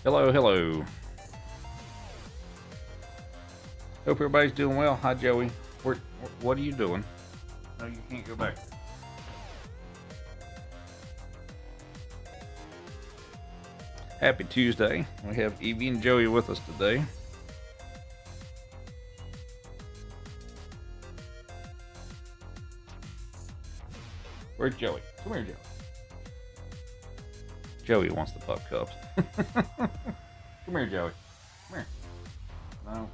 Hello, hello. Hope everybody's doing well. Hi, Joey. What are you doing? No, you can't go back. Happy Tuesday. We have Evie and Joey with us today. Where's Joey? Come here, Joey. Joey wants the pup cups. Come here, Joey. Come here. No.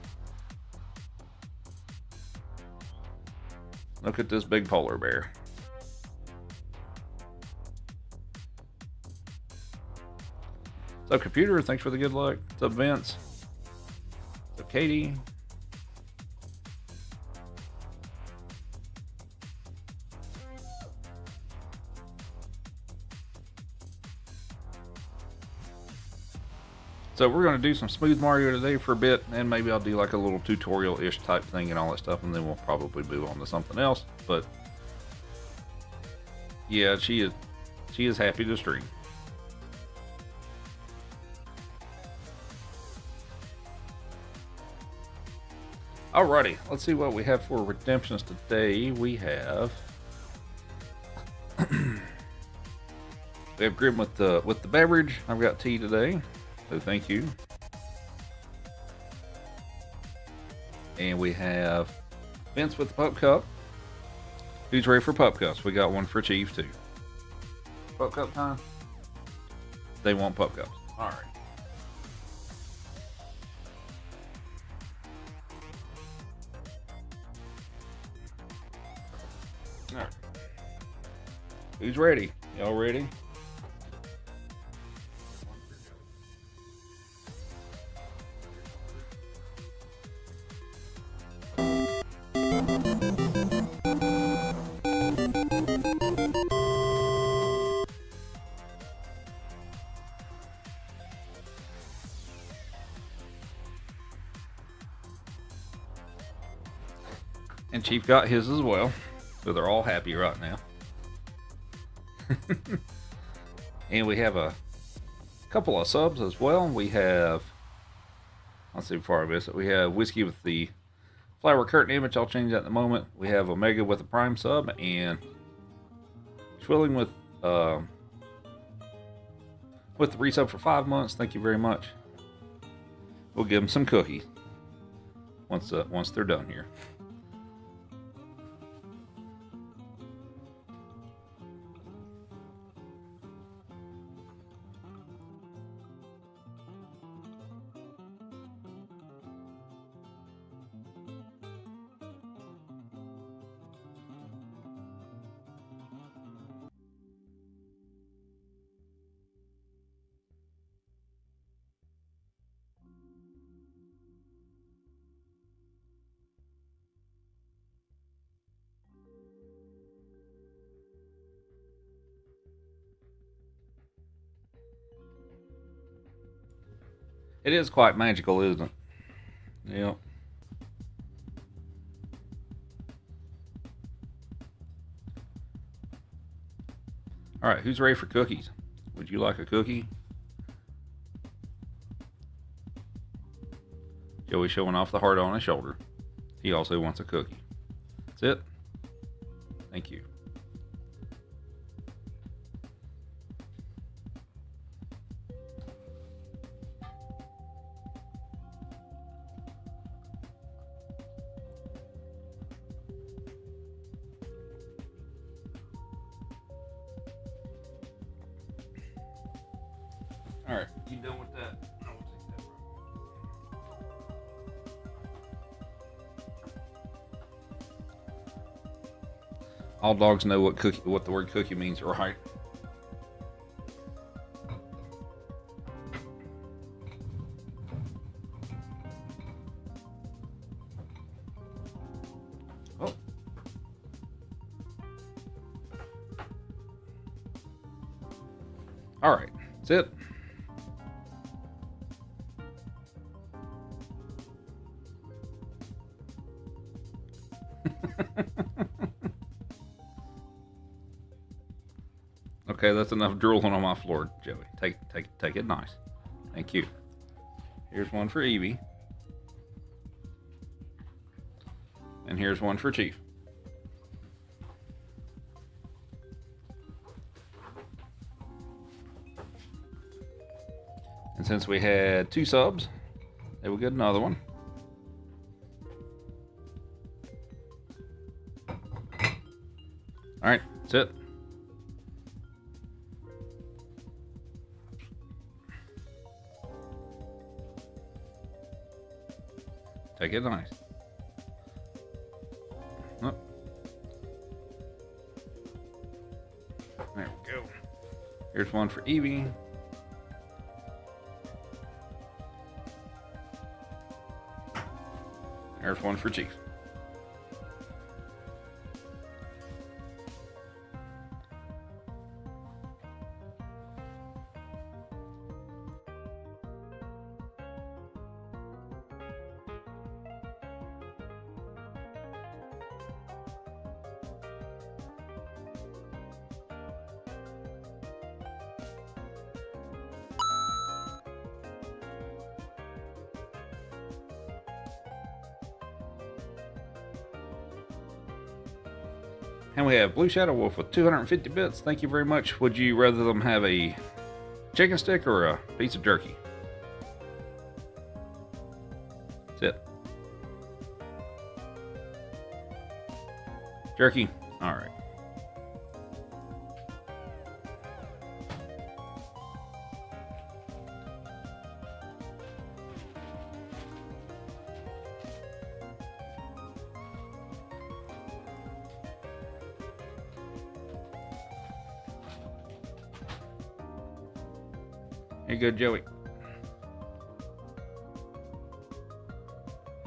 Look at this big polar bear. What's up, computer? Thanks for the good luck. What's up, Vince? What's up, Katie? So we're going to do some Smooth Mario today for a bit, and maybe I'll do like a little tutorial-ish type thing and all that stuff, and then we'll probably move on to something else. But yeah, she is happy to stream. Alrighty, let's see what we have for redemptions today. We have we have Grim with the beverage. I've got tea today. So thank you. And we have Vince with the pup cup. Who's ready for pup cups? We got one for Chief too. Pup cup time? They want pup cups. Alright. Alright. Who's ready? Y'all ready? And Chief got his as well. So they're all happy right now. And we have a couple of subs as well. We have, let's see before I miss it, we have Whiskey with the flower curtain image. I'll change that in a moment. We have Omega with a prime sub, and Swilling with the resub for 5 months. Thank you very much. We'll give them some cookies once they're done here. It is quite magical, isn't it? Yeah. All right, who's ready for cookies? Would you like a cookie? Joey showing off the heart on his shoulder. He also wants a cookie. That's it. Thank you. All right, you done with that? I will take that. All dogs know what the word cookie means, right? Oh. All right, that's it. Okay, that's enough drooling on my floor, Joey. Take it nice. Thank you. Here's one for Evie. And here's one for Chief. And since we had 2 subs, they will get another one. All right, that's it. Take it nice. Oh. There we go. Here's one for Evie. There's one for Chief. And we have Blue Shadow Wolf with 250 bits. Thank you very much. Would you rather them have a chicken stick or a piece of jerky? That's it. Jerky? Alright. Here you go, Joey.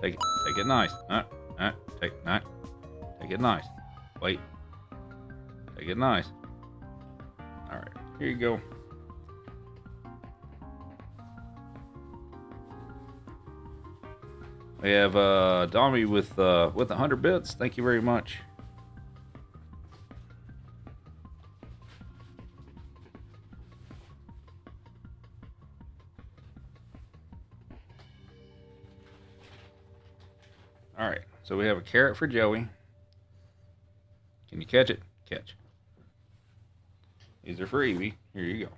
Take it nice. Take it nice. Wait. Take it nice. All right, here you go. We have Dommy with 100 bits. Thank you very much. All right, so we have a carrot for Joey. Can you catch it? Catch. These are for Evie. Here you go.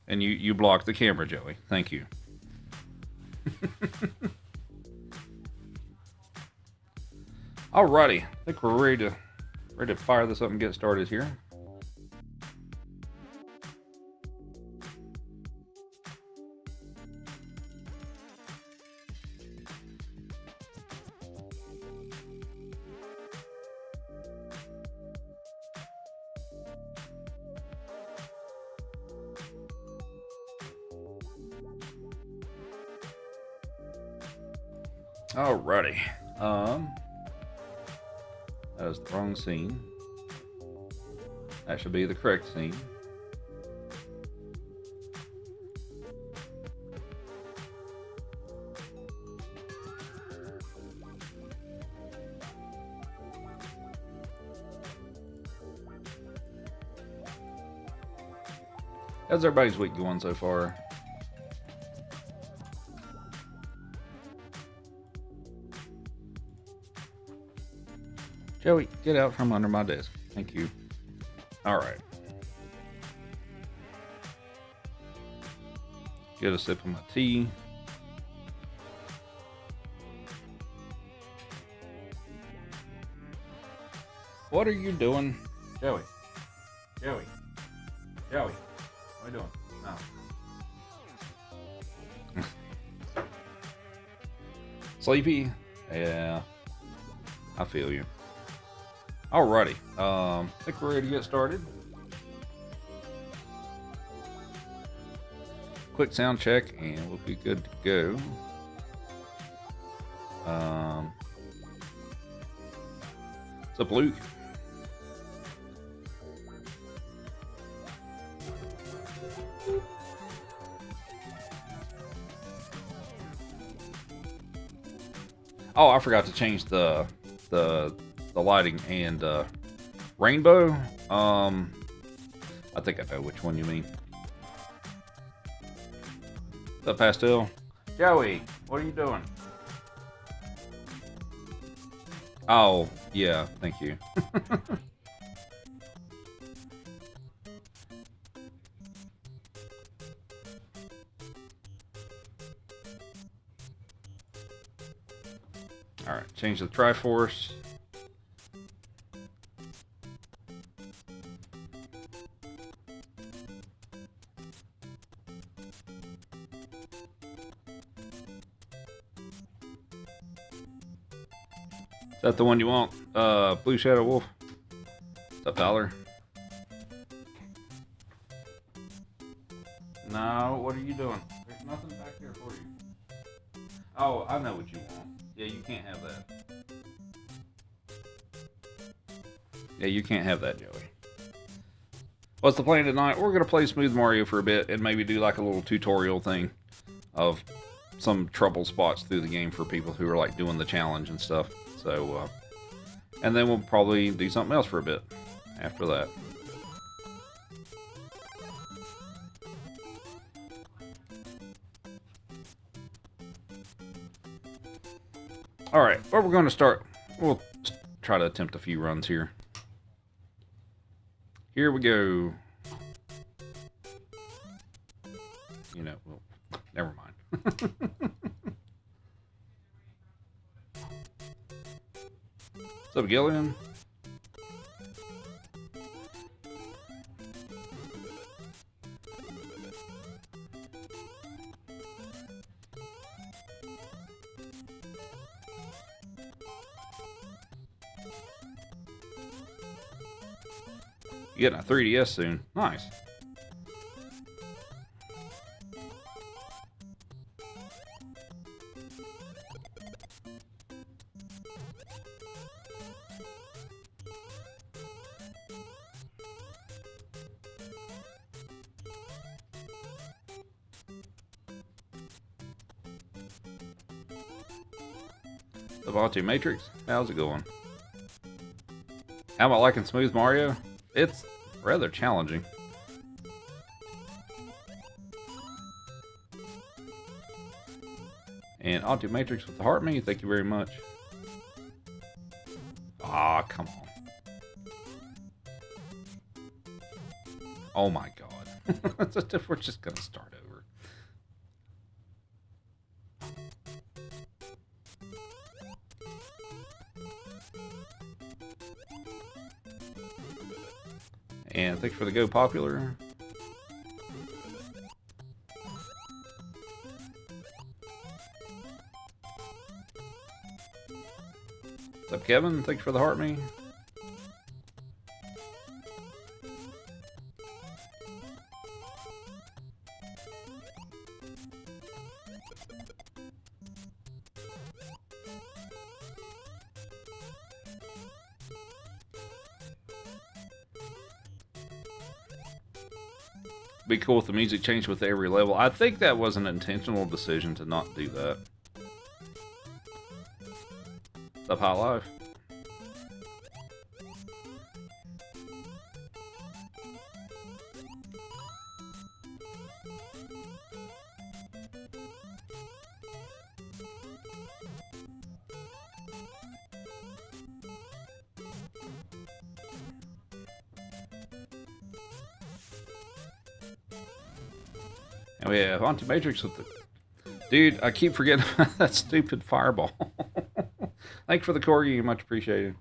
And you blocked the camera, Joey. Thank you. Alrighty, I think we're ready to fire this up and get started here. Alrighty. That was the wrong scene. That should be the correct scene. How's everybody's week going so far? Joey, get out from under my desk. Thank you. All right. Get a sip of my tea. What are you doing? Joey. Joey. Joey. What are you doing? No. Sleepy? Yeah. I feel you. Alrighty, I think we're ready to get started. Quick sound check and we'll be good to go. What's up, Luke? Oh, I forgot to change the lighting and rainbow. I think I know which one you mean. What's up, Pastel? Joey, what are you doing? Oh, yeah, thank you. Alright, change the Triforce. Is that the one you want? Blue Shadow Wolf. What's up, Tyler? No, what are you doing? There's nothing back here for you. Oh, I know what you want. Yeah, you can't have that. Yeah, you can't have that, Joey. What's the plan tonight? We're going to play Smooth Mario for a bit and maybe do like a little tutorial thing of some trouble spots through the game for people who are like doing the challenge and stuff. So, and then we'll probably do something else for a bit after that. Alright, but we're going to start. We'll try to attempt a few runs here. Here we go. You know, well, never mind. What's up, Gillian? You getting a 3DS soon. Nice. The Vault Matrix, how's it going? How about liking Smooth Mario? It's rather challenging. And Auntie Matrix with the heart me, thank you very much. Ah, come on. Oh my god. We're just gonna start over. And thanks for the Go Popular. What's up, Kevin? Thanks for the heart me. Be cool if the music changed with every level. I think that was an intentional decision to not do that. What's up, High Life? And we have Auntie Matrix with the... Dude, I keep forgetting that stupid fireball. Thanks for the corgi, much appreciated.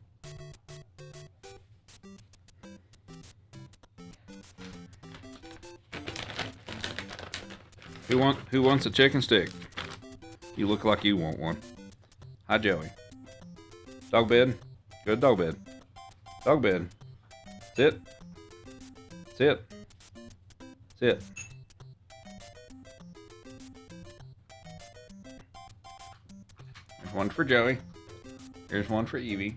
Who wants a chicken stick? You look like you want one. Hi, Joey. Dog bed? Good dog bed. Dog bed. Sit. Sit. Sit. There's one for Joey. Here's one for Evie.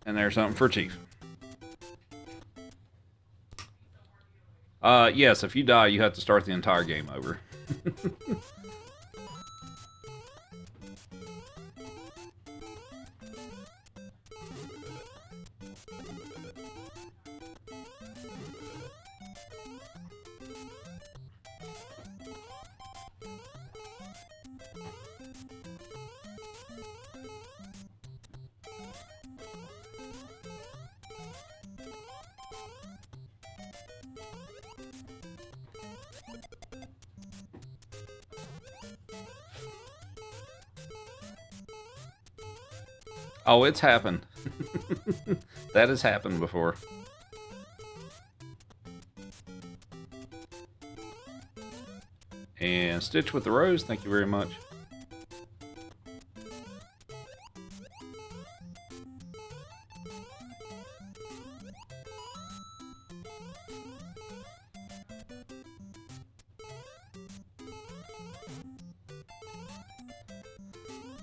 And there's something for Chief. Yes, if you die, you have to start the entire game over. Oh, it's happened. That has happened before. And Stitch with the rose, thank you very much.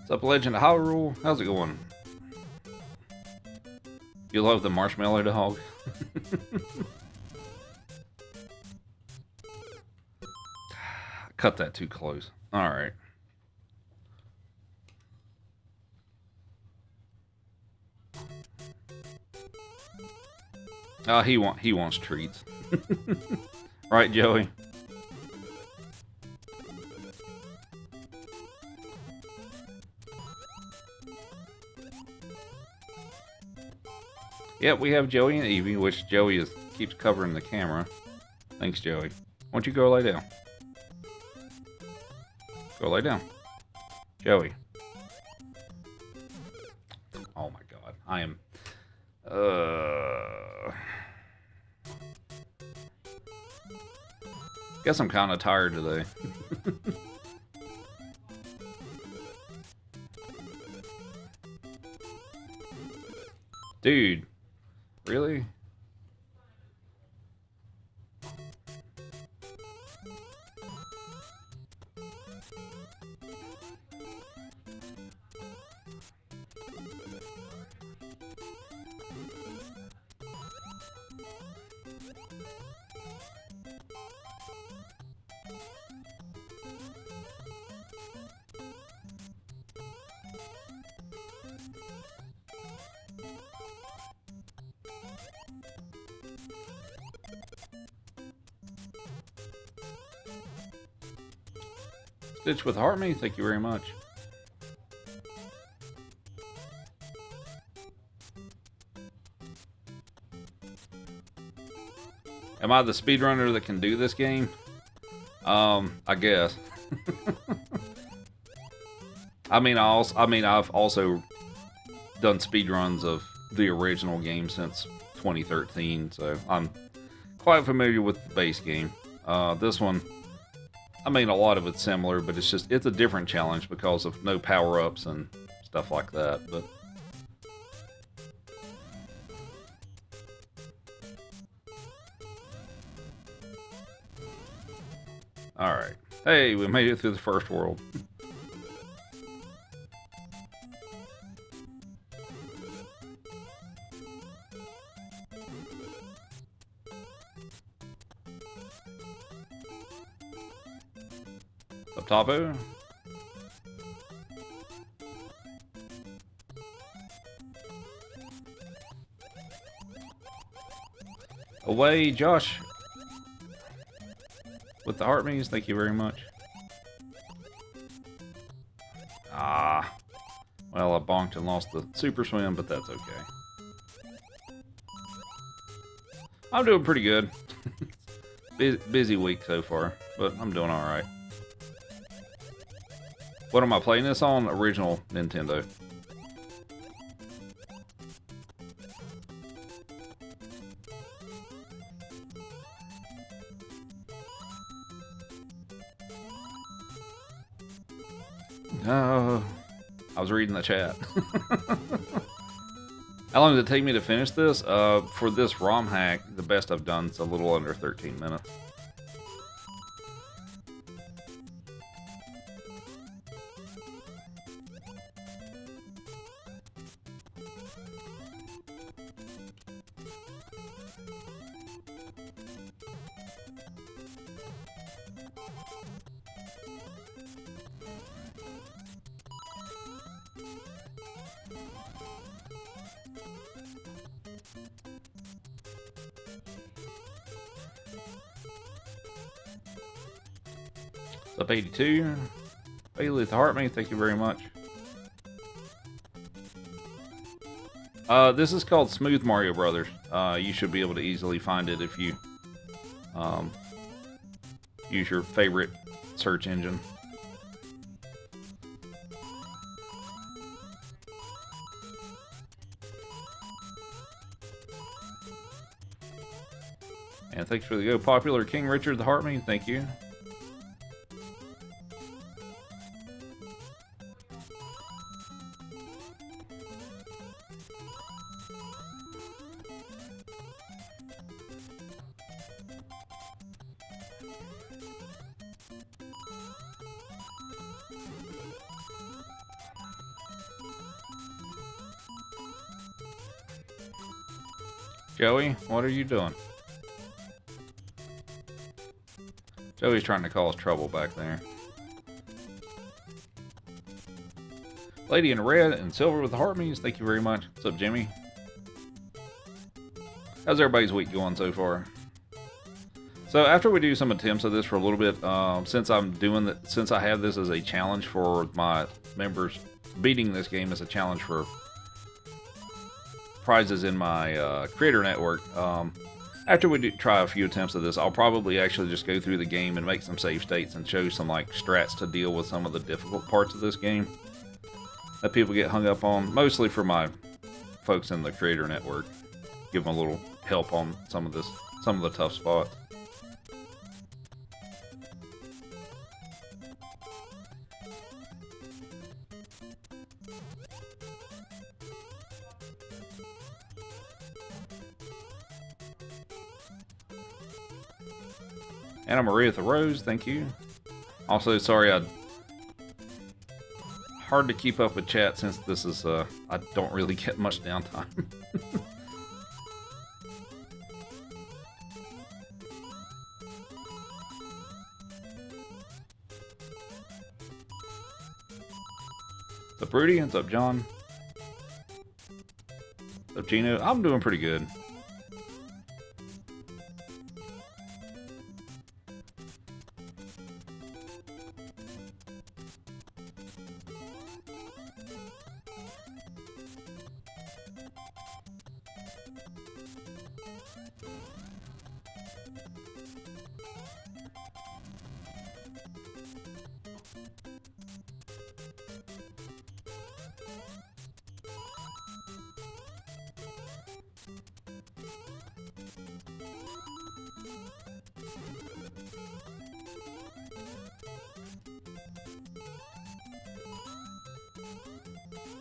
What's up, Legend of Hyrule? How's it going? You love the marshmallow dog? Cut that too close. Alright. Oh, he wants treats. Right, Joey? Yep, we have Joey and Evie, which Joey keeps covering the camera. Thanks, Joey. Why don't you go lay down? Go lay down. Joey. Oh my god. I am... Guess I'm kind of tired today. Dude. Really? Stitch with Heart Me, thank you very much. Am I the speedrunner that can do this game? I guess. I've also done speedruns of the original game since 2013, so I'm quite familiar with the base game. This one, a lot of it's similar, but it's a different challenge because of no power-ups and stuff like that, but... Alright. Hey, we made it through the first world. Up topo. Away, Josh. With the heart means, thank you very much. Ah. Well, I bonked and lost the super swim, but that's okay. I'm doing pretty good. Busy week so far, but I'm doing alright. What am I playing this on? Original Nintendo. I was reading the chat. How long did it take me to finish this? For this ROM hack, the best I've done is a little under 13 minutes. Up 82. Bailey with the heart me, thank you very much. This is called Smooth Mario Brothers. You should be able to easily find it if you use your favorite search engine. And thanks for the Go Popular King Richard the Hartman. Thank you. Joey, what are you doing? Joey's trying to cause trouble back there. Lady in red and silver with the heart means. Thank you very much. What's up, Jimmy? How's everybody's week going so far? So after we do some attempts of this for a little bit, since I have this as a challenge for my members, beating this game as a challenge for prizes in my creator network. After we try a few attempts of this, I'll probably actually just go through the game and make some save states and show some like strats to deal with some of the difficult parts of this game that people get hung up on, mostly for my folks in the creator network. Give them a little help on some of the tough spots. Anna Maria with the Rose, thank you. Also, sorry, hard to keep up with chat since this is, I don't really get much downtime. What's up, Rudy? What's up, John? What's up, Gino? I'm doing pretty good.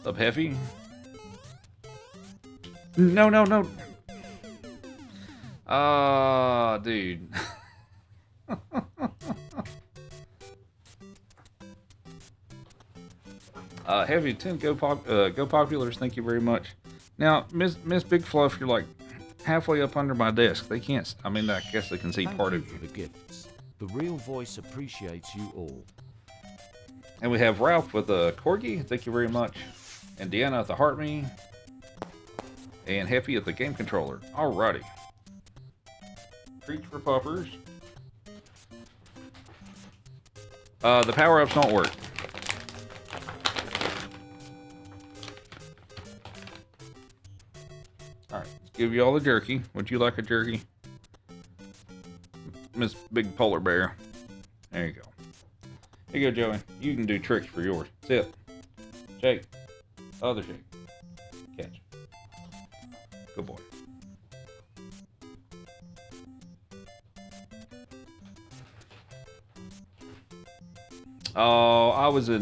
Up heavy? No. Dude. Heavy 10 go populars, thank you very much. Now, Miss Big Fluff, you're like halfway up under my desk. They can't, I mean, I guess they can see part of you. For the gifts. The real voice appreciates you all. And we have Ralph with a Corgi, thank you very much. And Deanna at the Heart Me. And Happy at the Game Controller. Alrighty. Treats for puppers. The power-ups don't work. Alright, let's give you all the jerky. Would you like a jerky? Miss Big Polar Bear. There you go. Here you go, Joey. You can do tricks for yours. Sit. Shake. Other shake. Catch. Good boy. Oh, I was at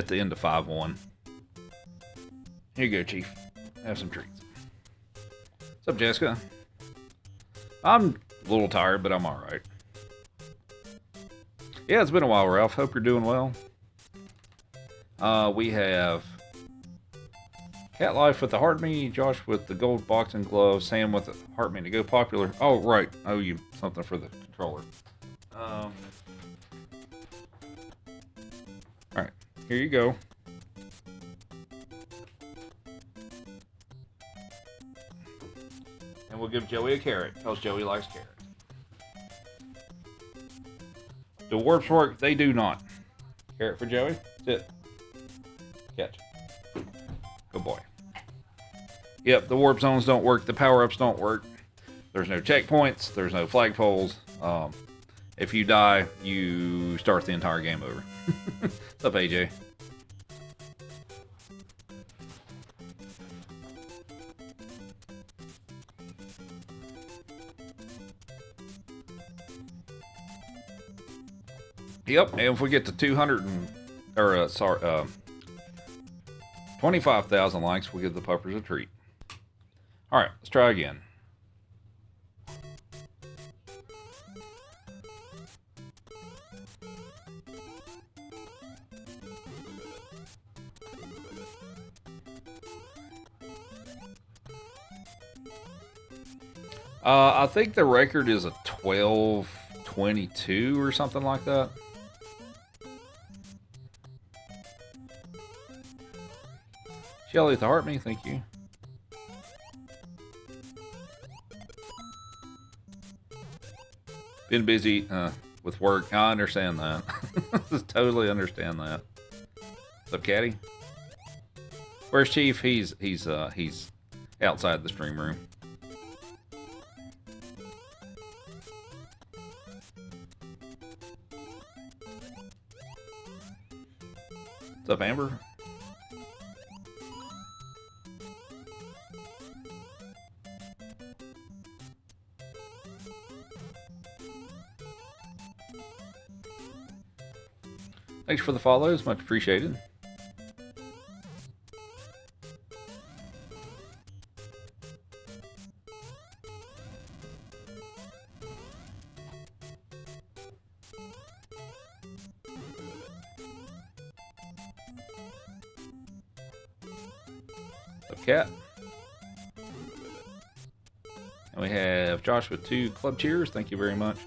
the end of 5-1. Here you go, Chief. Have some treats. What's up, Jessica? I'm a little tired, but I'm alright. Yeah, it's been a while, Ralph. Hope you're doing well. We have Cat Life with the Heart Me, Josh with the gold boxing glove, Sam with the Heart Me to go popular. Oh, right. I owe you something for the controller. Alright, here you go. And we'll give Joey a carrot, because Joey likes carrots. Do warps work? They do not. Carrot for Joey. Sit. Catch. Good boy. Yep, the warp zones don't work. The power-ups don't work. There's no checkpoints. There's no flagpoles. If you die, you start the entire game over. What's up, AJ? Yep, and if we get to 25,000 likes, we'll give the puppers a treat. All right, let's try again. I think the record is a 12:22 or something like that. Shelly with the heart me, thank you. Been busy with work. I understand that. Totally understand that. What's up, Caddy? Where's Chief? He's outside the stream room. What's up, Amber? Thanks for the follows, much appreciated. Cat. And we have Josh with 2 club cheers. Thank you very much.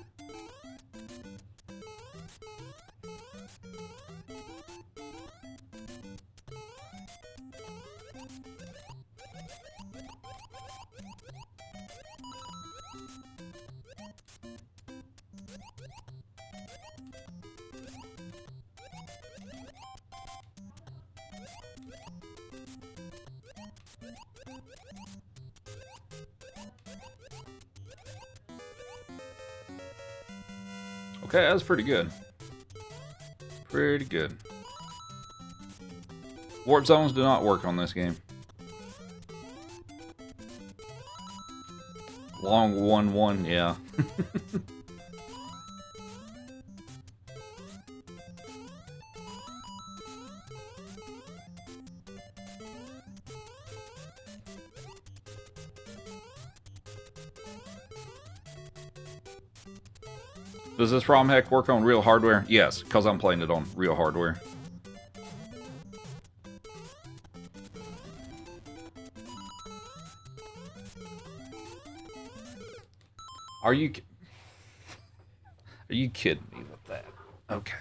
Okay, that was pretty good. Pretty good. Warp zones do not work on this game. Long 1-1, yeah. Does this ROM hack work on real hardware? Yes, because I'm playing it on real hardware. Are you kidding me with that? Okay.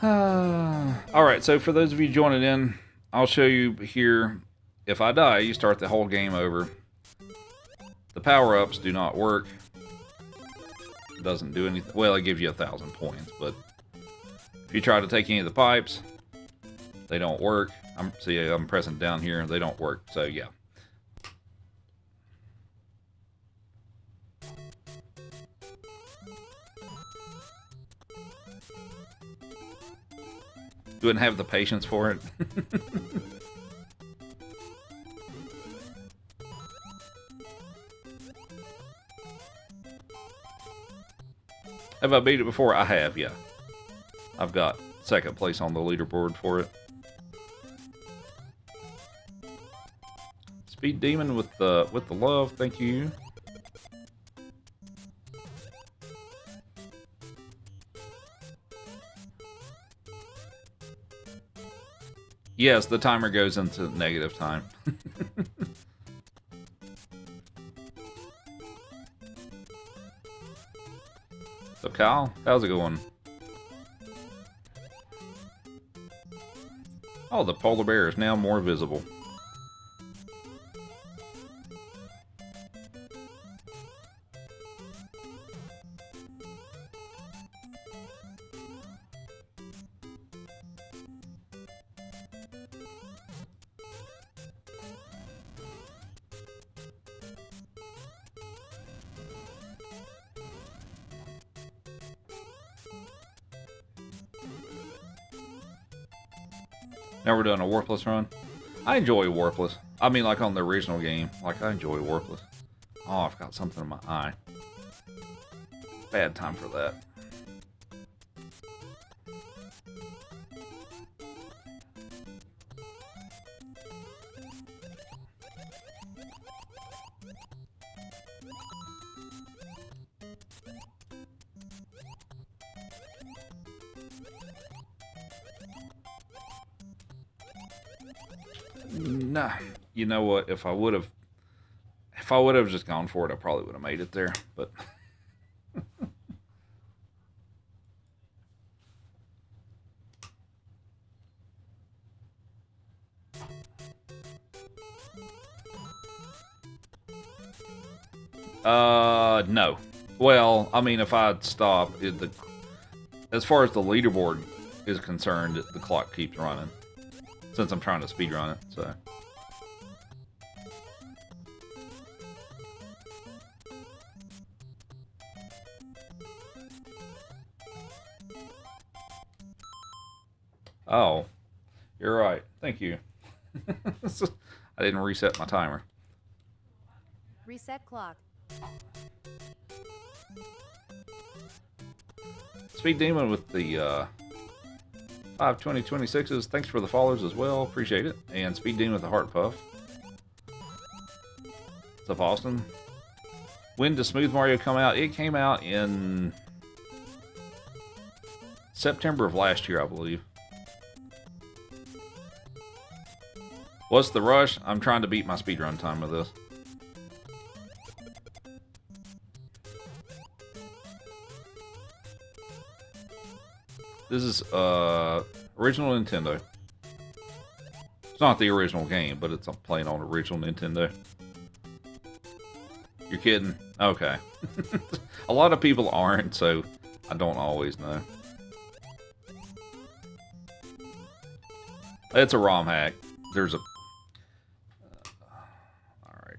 All right, so for those of you joining in, I'll show you here. If I die, you start the whole game over. The power-ups do not work. Doesn't do anything. Well, it gives you 1,000 points, but if you try to take any of the pipes, they don't work. I'm pressing down here, they don't work. So yeah. You wouldn't have the patience for it. Have I beat it before? I have, yeah. I've got second place on the leaderboard for it. Speed Demon with the love, thank you. Yes, the timer goes into negative time. So Kyle, how's it going? Oh, the polar bear is now more visible. Now we're doing a Warpless run. I enjoy Warpless. I mean, like on the original game. Like, I enjoy Warpless. Oh, I've got something in my eye. Bad time for that. Nah, you know what? If I would have just gone for it, I probably would have made it there. But no. Well, I mean, if I'd stop, as far as the leaderboard is concerned, the clock keeps running since I'm trying to speedrun it. So. Oh, you're right. Thank you. I didn't reset my timer. Reset clock. Speed Demon with the 52026s. Thanks for the followers as well. Appreciate it. And Speed Demon with the Heart Puff. What's up, Austin? When does Smooth Mario come out? It came out in September of last year, I believe. What's the rush? I'm trying to beat my speedrun time with this. This is original Nintendo. It's not the original game, but it's playing on original Nintendo. You're kidding? Okay. A lot of people aren't, so I don't always know. It's a ROM hack. There's a... Alright.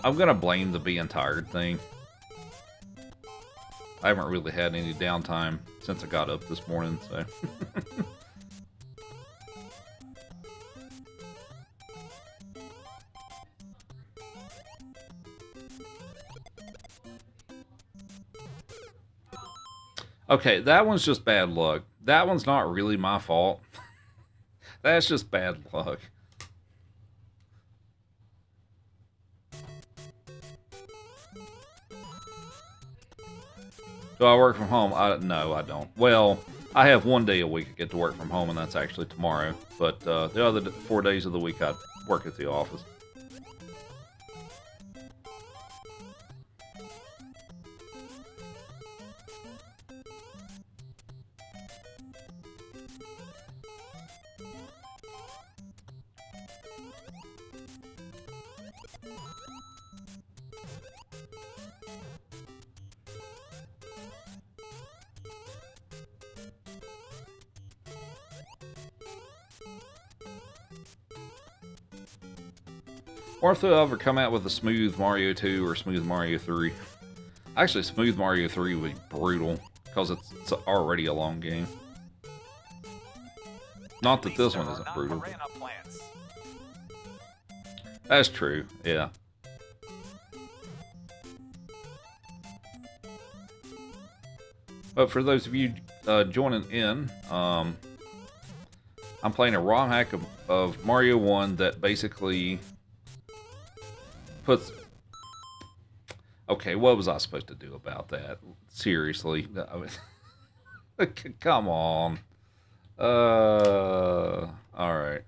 I'm gonna blame the being tired thing. I haven't really had any downtime since I got up this morning, so... Okay, that one's just bad luck. That one's not really my fault. That's just bad luck. Do I work from home? No, I don't. Well, I have one day a week I get to work from home, and that's actually tomorrow. But the other 4 days of the week I work at the office. Or if they'll ever come out with a Smooth Mario 2 or Smooth Mario 3. Actually, Smooth Mario 3 would be brutal, because it's already a long game. Not that this one isn't brutal. That's true, yeah. But for those of you joining in, I'm playing a ROM hack of Mario 1 that basically puts... Okay, what was I supposed to do about that? Seriously. I mean, come on. Alright.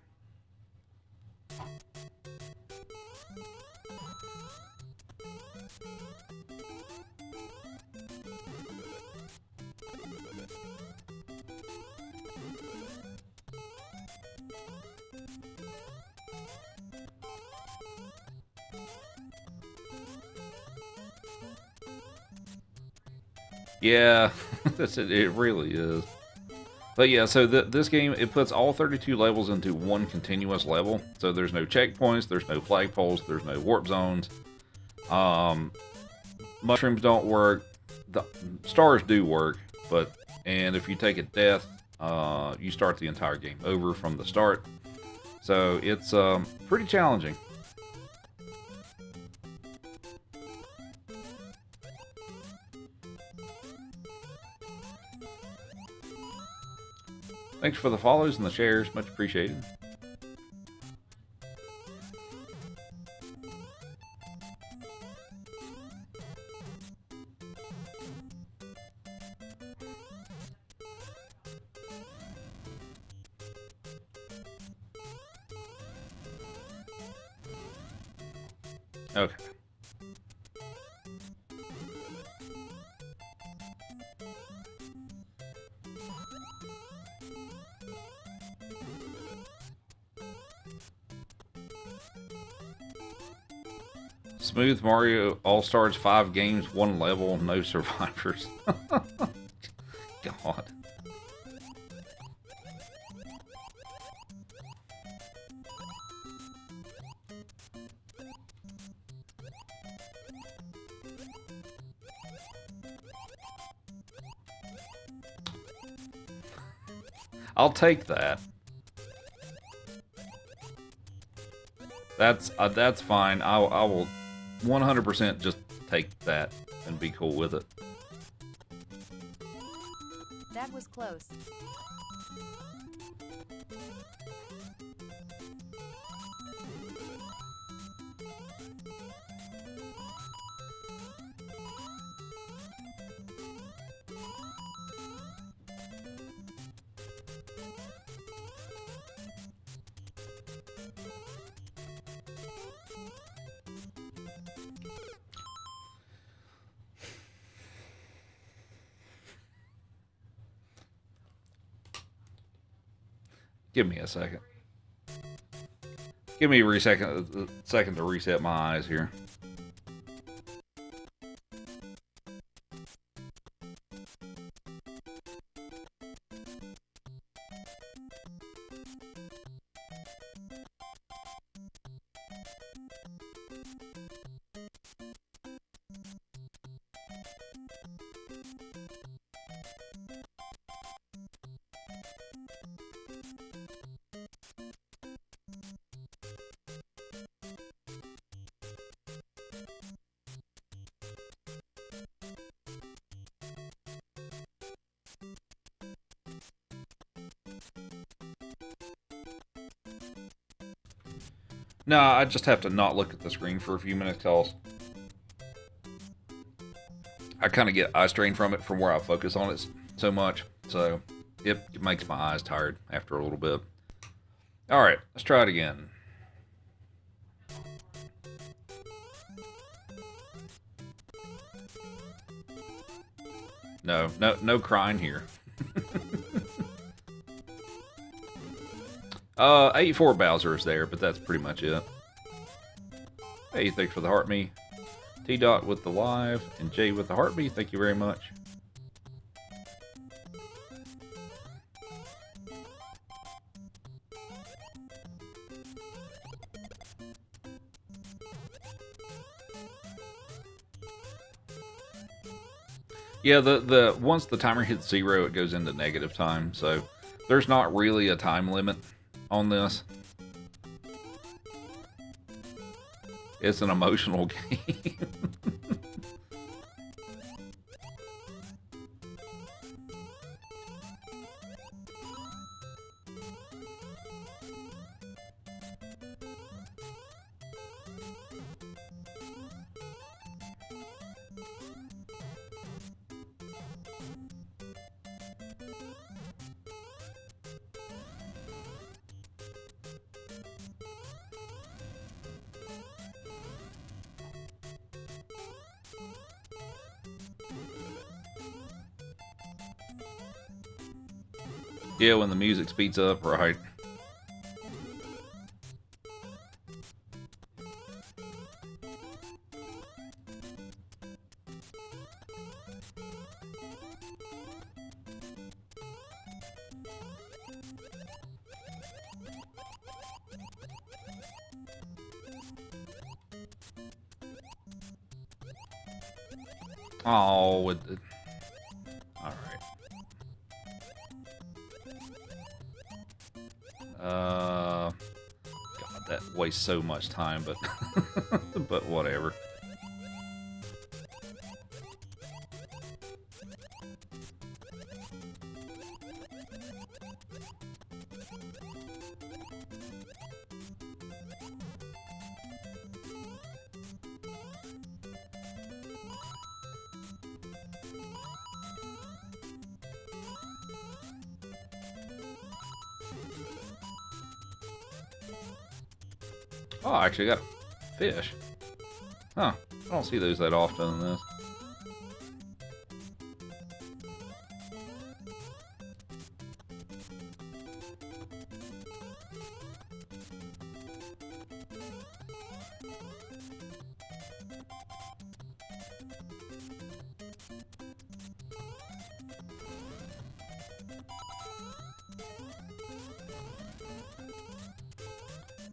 Yeah, it really is. But yeah, so this game, it puts all 32 levels into one continuous level. So there's no checkpoints, there's no flagpoles, there's no warp zones. Mushrooms don't work. The stars do work, and if you take a death, you start the entire game over from the start. So it's pretty challenging. Thanks for the follows and the shares. Much appreciated. Okay. Smooth Mario All-Stars 5 games, 1 level, no survivors. God. I'll take that. That's fine. I will 100% just take that and be cool with it. That was close. Give me a second. Give me a second to reset my eyes here. No, I just have to not look at the screen for a few minutes, cause I kind of get eye strain from it from where I focus on it so much. So it makes my eyes tired after a little bit. All right, let's try it again. No crying here. 84 Bowser is there, but that's pretty much it. Hey, thanks for the heart me. T-Dot with the live, and Jay with the heart me. Thank you very much. Yeah, the once the timer hits 0, it goes into negative time, so there's not really a time limit on this. It's an emotional game. Yeah, when the music speeds up, right. Oh, with the... All right. God, that wastes so much time, but but whatever. Oh, I actually got fish. Huh. I don't see those that often in this.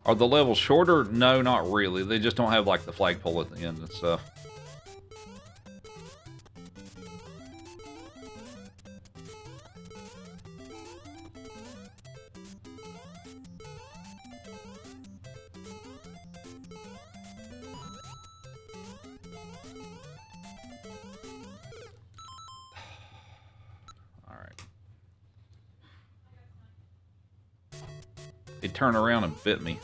Are the levels shorter? No, not really. They just don't have like the flagpole at the end and stuff. All right. It turned around and bit me.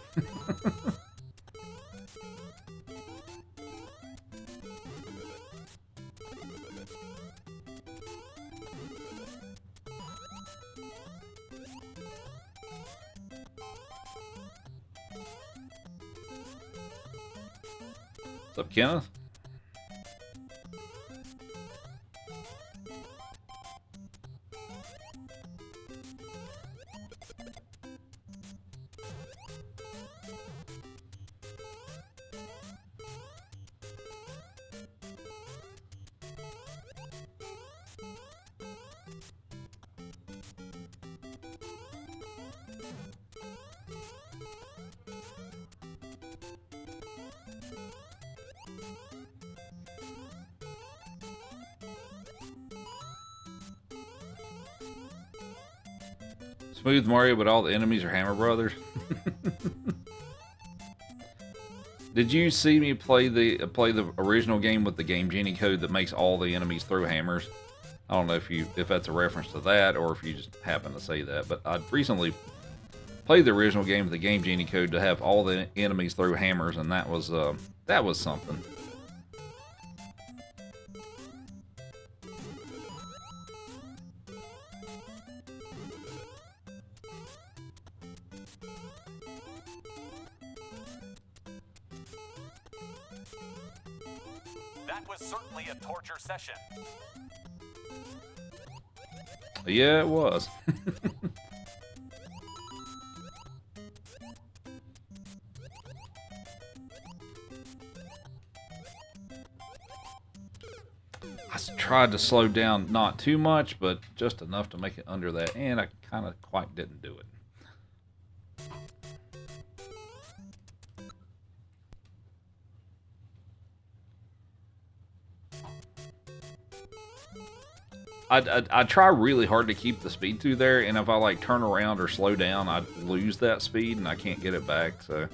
What's up, Kenneth? Smooth Mario, but all the enemies are Hammer Brothers. Did you see me play the original game with the Game Genie code that makes all the enemies throw hammers? I don't know if that's a reference to that or if you just happen to say that, but I recently played the original game with the Game Genie code to have all the enemies throw hammers, and that was something. That was certainly a torture session. Yeah, it was. Tried to slow down, not too much, but just enough to make it under that, and I kind of quite didn't do it. I try really hard to keep the speed through there, and if I like turn around or slow down, I lose that speed and I can't get it back. So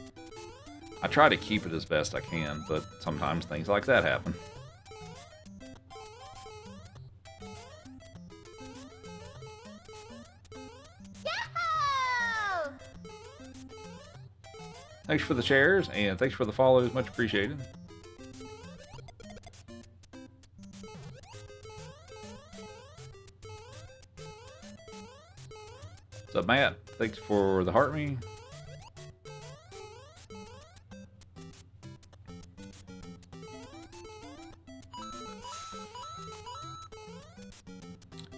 I try to keep it as best I can, but sometimes things like that happen. Thanks for the shares, and thanks for the follows. Much appreciated. What's up, Matt? Thanks for the heart me.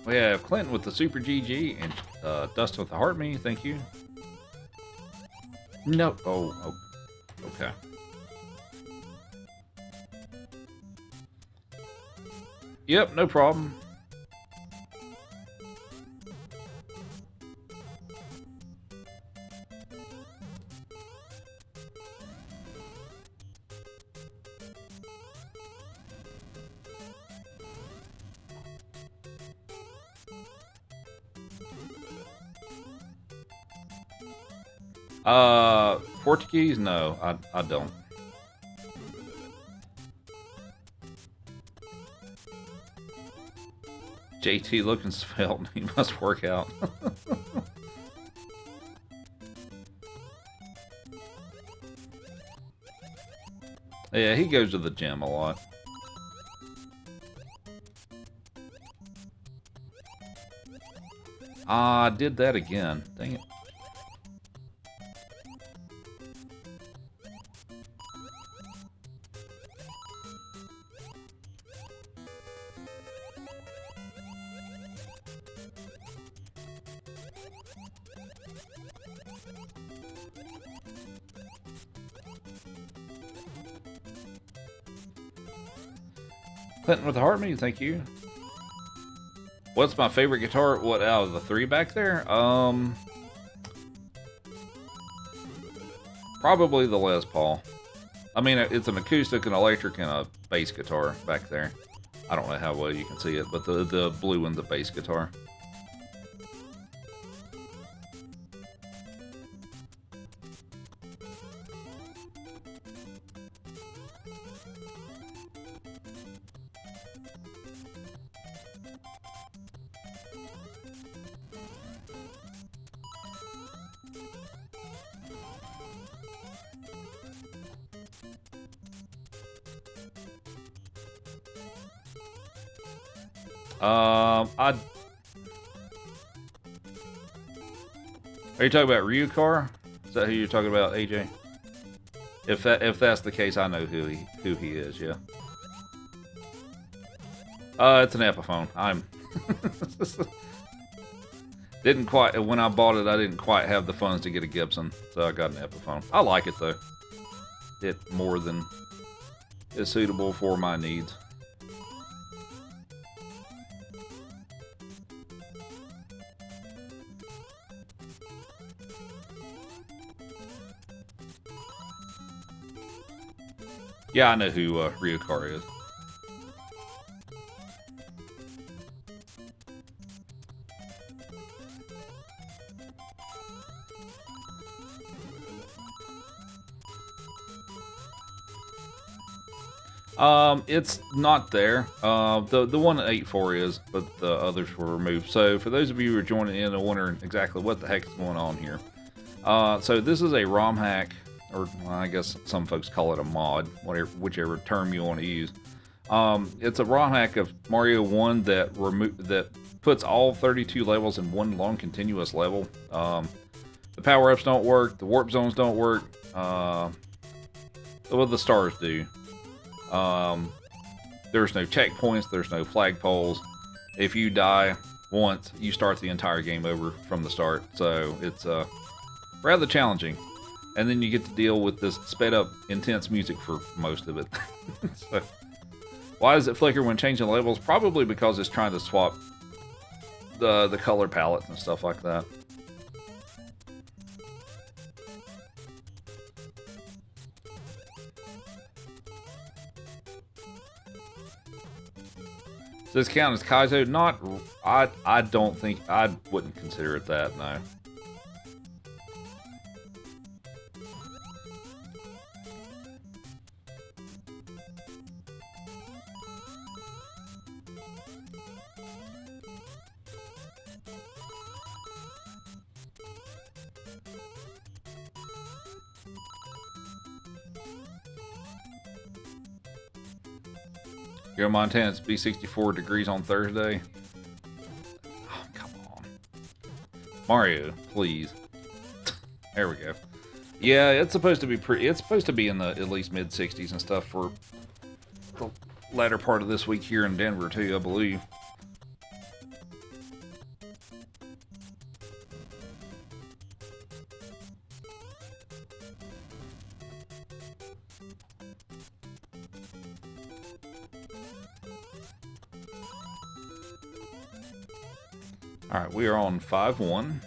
We have Clinton with the Super GG and Dustin with the heart me. Thank you. No. Oh, okay. Yep, no problem. Portuguese? No, I don't. JT looking svelte. He must work out. Yeah, he goes to the gym a lot. I did that again. Dang it. Clinton with the heart me, thank you. What's my favorite guitar? What out of the three back there? Probably the Les Paul. I mean, it's an acoustic, an electric, and a bass guitar back there. I don't know how well you can see it, but the blue one's the bass guitar. Are you talking about Ryukar? Is that who you're talking about, AJ? If that's the case, I know who he is. Yeah. It's an Epiphone. Didn't quite, when I bought it, I didn't quite have the funds to get a Gibson, so I got an Epiphone. I like it though. It more than is suitable for my needs. Yeah, I know who Ryukar is. It's not there. The one at 8.4 is, but the others were removed. So for those of you who are joining in and wondering exactly what the heck is going on here, so this is a ROM hack, or well, I guess some folks call it a mod, whichever term you want to use. It's a ROM hack of Mario 1 that puts all 32 levels in one long continuous level. The power-ups don't work, the warp zones don't work. Well, the stars do. There's no checkpoints, there's no flagpoles. If you die once, you start the entire game over from the start. So it's rather challenging. And then you get to deal with this sped up, intense music for most of it. So, why does it flicker when changing levels? Probably because it's trying to swap the color palettes and stuff like that. Does this count as Kaizo? Not, I don't think, I wouldn't consider it that, no. Yo, Montana, it's be 64 degrees on Thursday. Oh, come on. Mario, please. There we go. Yeah, it's supposed to be it's supposed to be in the at least mid 60s and stuff for the latter part of this week here in Denver too, I believe. All right, we are on 5-1.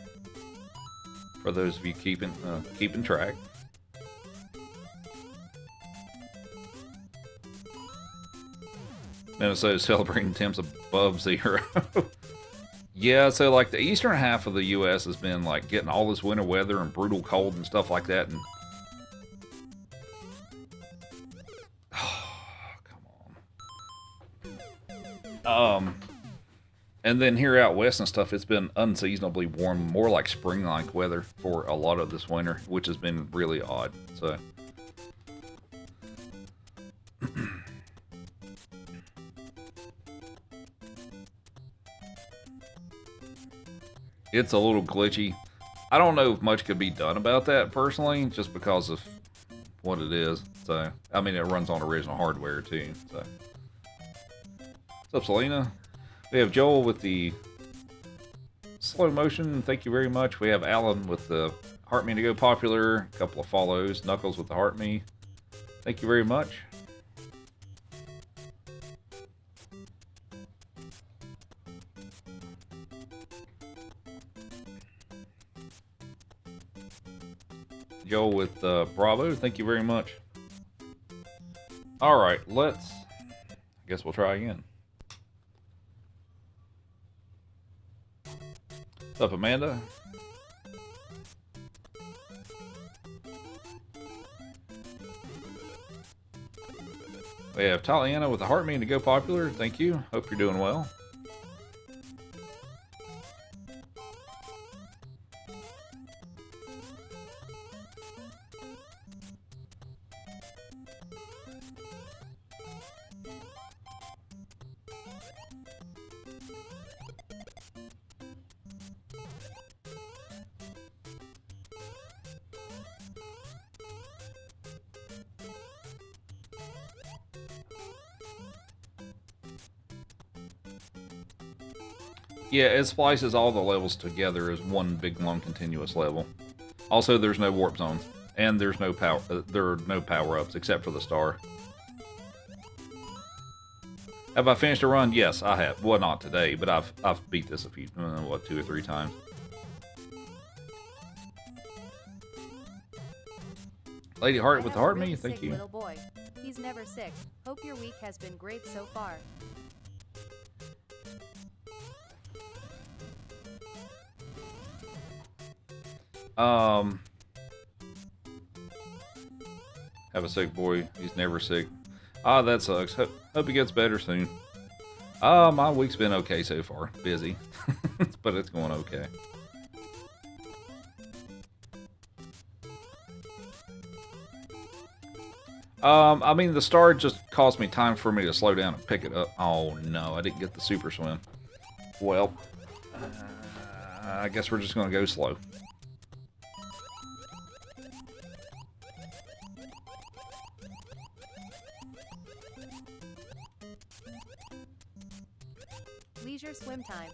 For those of you keeping track. Minnesota celebrating temps above 0. Yeah, so like the eastern half of the U.S. has been like getting all this winter weather and brutal cold and stuff like that, and come on. And then here out west and stuff, it's been unseasonably warm, more like spring-like weather for a lot of this winter, which has been really odd. So, it's a little glitchy. I don't know if much could be done about that personally, just because of what it is. So, I mean, it runs on original hardware too. So, what's up, Selena? We have Joel with the slow motion. Thank you very much. We have Alan with the Heart Me to Go Popular. A couple of follows. Knuckles with the Heart Me. Thank you very much. Joel with Bravo. Thank you very much. All right, I guess we'll try again. What's up, Amanda? We have Taliana with the heart mean to go popular. Thank you. Hope you're doing well. Yeah, it splices all the levels together as one big long continuous level. Also, there's no warp zones, and there's no power. There are no power-ups except for the star. Have I finished a run? Yes, I have. Well, not today, but I've beat this a few, 2 or 3 times. Lady Heart with the heart me, thank you. Little boy. He's never sick. Hope your week has been great so far. Have a sick boy. He's never sick. Ah, that sucks. Hope he gets better soon. My week's been okay so far. Busy, but it's going okay. I mean, the star just cost me time for me to slow down and pick it up. Oh no, I didn't get the super swim. Well, I guess we're just gonna go slow. Leisure swim time.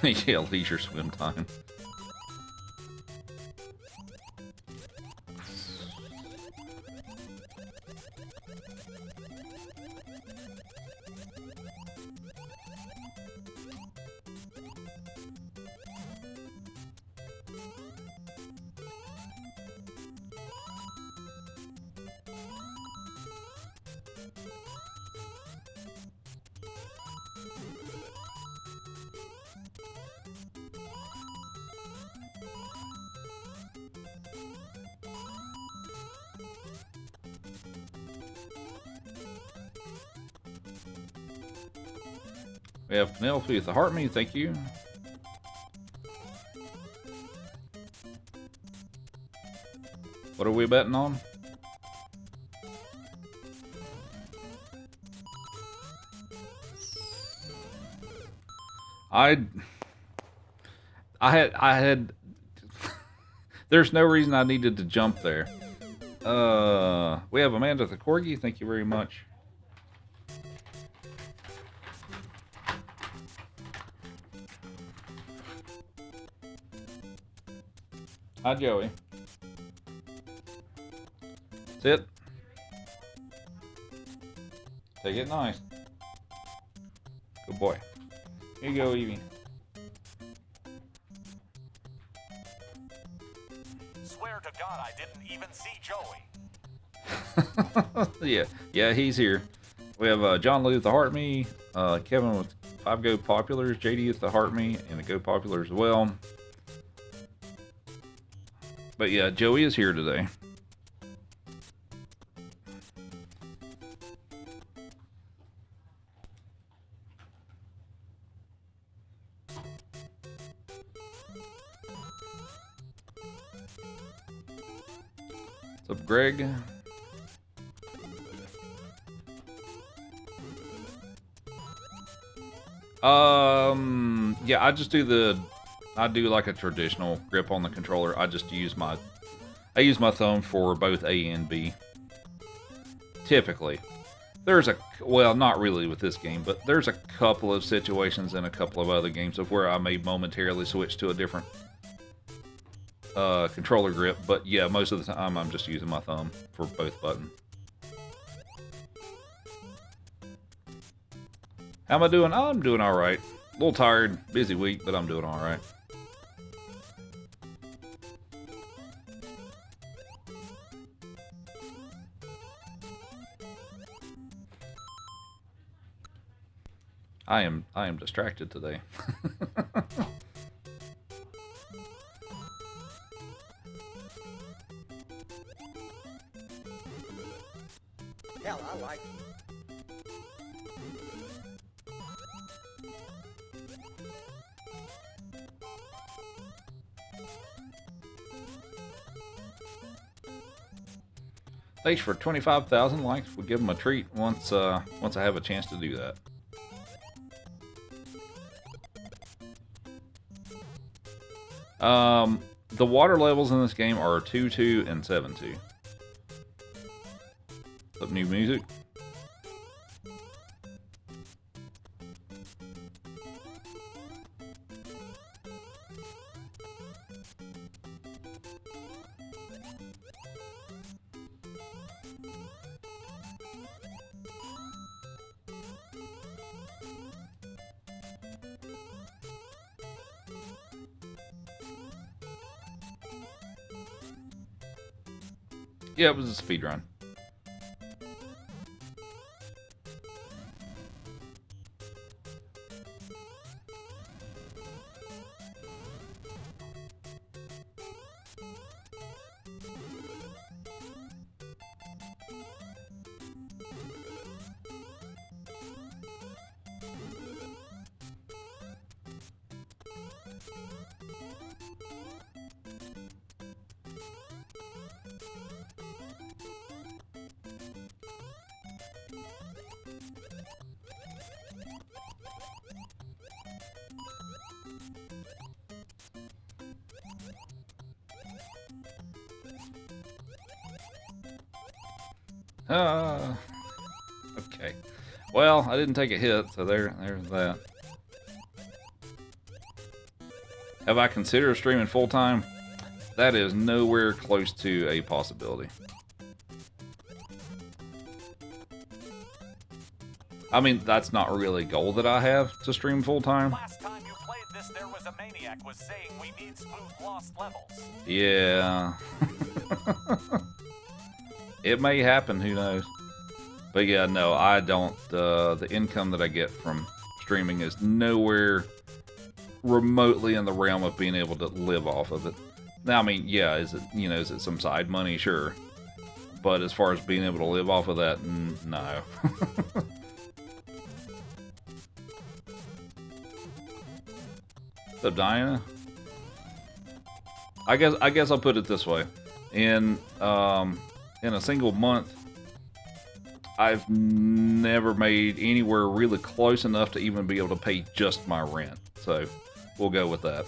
Yeah, leisure swim time. We have Penelope with the heart me, thank you. What are we betting on? I had there's no reason I needed to jump there. We have Amanda the Corgi, thank you very much. Hi, Joey. Sit. Take it nice. Good boy. Here you go, Evie. Swear to God I didn't even see Joey. Yeah, he's here. We have John Lee with the Heart Me, Kevin with 5 Go Populars, JD with the Heart Me, and a Go Popular as well. But yeah, Joey is here today. What's up, Greg? Yeah, I do like a traditional grip on the controller. I use my thumb for both A and B. Typically. Well, not really with this game, but there's a couple of situations in a couple of other games of where I may momentarily switch to a different controller grip. But yeah, most of the time I'm just using my thumb for both buttons. How am I doing? I'm doing alright. A little tired, busy week, but I'm doing alright. I am distracted today. Hell, I like you. Thanks for 25,000 likes. We'll give them a treat once I have a chance to do that. The water levels in this game are 2-2 and 7-2. Some new music. Yeah, it was a speed run. Okay. Well, I didn't take a hit, so there's that. Have I considered streaming full time? That is nowhere close to a possibility. I mean, that's not really a goal that I have to stream full time. Last time you played this, there was a maniac was saying we need smooth lost levels. Yeah. It may happen, who knows. But yeah, no, I don't. The income that I get from streaming is nowhere remotely in the realm of being able to live off of it. Now, I mean, yeah, is it some side money? Sure. But as far as being able to live off of that, no. What's up, Diana? I guess I'll put it this way. In a single month, I've never made anywhere really close enough to even be able to pay just my rent. So we'll go with that.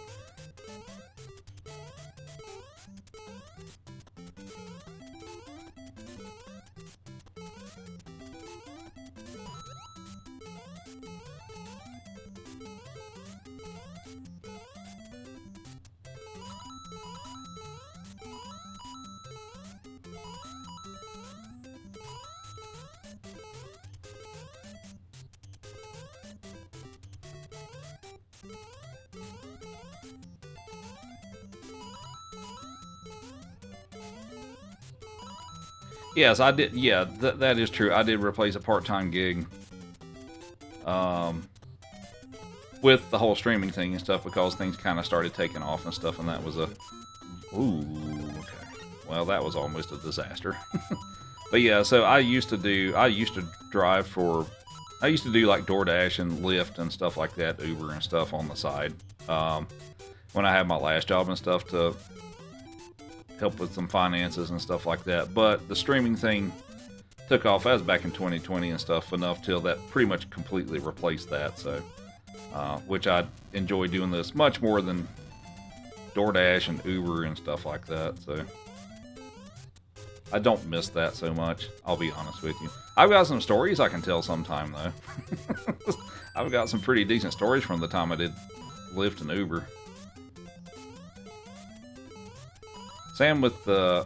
Yes, I did. Yeah, that is true. I did replace a part-time gig with the whole streaming thing and stuff because things kind of started taking off and stuff, and that was a... Ooh, okay. Well, that was almost a disaster. But yeah, so I used to do like DoorDash and Lyft and stuff like that, Uber and stuff on the side. When I had my last job and stuff to help with some finances and stuff like that. But the streaming thing took off. That was back in 2020 and stuff enough till that pretty much completely replaced that. So, which I enjoy doing this much more than DoorDash and Uber and stuff like that. So I don't miss that so much. I'll be honest with you. I've got some stories I can tell sometime though. I've got some pretty decent stories from the time I did Lyft and Uber. Sam with the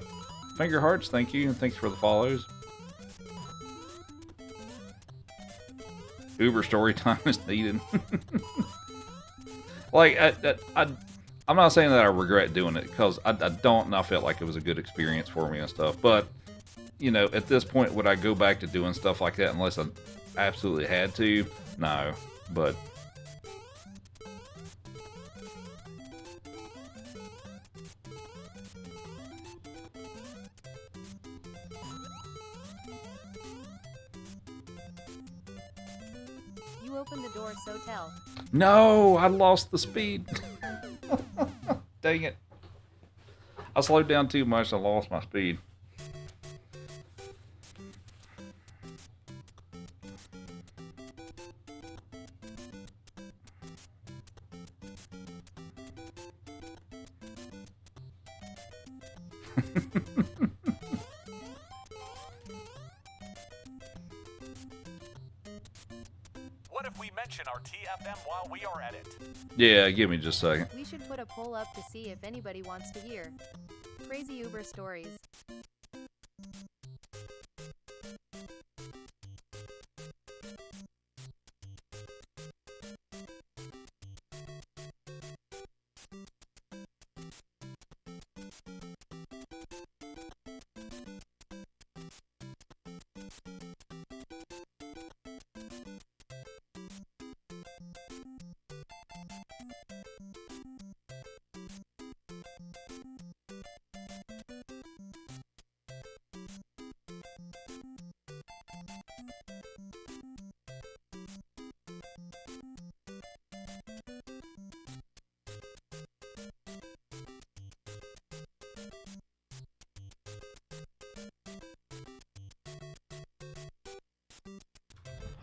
finger hearts, thank you, and thanks for the follows. Uber story time is needed. Like, I'm not saying that I regret doing it, because I don't, and I felt like it was a good experience for me and stuff, but, you know, at this point, would I go back to doing stuff like that unless I absolutely had to? No. but You opened the door, so tell. no, I lost the speed. Dang it. I slowed down too much. I lost my speed. What if we mention our TFM while we are at it? Yeah, give me just a second. We should put a poll up to see if anybody wants to hear crazy Uber stories.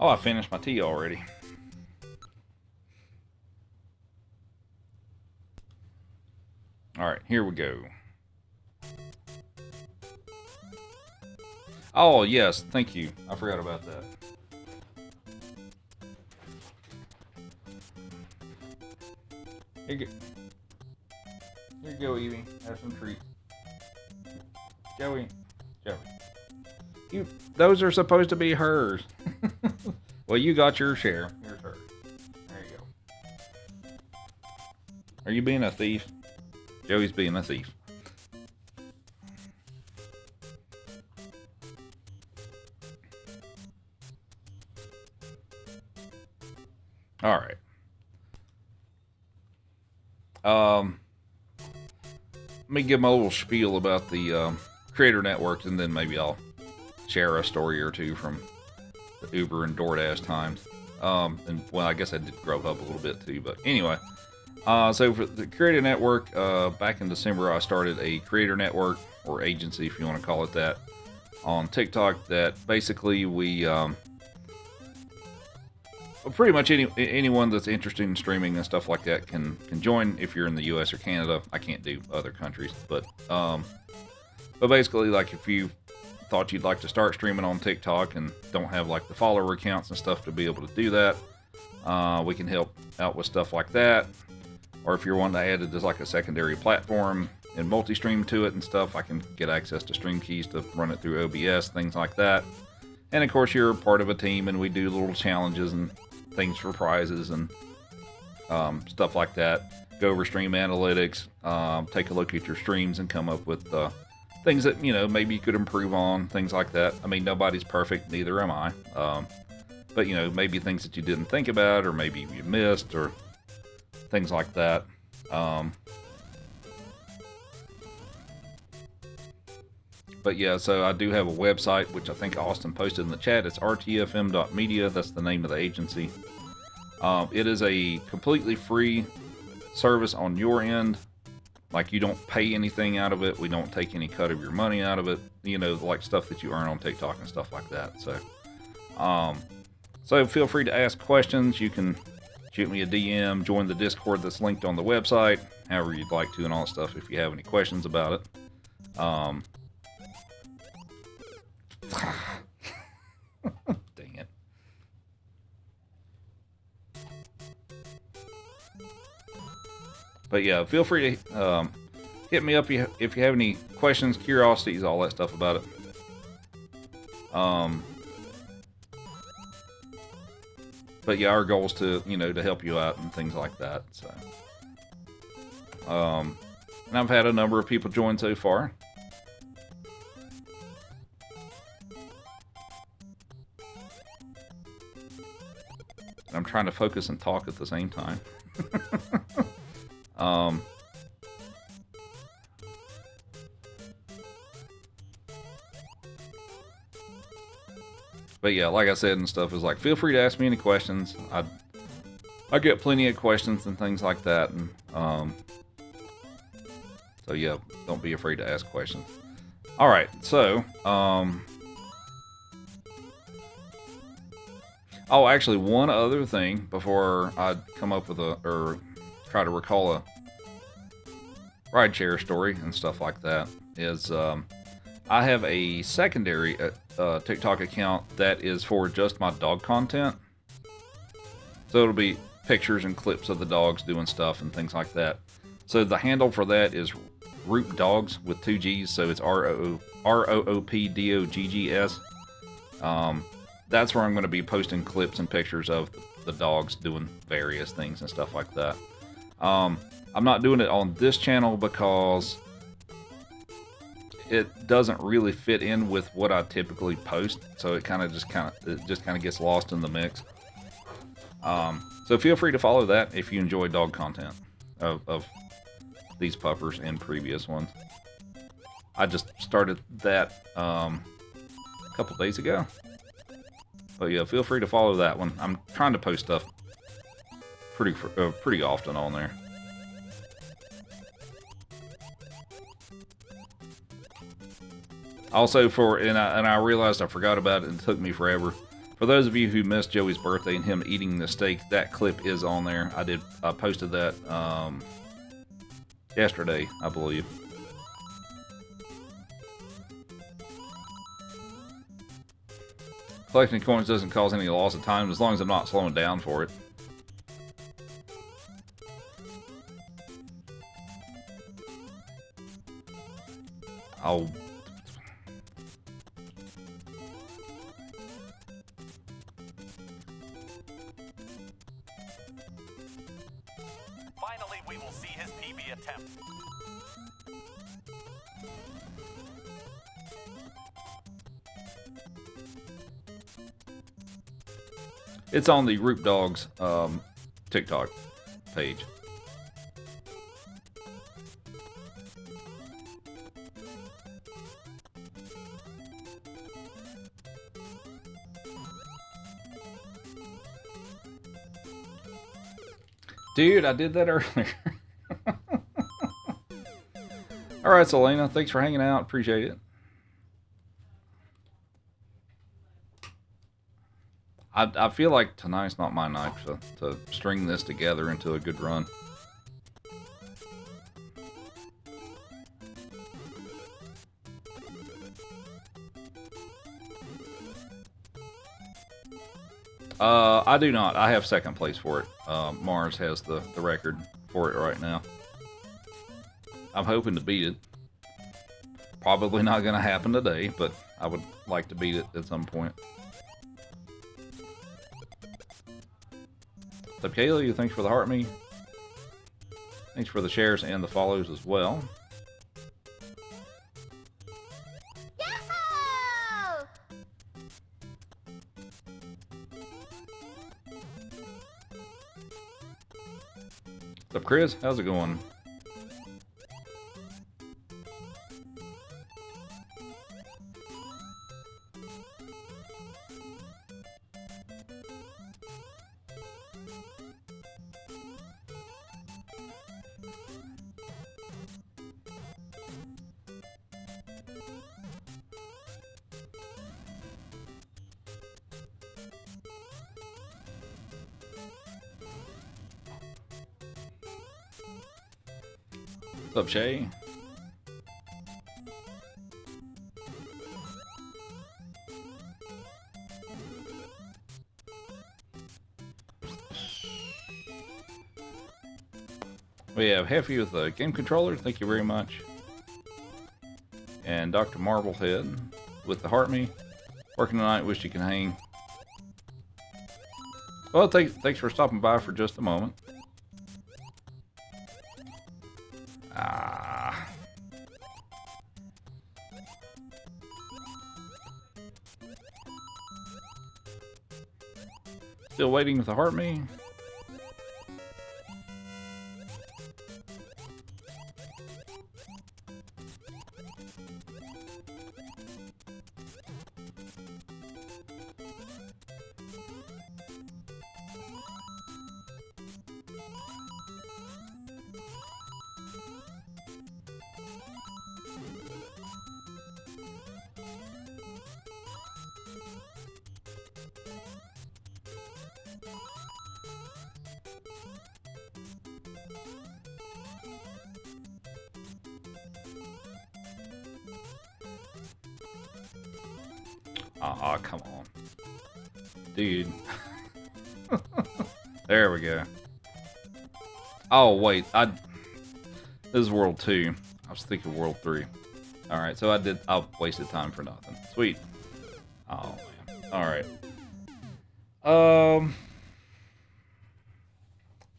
Oh, I finished my tea already. All right, here we go. Oh, yes, thank you. I forgot about that. Here you go. Here you go, Evie. Have some treats. Joey. Those are supposed to be hers. Well, you got your share. Here's hers. There you go. Are you being a thief? Joey's being a thief. All right. Let me give my little spiel about the Creator Network, and then maybe I'll share a story or two from the Uber and DoorDash times. And well, I guess I did grow up a little bit too, but anyway. So for the Creator Network, back in December, I started a Creator Network, or agency, if you want to call it that, on TikTok. That basically we, pretty much anyone that's interested in streaming and stuff like that can join if you're in the U.S. or Canada. I can't do other countries, but basically, like, if you thought you'd like to start streaming on TikTok and don't have like the follower accounts and stuff to be able to do that, we can help out with stuff like that. Or if you're wanting to add it as like a secondary platform and multi-stream to it and stuff, I can get access to stream keys to run it through OBS, things like that. And of course, you're part of a team, and we do little challenges and things for prizes and stuff like that. Go over stream analytics, take a look at your streams, and come up with things that, you know, maybe you could improve on, things like that. I mean, nobody's perfect, neither am I. But, you know, maybe things that you didn't think about, or maybe you missed, or things like that. But yeah, so I do have a website, which I think Austin posted in the chat. It's rtfm.media. That's the name of the agency. It is a completely free service on your end. Like, you don't pay anything out of it. We don't take any cut of your money out of it. You know, like stuff that you earn on TikTok and stuff like that. So feel free to ask questions. You can shoot me a DM, join the Discord that's linked on the website, however you'd like to, and all that stuff if you have any questions about it. Dang it. But yeah, feel free to hit me up if you have any questions, curiosities, all that stuff about it. But yeah, our goal is to, you know, to help you out and things like that. So, and I've had a number of people join so far. I'm trying to focus and talk at the same time. But yeah, like I said and stuff, is like, feel free to ask me any questions. I get plenty of questions and things like that, and so yeah, don't be afraid to ask questions. All right, so oh, actually, one other thing before I come up with or try to recall a rideshare story and stuff like that is I have a secondary TikTok account that is for just my dog content. So it'll be pictures and clips of the dogs doing stuff and things like that. So the handle for that is Roop Dogs with 2 G's. So it's ROOPDOGGS. That's where I'm going to be posting clips and pictures of the dogs doing various things and stuff like that. I'm not doing it on this channel because it doesn't really fit in with what I typically post, so it just kind of gets lost in the mix. So feel free to follow that if you enjoy dog content of these puppers and previous ones. I just started that a couple days ago. But yeah, feel free to follow that one. I'm trying to post stuff pretty often on there. Also, and I realized I forgot about it and it took me forever. For those of you who missed Joey's birthday and him eating the steak, that clip is on there. I posted that yesterday, I believe. Collecting coins doesn't cause any loss of time as long as I'm not slowing down for it. I'll... Finally, we will see his PB attempt. It's on the Roop Dogs TikTok page. Dude, I did that earlier. All right, Selena, thanks for hanging out. Appreciate it. I feel like tonight's not my night to string this together into a good run. I do not. I have second place for it. Mars has the record for it right now. I'm hoping to beat it. Probably not going to happen today, but I would like to beat it at some point. What's up, Kaylee? Thanks for the heart me. Thanks for the shares and the follows as well. Yahoo! What's up, Chris? How's it going? What's up, Shay? We have Heffy with the game controller. Thank you very much. And Dr. Marblehead with the heart me. Working tonight. Wish you can hang. Well, thanks for stopping by for just a moment. Still waiting with the heart me. Ah, come on. Dude. There we go. Oh, wait. This is World 2. I was thinking World 3. Alright, so I wasted time for nothing. Sweet. Oh, man. Alright. I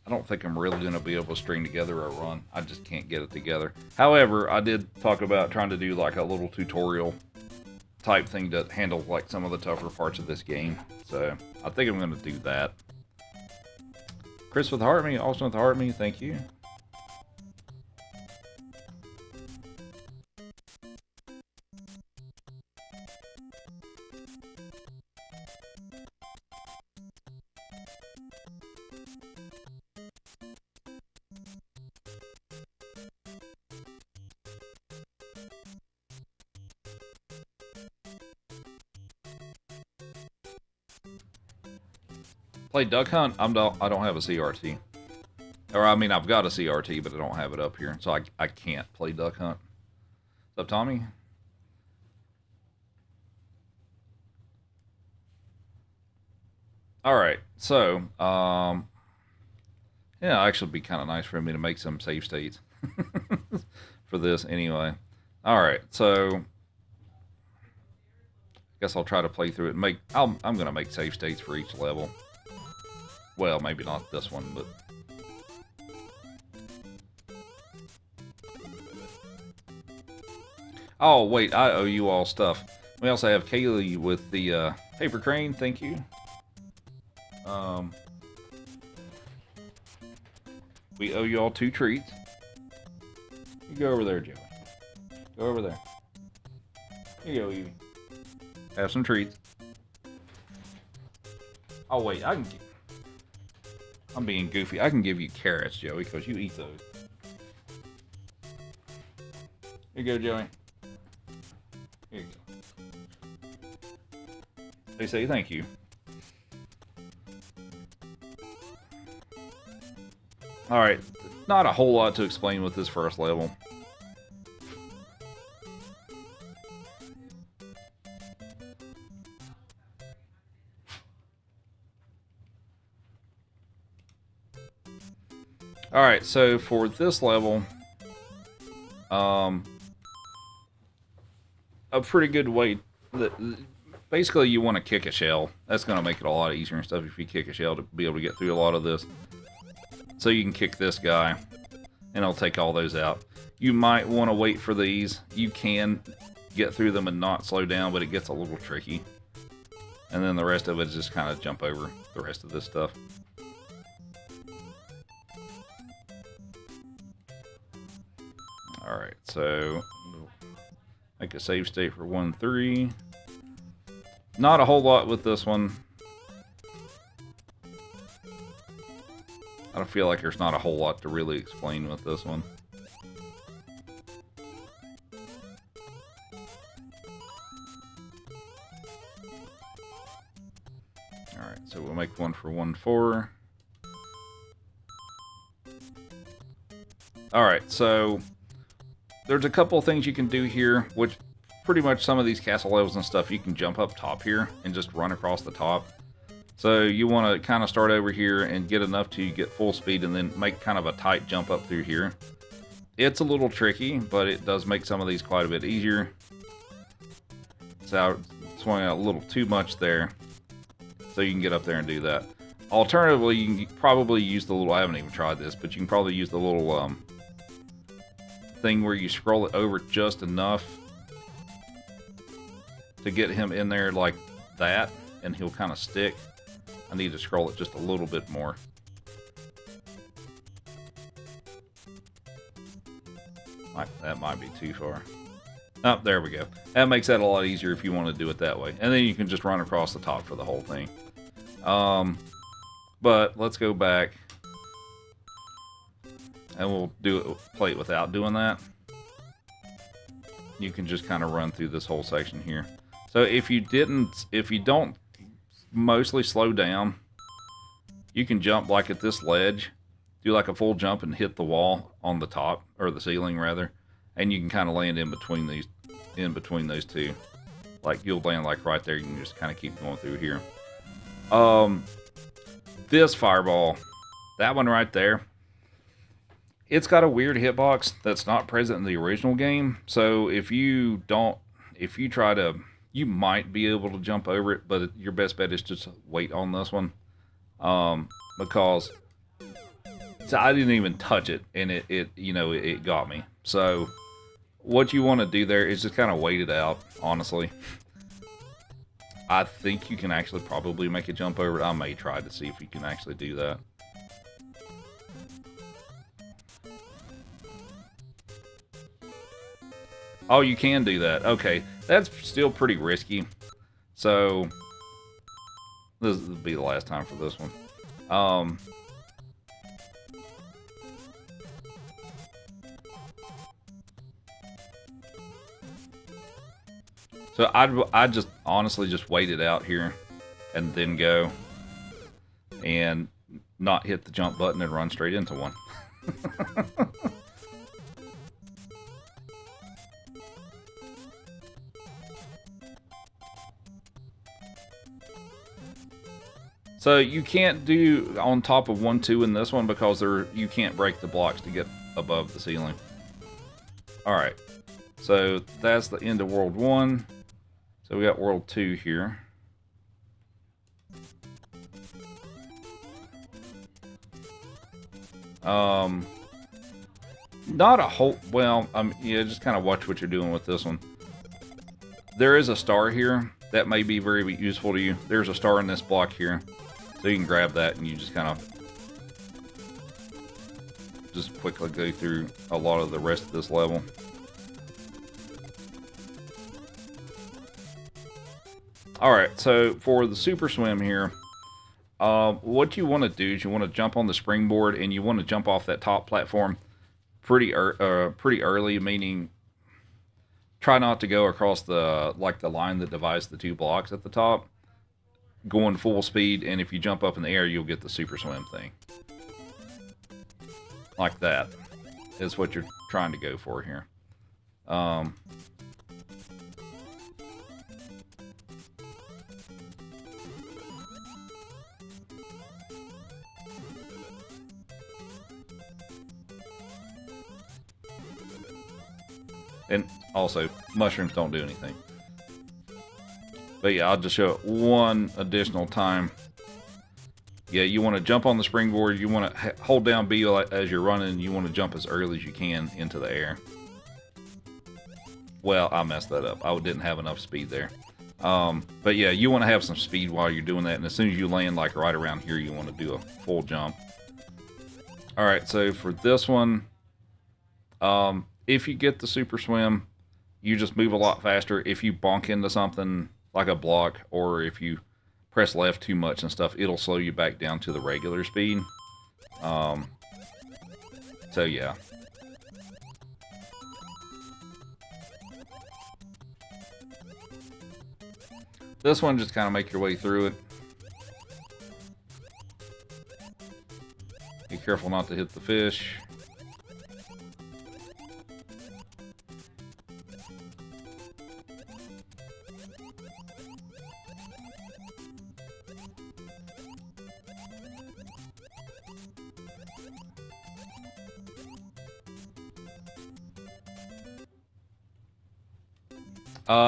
don't think I'm really going to be able to string together a run. I just can't get it together. However, I did talk about trying to do like a little tutorial type thing to handle like some of the tougher parts of this game. So I think I'm going to do that. Chris with Heart Me, Austin with Heart Me, thank you. Play Duck Hunt? I don't have a CRT. Or, I mean, I've got a CRT, but I don't have it up here. So I can't play Duck Hunt. What's up, Tommy? Alright, so, yeah, actually it'd be kind of nice for me to make some save states for this anyway. Alright, so, guess I'll try to play through it and I'm going to make save states for each level. Well, maybe not this one, but... Oh, wait, I owe you all stuff. We also have Kaylee with the paper crane, thank you. We owe you all 2 treats. You go over there, Joey. Go over there. Here you go, Evie. Have some treats. Oh, wait, I'm being goofy. I can give you carrots, Joey, because you eat those. Here you go, Joey. Here you go. They say thank you. Alright, not a whole lot to explain with this first level. Alright, so for this level, a pretty good way, basically you want to kick a shell. That's going to make it a lot easier and stuff if you kick a shell to be able to get through a lot of this. So you can kick this guy, and it'll take all those out. You might want to wait for these. You can get through them and not slow down, but it gets a little tricky. And then the rest of it is just kind of jump over the rest of this stuff. Alright, so make a save state for 1-3. Not a whole lot with this one. I don't feel like there's not a whole lot to really explain with this one. Alright, so we'll make one for 1-4. Alright, so there's a couple of things you can do here, which pretty much some of these castle levels and stuff, you can jump up top here and just run across the top. So you want to kind of start over here and get enough to get full speed and then make kind of a tight jump up through here. It's a little tricky, but it does make some of these quite a bit easier. So I swung out a little too much there. So you can get up there and do that. Alternatively, you can probably use the little, I haven't even tried this, but you can probably use the little thing where you scroll it over just enough to get him in there like that, and he'll kind of stick. I need to scroll it just a little bit more. That might be too far. Oh, there we go. That makes that a lot easier if you want to do it that way. And then you can just run across the top for the whole thing. But let's go back. And we'll play it without doing that. You can just kind of run through this whole section here. So if you don't mostly slow down, you can jump like at this ledge, do like a full jump and hit the wall on the top, or the ceiling rather, and you can kind of land in between those two. Like you'll land like right there. You can just kind of keep going through here. This fireball, that one right there, it's got a weird hitbox that's not present in the original game. So if you try to, you might be able to jump over it, but your best bet is just wait on this one. Because I didn't even touch it, and it got me. So what you want to do there is just kind of wait it out, honestly. I think you can actually probably make a jump over it. I may try to see if you can actually do that. Oh, you can do that. Okay, that's still pretty risky. So this will be the last time for this one. So I'd just honestly just wait it out here and then go and not hit the jump button and run straight into one. So you can't do on top of 1, 2 in this one because you can't break the blocks to get above the ceiling. Alright, so that's the end of World 1. So we got World 2 here. Not a whole, well, yeah, just kind of watch what you're doing with this one. There is a star here that may be very useful to you. There's a star in this block here. So you can grab that and you just kind of just quickly go through a lot of the rest of this level. Alright, so for the super swim here, what you want to do is you want to jump on the springboard and you want to jump off that top platform pretty early, meaning try not to go across the line that divides the two blocks at the top, going full speed, and if you jump up in the air, you'll get the super swim thing. Like that is what you're trying to go for here. And also, mushrooms don't do anything. But yeah, I'll just show it one additional time. Yeah, you want to jump on the springboard. You want to hold down B as you're running. You want to jump as early as you can into the air. Well, I messed that up. I didn't have enough speed there. But yeah, you want to have some speed while you're doing that. And as soon as you land like right around here, you want to do a full jump. Alright, so for this one, if you get the super swim, you just move a lot faster. If you bonk into something like a block, or if you press left too much and stuff, it'll slow you back down to the regular speed. So yeah. This one, just kind of make your way through it. Be careful not to hit the fish.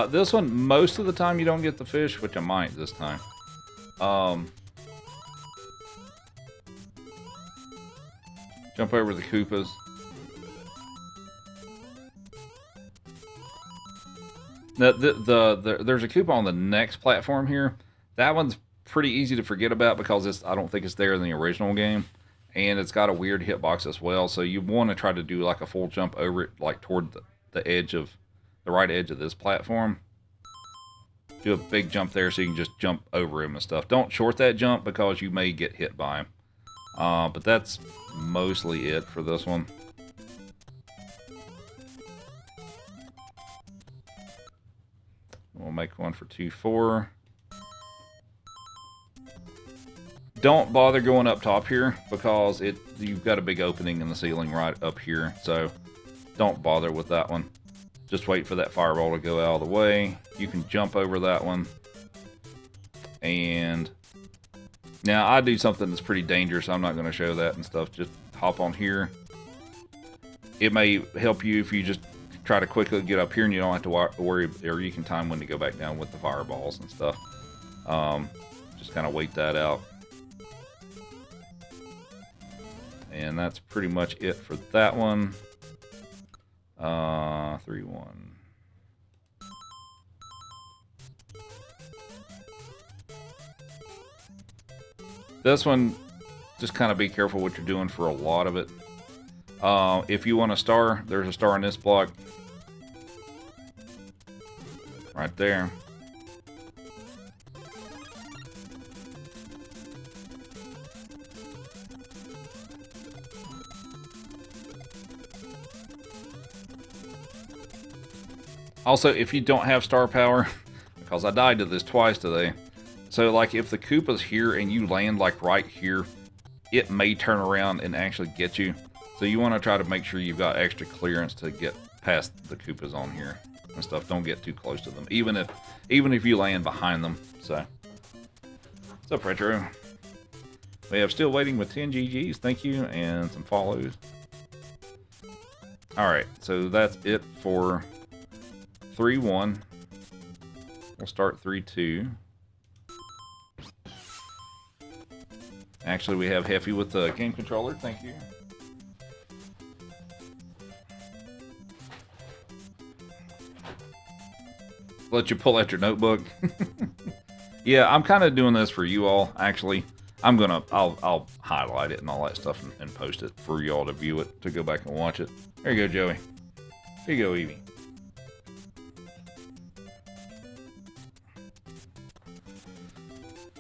This one, most of the time you don't get the fish, which I might this time. Jump over the Koopas. Now, there's a Koopa on the next platform here. That one's pretty easy to forget about because I don't think it's there in the original game. And it's got a weird hitbox as well. So you want to try to do like a full jump over it, like toward the edge of the right edge of this platform. Do a big jump there so you can just jump over him and stuff. Don't short that jump because you may get hit by him. But that's mostly it for this one. We'll make one for 2-4. Don't bother going up top here because you've got a big opening in the ceiling right up here. So don't bother with that one. Just wait for that fireball to go out of the way. You can jump over that one. And now I do something that's pretty dangerous. I'm not going to show that and stuff. Just hop on here. It may help you if you just try to quickly get up here and you don't have to worry, or you can time when to go back down with the fireballs and stuff. Just kind of wait that out. And that's pretty much it for that one. 3-1. This one, just kind of be careful what you're doing for a lot of it. If you want a star, there's a star in this block. Right there. Also, if you don't have star power, because I died to this twice today, so like if the Koopa's here and you land like right here, it may turn around and actually get you. So you want to try to make sure you've got extra clearance to get past the Koopas on here and stuff. Don't get too close to them, even if you land behind them. So, what's up, Retro? We have still waiting with 10 GGs, thank you, and some follows. All right, so that's it for 3-1. We'll start 3-2. Actually, we have Heffy with the game controller. Thank you. Let you pull out your notebook. Yeah, I'm kind of doing this for you all. Actually, I'll highlight it and all that stuff and post it for y'all to view it, to go back and watch it. There you go, Joey. Here you go, Evie.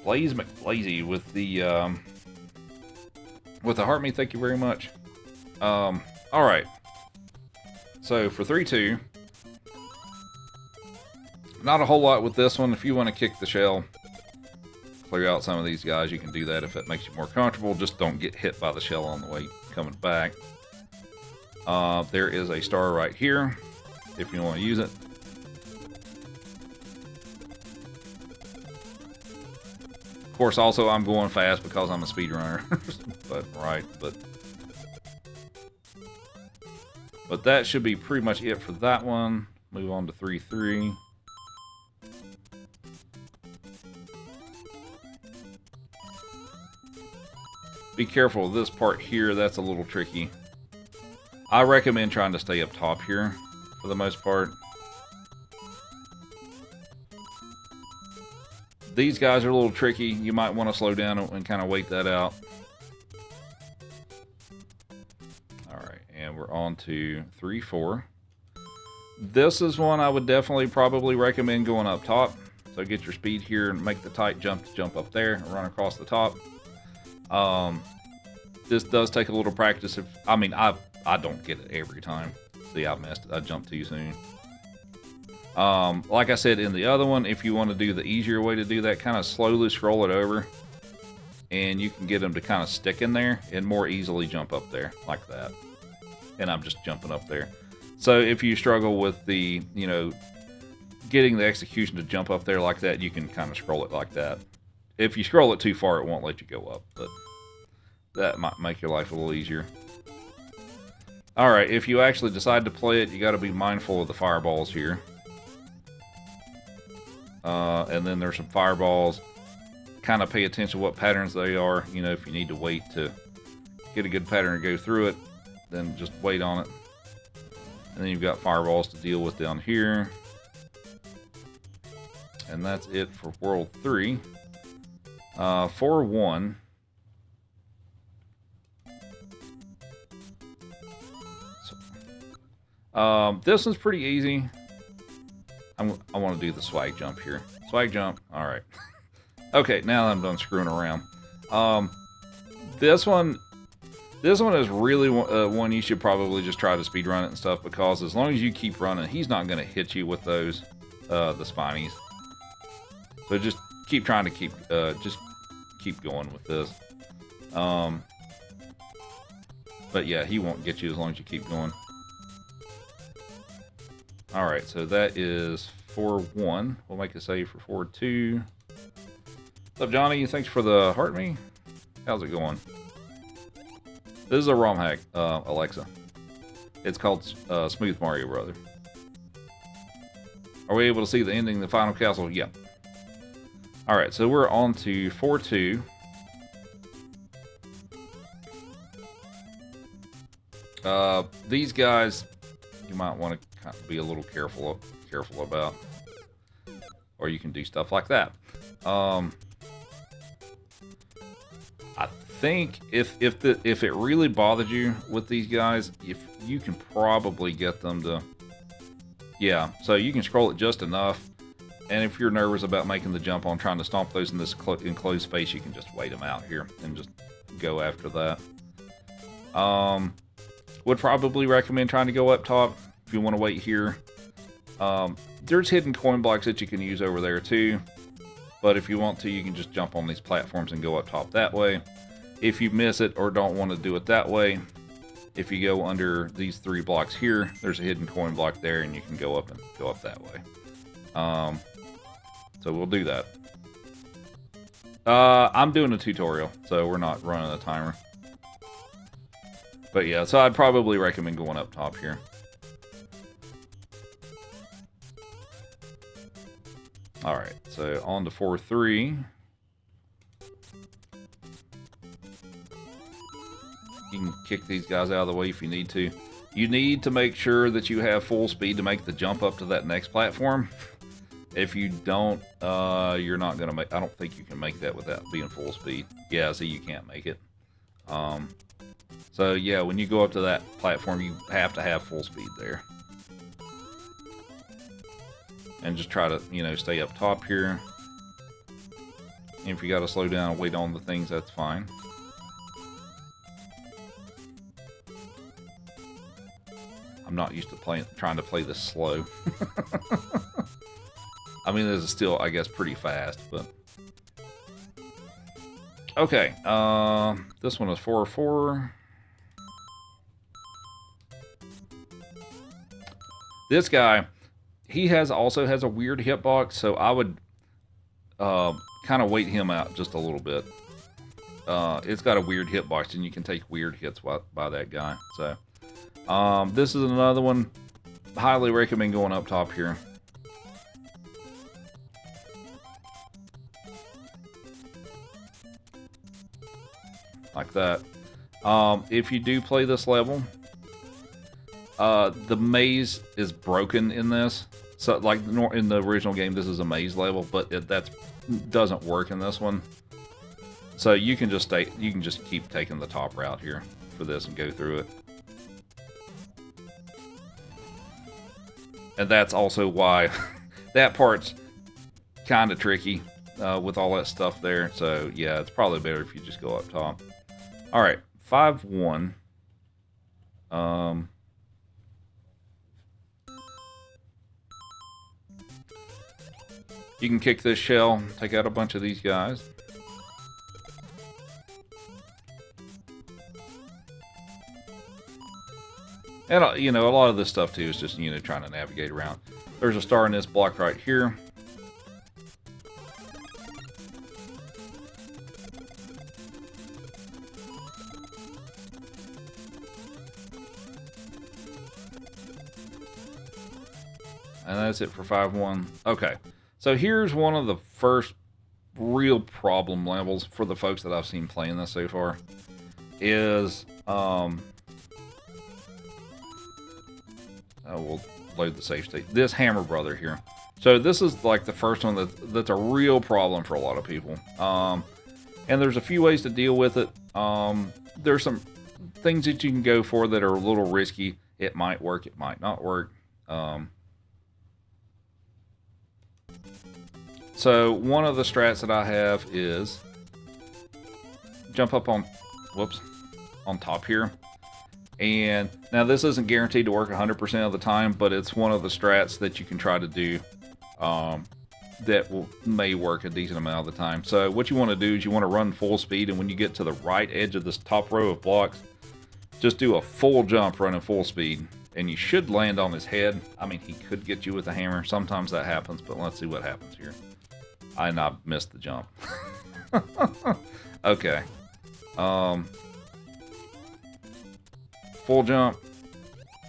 Blaze McBlazy with the heart me, thank you very much. All right. So for 3-2, not a whole lot with this one. If you want to kick the shell, clear out some of these guys, you can do that if it makes you more comfortable. Just don't get hit by the shell on the way coming back. There is a star right here if you want to use it. Of course, also I'm going fast because I'm a speedrunner. But that should be pretty much it for that one. Move on to 3-3. Be careful of this part here. That's a little tricky. I recommend trying to stay up top here for the most part. These guys are a little tricky. You might want to slow down and kind of wait that out. Alright, and we're on to 3-4. This is one I would definitely probably recommend going up top. So get your speed here and make the tight jump to jump up there and run across the top. This does take a little practice. I don't get it every time. See, I messed it. I jumped too soon. Like I said in the other one, if you want to do the easier way to do that, kind of slowly scroll it over and you can get them to kind of stick in there and more easily jump up there like that. And I'm just jumping up there. So if you struggle with the, getting the execution to jump up there like that, you can kind of scroll it like that. If you scroll it too far, it won't let you go up, but that might make your life a little easier. Alright, if you actually decide to play it, you got to be mindful of the fireballs here. And then there's some fireballs. Kind of pay attention to what patterns they are. If you need to wait to get a good pattern to go through it, then just wait on it. And then you've got fireballs to deal with down here. And that's it for World 3. 4-1. This one's pretty easy. I want to do the swag jump here. Swag jump. All right. Okay, now I'm done screwing around. This one is really one you should probably just try to speed run it and stuff, because as long as you keep running, he's not going to hit you with those the spinies. So just keep trying to keep going with this. But yeah, he won't get you as long as you keep going. All right, so that is 4-1. We'll make a save for 4-2. What's up, Johnny? Thanks for the heart me. How's it going? This is a ROM hack, Alexa. It's called Smooth Mario Brother. Are we able to see the ending of the final castle? Yeah. All right, so we're on to 4-2. These guys, you might want to kind of be a little careful about, or you can do stuff like that. I think if it really bothered you with these guys, if you can probably get them to, yeah. So you can scroll it just enough, and if you're nervous about making the jump on trying to stomp those in this enclosed space, you can just wait them out here and just go after that. Would probably recommend trying to go up top if you want to wait here. There's hidden coin blocks that you can use over there too, but if you want to, you can just jump on these platforms and go up top that way. If you miss it or don't want to do it that way, if you go under these 3 blocks here, there's a hidden coin block there, and you can go up that way. So we'll do that. I'm doing a tutorial, so we're not running a timer. But yeah, so I'd probably recommend going up top here. Alright, so on to 4-3. You can kick these guys out of the way if you need to. You need to make sure that you have full speed to make the jump up to that next platform. If you don't, you're not going to make... I don't think you can make that without being full speed. Yeah, see, you can't make it. So yeah, when you go up to that platform, you have to have full speed there. And just try to, you know, stay up top here. And if you got to slow down and wait on the things, that's fine. I'm not used to trying to play this slow. I mean, this is still, I guess, pretty fast, but... Okay, this one is 4-4. This guy, he also has a weird hitbox, so I would kind of wait him out just a little bit. It's got a weird hitbox, and you can take weird hits by that guy. So, this is another one. Highly recommend going up top here. Like that. If you do play this level, the maze is broken in this. So, like in the original game, this is a maze level, but that doesn't work in this one. So you can just keep taking the top route here for this and go through it. And that's also why that part's kind of tricky with all that stuff there. So yeah, it's probably better if you just go up top. All right, 5-1. You can kick this shell, take out a bunch of these guys. And, you know, a lot of this stuff, too, is just, you know, trying to navigate around. There's a star in this block right here. And that's it for 5-1. Okay. So here's one of the first real problem levels for the folks that I've seen playing this so far. Is, we'll load the save state. This Hammer Brother here. So this is like the first one that's a real problem for a lot of people. And there's a few ways to deal with it. There's some things that you can go for that are a little risky. It might work, it might not work. So one of the strats that I have is jump up on, on top here. And now this isn't guaranteed to work 100% of the time, but it's one of the strats that you can try to do that may work a decent amount of the time. So what you want to do is you want to run full speed, and when you get to the right edge of this top row of blocks, just do a full jump running full speed, and you should land on his head. I mean, he could get you with a hammer. Sometimes that happens, but let's see what happens here. I missed the jump. Okay. Full jump.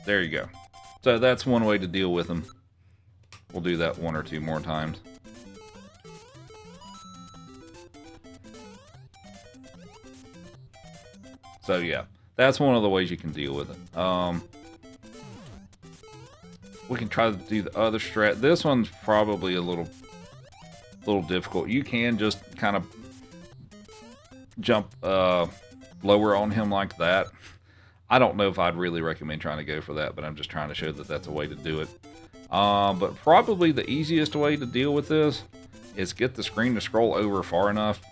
There you go. So that's one way to deal with him. We'll do that one or two more times. So yeah, that's one of the ways you can deal with it. We can try to do the other strat. This one's probably a little difficult. You can just kind of jump lower on him like that. I don't know if I'd really recommend trying to go for that, but I'm just trying to show that that's a way to do it. But probably the easiest way to deal with this is get the screen to scroll over far enough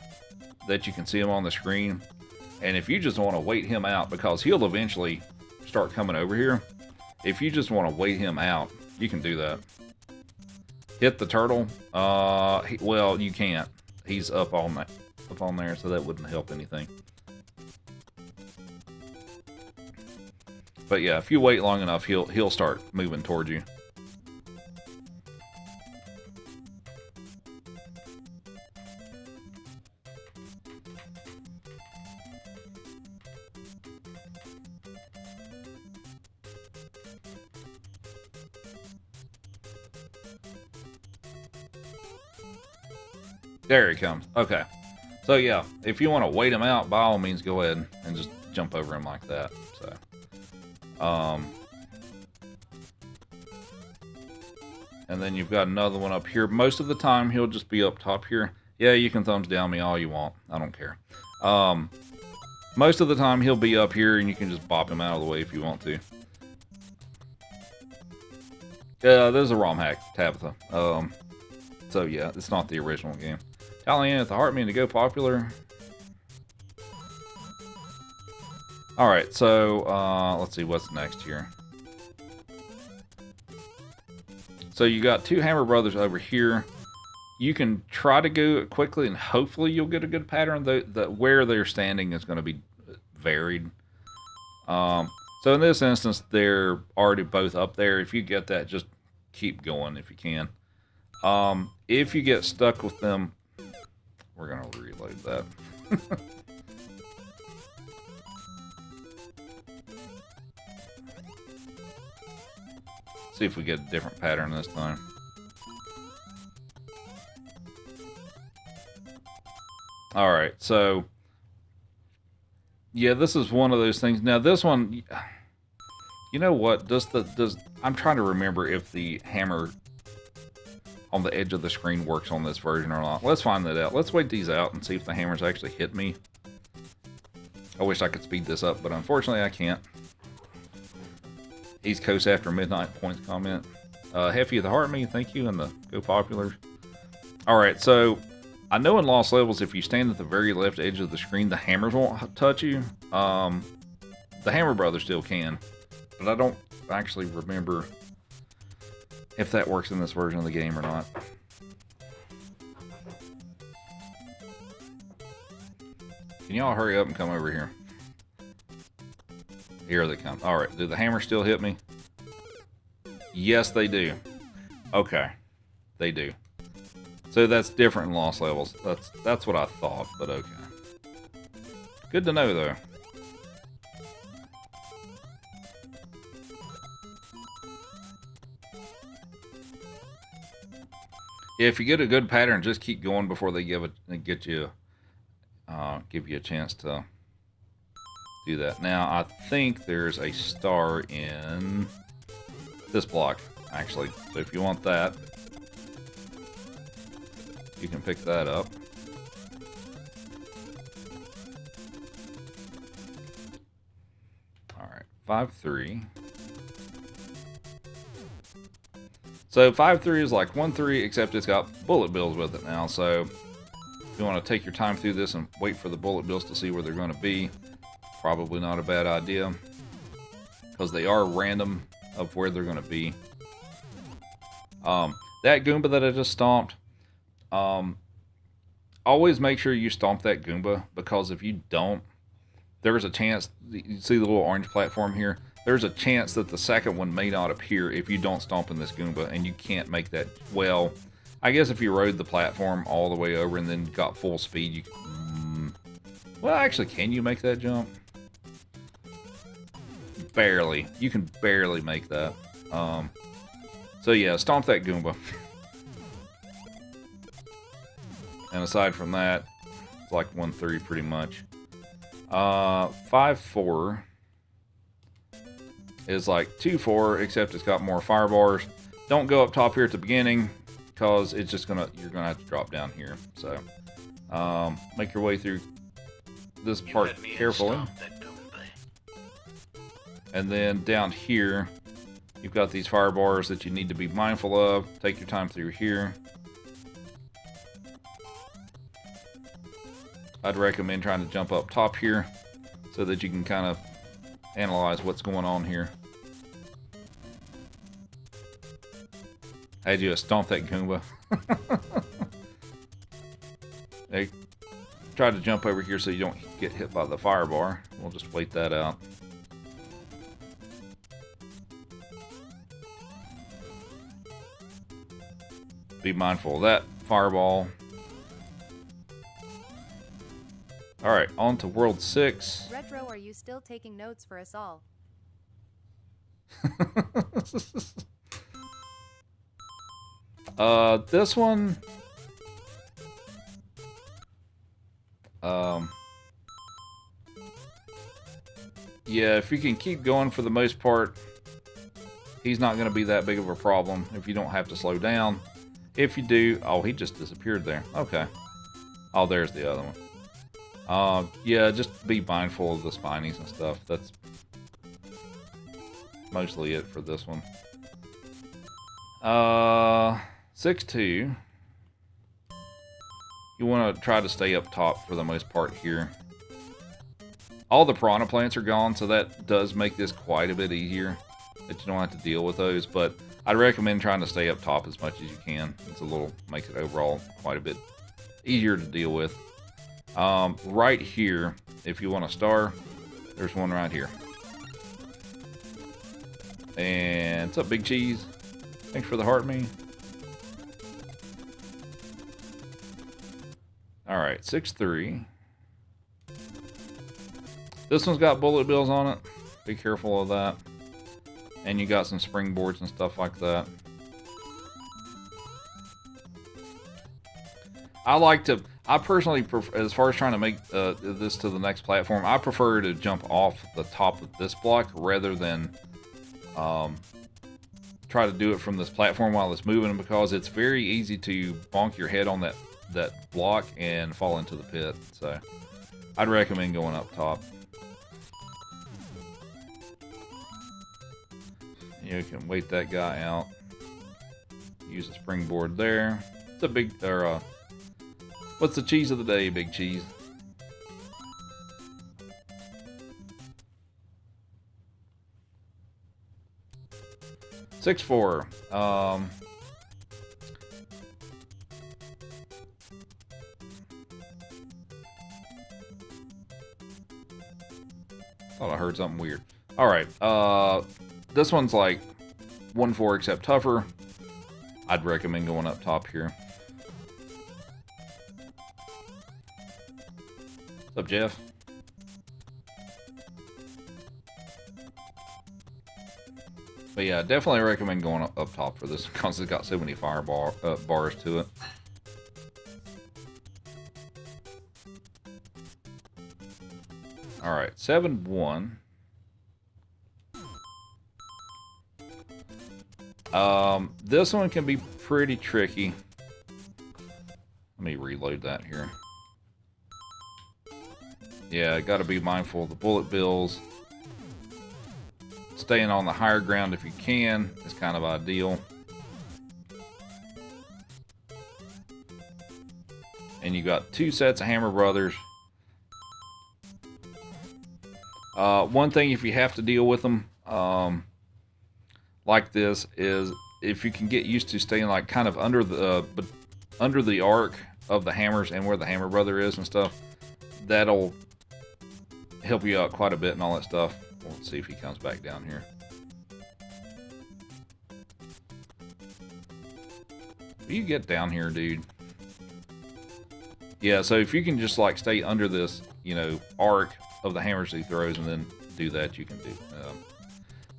that you can see him on the screen. And if you just want to wait him out, because he'll eventually start coming over here, if you just want to wait him out, you can do that. Hit the turtle. Well, you can't. He's up on there, so that wouldn't help anything. But yeah, if you wait long enough, he'll start moving towards you. There he comes. Okay. So yeah, if you want to wait him out, by all means go ahead and just jump over him like that. So and then you've got another one up here. Most of the time he'll just be up top here. Yeah, you can thumbs down me all you want. I don't care. Most of the time he'll be up here and you can just bop him out of the way if you want to. There's a ROM hack, Tabitha. So yeah, it's not the original game. Italian at the Heartman to go popular. Alright, so let's see what's next here. So you got two Hammer Brothers over here. You can try to go quickly and hopefully you'll get a good pattern. Where they're standing is going to be varied. So in this instance, they're already both up there. If you get that, just keep going if you can. If you get stuck with them, we're going to reload that. See if we get a different pattern this time. Alright, so yeah, this is one of those things. Now this one, you know what? I'm trying to remember if the hammer on the edge of the screen works on this version or not. Let's find that out. Let's wait these out and see if the hammers actually hit me. I wish I could speed this up, but unfortunately I can't. East Coast After Midnight points comment. Heffy of the Heart Me, thank you, and the Go Popular. Alright, so I know in Lost Levels, if you stand at the very left edge of the screen, the hammers won't touch you. The Hammer Brothers still can, but I don't actually remember if that works in this version of the game or not. Can y'all hurry up and come over here? Here they come. Alright, do the hammers still hit me? Yes, they do. Okay, they do. So that's different in Lost Levels. That's what I thought, but okay. Good to know, though. Yeah, if you get a good pattern, just keep going before they give you a chance to do that. Now, I think there's a star in this block, actually. So if you want that, you can pick that up. 5-3. So 5-3 is like 1-3, except it's got bullet bills with it now. So if you want to take your time through this and wait for the bullet bills to see where they're going to be, probably not a bad idea, because they are random of where they're going to be. That Goomba that I just stomped, always make sure you stomp that Goomba, because if you don't, there's a chance, you see the little orange platform here, there's a chance that the second one may not appear if you don't stomp in this Goomba, and you can't make that. Well, I guess if you rode the platform all the way over and then got full speed, you well, actually, can you make that jump? Barely. You can barely make that. So yeah, stomp that Goomba. And aside from that, it's like 1-3 pretty much. 5-4 is like 2-4, except it's got more fire bars. Don't go up top here at the beginning, because it's just you're gonna have to drop down here. So make your way through this part carefully. And then down here, you've got these fire bars that you need to be mindful of. Take your time through here. I'd recommend trying to jump up top here so that you can kind of analyze what's going on here. I had you stomp that Goomba. Hey, try to jump over here so you don't get hit by the fire bar. We'll just wait that out. Be mindful of that fireball. Alright, on to World 6. Retro, are you still taking notes for us all? This one... yeah, if you can keep going for the most part, he's not going to be that big of a problem if you don't have to slow down. If you do... oh, he just disappeared there. Okay. Oh, there's the other one. Yeah, just be mindful of the spinies and stuff. That's mostly it for this one. 6-2. You want to try to stay up top for the most part here. All the piranha plants are gone, so that does make this quite a bit easier, that you don't have to deal with those, but I'd recommend trying to stay up top as much as you can. It's a little, makes it overall quite a bit easier to deal with. Right here, if you want a star, there's one right here. And what's up, Big Cheese? Thanks for the heart me. Alright, 6-3. This one's got bullet bills on it. Be careful of that. And you got some springboards and stuff like that. I personally prefer, as far as trying to make this to the next platform, I prefer to jump off the top of this block rather than try to do it from this platform while it's moving, because it's very easy to bonk your head on that block and fall into the pit. So I'd recommend going up top. You can wait that guy out. Use a springboard there. It's a big, or what's the cheese of the day, Big Cheese? (6-4). Thought I heard something weird. All right. This one's like 1-4 except tougher. I'd recommend going up top here. What's up, Jeff? But yeah, definitely recommend going up top for this because it's got so many bars to it. All right, 7-1. This one can be pretty tricky. Let me reload that here. Yeah, got to be mindful of the bullet bills. staying on the higher ground if you can is kind of ideal. And you got 2 sets of Hammer Brothers. One thing, if you have to deal with them like this, is if you can get used to staying like kind of under the arc of the hammers and where the Hammer Brother is and stuff, that'll help you out quite a bit and all that stuff. Let's see if he comes back down here. You get down here, dude. Yeah, so if you can just like stay under this, you know, arc of the hammers he throws and then do that, you can do.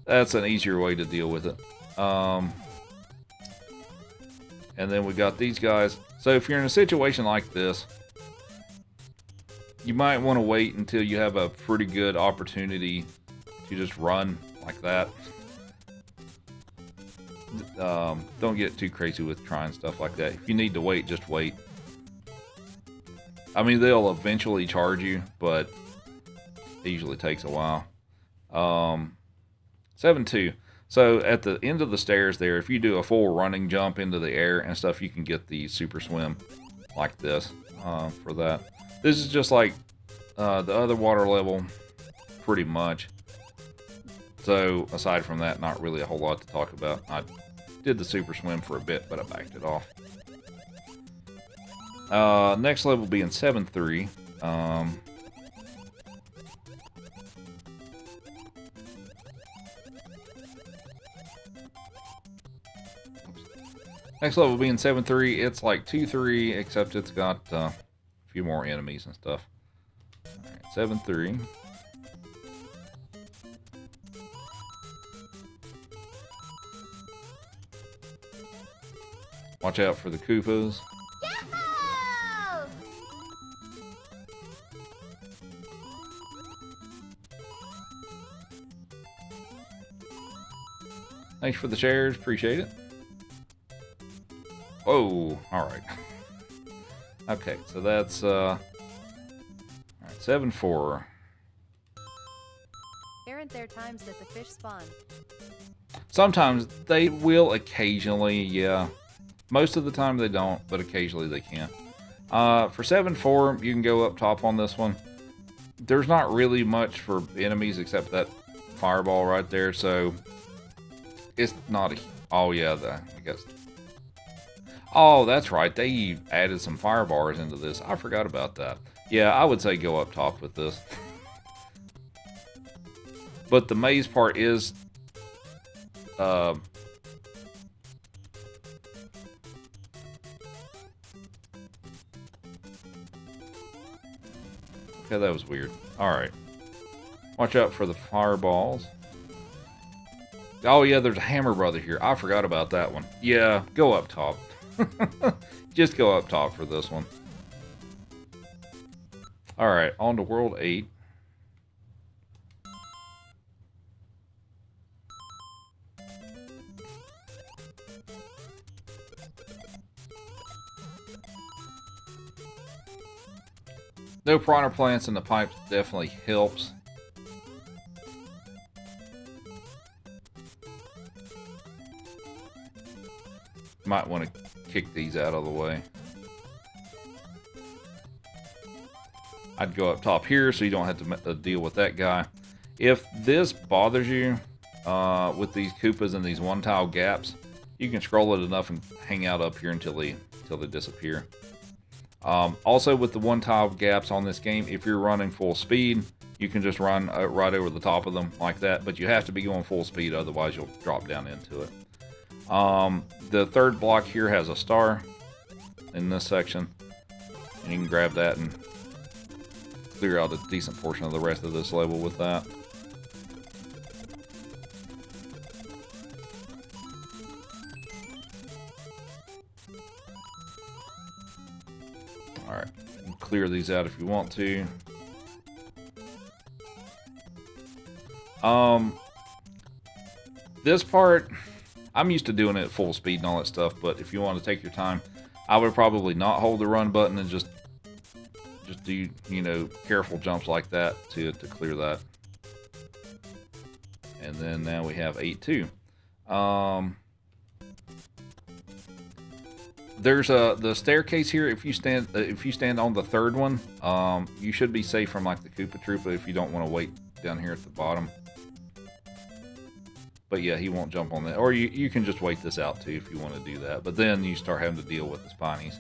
That's an easier way to deal with it. And then we got these guys. So if you're in a situation like this, you might want to wait until you have a pretty good opportunity to just run like that. Don't get too crazy with trying stuff like that. If you need to wait, just wait. I mean, they'll eventually charge you, but it usually takes a while. 7-2. So at the end of the stairs there, if you do a full running jump into the air and stuff, you can get the super swim like this for that. This is just like the other water level, pretty much. So aside from that, not really a whole lot to talk about. I did the super swim for a bit, but I backed it off. Next level being 7-3. Next level being 7-3. It's like 2-3, except it's got a few more enemies and stuff. Alright, 7-3. Watch out for the Koopas. Thanks for the shares, appreciate it. Whoa, alright. Okay, so that's alright, 7-4. Aren't there times that the fish spawn? Sometimes they will, occasionally, yeah. Most of the time they don't, but occasionally they can. For 7-4, you can go up top on this one. There's not really much for enemies except that fireball right there, so it's not a... Oh, yeah, I guess... Oh, that's right. They added some fire bars into this. I forgot about that. Yeah, I would say go up top with this. But the maze part is... Okay, that was weird. Alright. Watch out for the fireballs. Oh, yeah, there's a Hammer Brother here. I forgot about that one. Yeah, go up top. Just go up top for this one. Alright, on to World 8. No piranha plants in the pipes definitely helps. Might want to kick these out of the way. I'd go up top here so you don't have to deal with that guy. If this bothers you with these Koopas and these one-tile gaps, you can scroll it enough and hang out up here until they disappear. Also, with the one-tile gaps on this game, if you're running full speed, you can just run right over the top of them like that, but you have to be going full speed, otherwise you'll drop down into it. The third block here has a star in this section, and you can grab that and clear out a decent portion of the rest of this level with that. Alright, clear these out if you want to. This part, I'm used to doing it at full speed and all that stuff, but if you want to take your time, I would probably not hold the run button and just do, you know, careful jumps like that to clear that. And then now we have 8-2. There's the staircase here. If you stand on the third one, you should be safe from like the Koopa Troopa if you don't want to wait down here at the bottom. But yeah, he won't jump on that. Or you can just wait this out too if you want to do that. But then you start having to deal with the Spinies.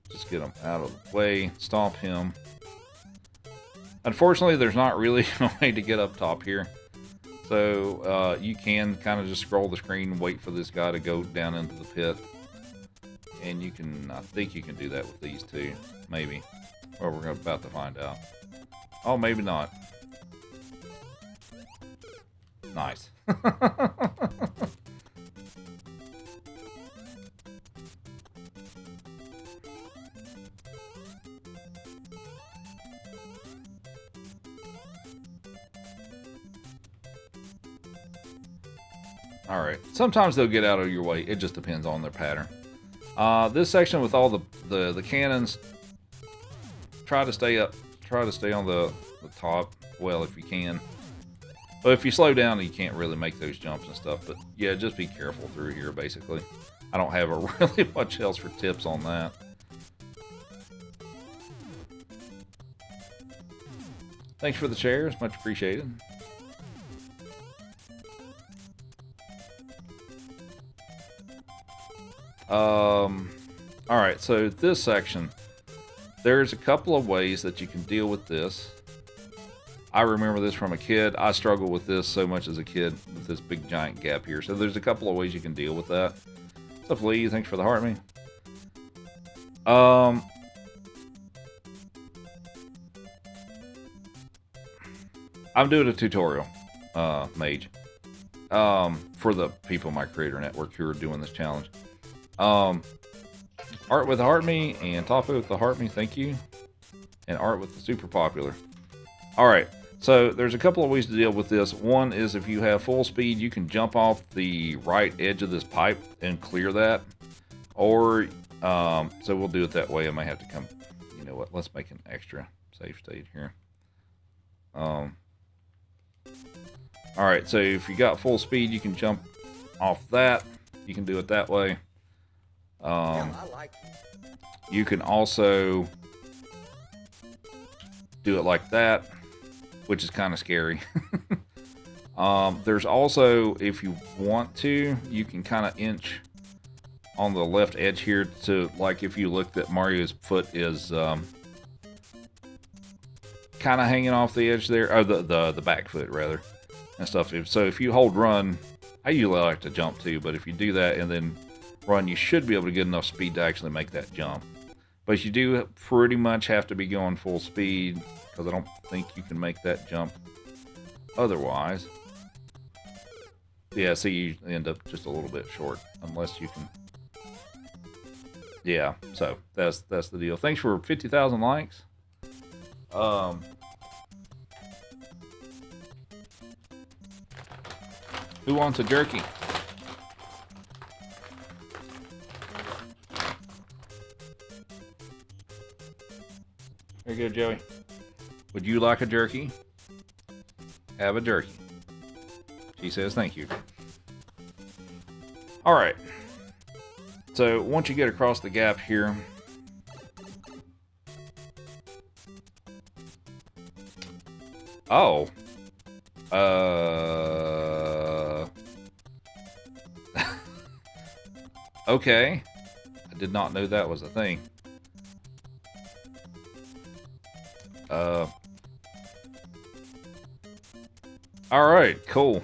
Just get him out of the way. Stomp him. Unfortunately, there's not really a way to get up top here. So you can kind of just scroll the screen and wait for this guy to go down into the pit. And you can, I think you can do that with these two. Maybe. Or we're about to find out. Oh, maybe not. Nice. Alright. Sometimes they'll get out of your way. It just depends on their pattern. This section with all the cannons, try to stay up. Try to stay on the top well if you can. But if you slow down, you can't really make those jumps and stuff. But yeah, just be careful through here, basically. I don't have really much else for tips on that. Thanks for the shares. Much appreciated. Alright, so this section, there's a couple of ways that you can deal with this. I remember this from a kid. I struggled with this so much as a kid with this big giant gap here. So there's a couple of ways you can deal with that. What's up, Lee? Thanks for the heart, me. I'm doing a tutorial, Mage, for the people in my creator network who are doing this challenge. Art with the heart me and Topo with the heart me, thank you. And Art with the super popular. Alright, so there's a couple of ways to deal with this. One is if you have full speed, you can jump off the right edge of this pipe and clear that. Or, so we'll do it that way. I might have to come, you know what, let's make an extra safe state here. Alright, so if you got full speed, you can jump off that. You can do it that way. I like you. You can also do it like that, which is kind of scary. There's also, if you want to, you can kind of inch on the left edge here to, like if you looked at Mario's foot is kind of hanging off the edge there, or the back foot rather, and stuff. So if you hold run, I usually like to jump too, but if you do that and then run, you should be able to get enough speed to actually make that jump. But you do pretty much have to be going full speed, because I don't think you can make that jump otherwise. Yeah, so you end up just a little bit short, unless you can. Yeah, so that's the deal. Thanks for 50,000 likes. Who wants a jerky? There you go, Joey. Would you like a jerky? Have a jerky. She says thank you. Alright. So once you get across the gap here, oh. Okay. I did not know that was a thing. Alright, cool.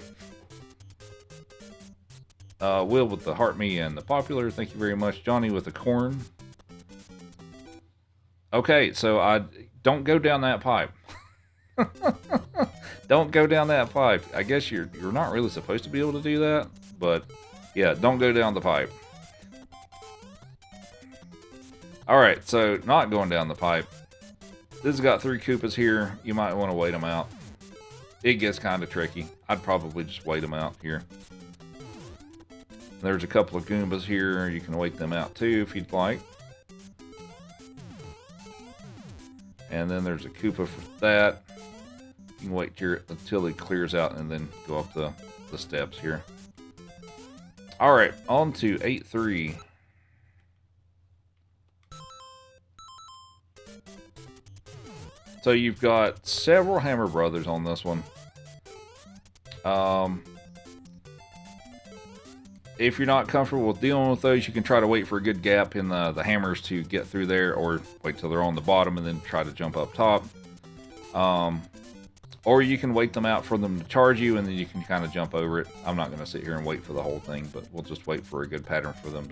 Will with the heart me and the popular, thank you very much. Johnny with the corn. Okay, so I don't go down that pipe. Don't go down that pipe. I guess you're not really supposed to be able to do that, but yeah, don't go down the pipe. Alright, so not going down the pipe. This has got 3 Koopas here. You might want to wait them out. It gets kind of tricky. I'd probably just wait them out here. There's a couple of Goombas here. You can wait them out too if you'd like. And then there's a Koopa for that. You can wait here until it clears out and then go up the steps here. All right, on to 8-3. So you've got several Hammer Brothers on this one. If you're not comfortable with dealing with those, you can try to wait for a good gap in the hammers to get through there, or wait till they're on the bottom and then try to jump up top. Or you can wait them out for them to charge you, and then you can kind of jump over it. I'm not going to sit here and wait for the whole thing, but we'll just wait for a good pattern for them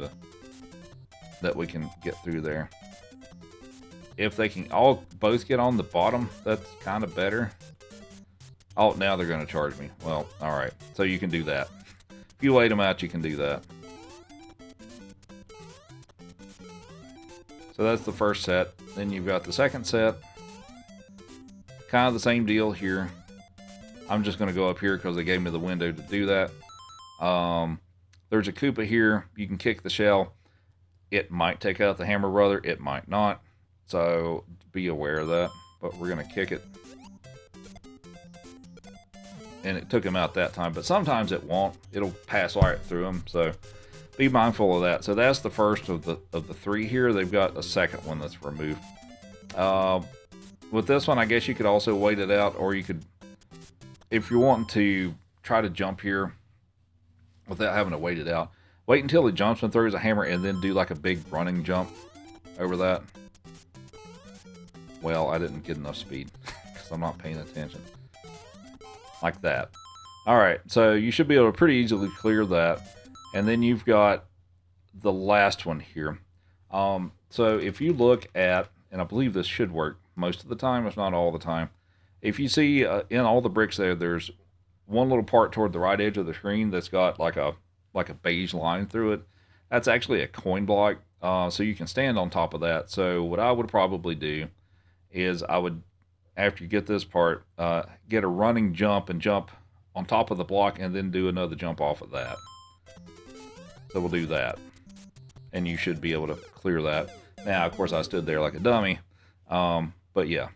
that we can get through there. If they can both get on the bottom, that's kind of better. Oh, now they're going to charge me. Well, all right. So you can do that. If you wait them out, you can do that. So that's the first set. Then you've got the second set. Kind of the same deal here. I'm just going to go up here because they gave me the window to do that. There's a Koopa here. You can kick the shell. It might take out the Hammer Brother. It might not. So be aware of that. But we're going to kick it. And it took him out that time. But sometimes it won't. It'll pass right through him. So be mindful of that. So that's the first of the three here. They've got a second one that's removed. With this one, I guess you could also wait it out, or you could, if you're wanting to try to jump here without having to wait it out, wait until he jumps and throws a hammer, and then do like a big running jump over that. Well, I didn't get enough speed because I'm not paying attention. Like that. All right, so you should be able to pretty easily clear that. And then you've got the last one here. So if you look at, and I believe this should work most of the time, if not all the time. If you see in all the bricks there's one little part toward the right edge of the screen that's got like a beige line through it. That's actually a coin block, so you can stand on top of that. So what I would probably do is I would, after you get this part, get a running jump and jump on top of the block and then do another jump off of that. So we'll do that. And you should be able to clear that. Now, of course, I stood there like a dummy. But yeah.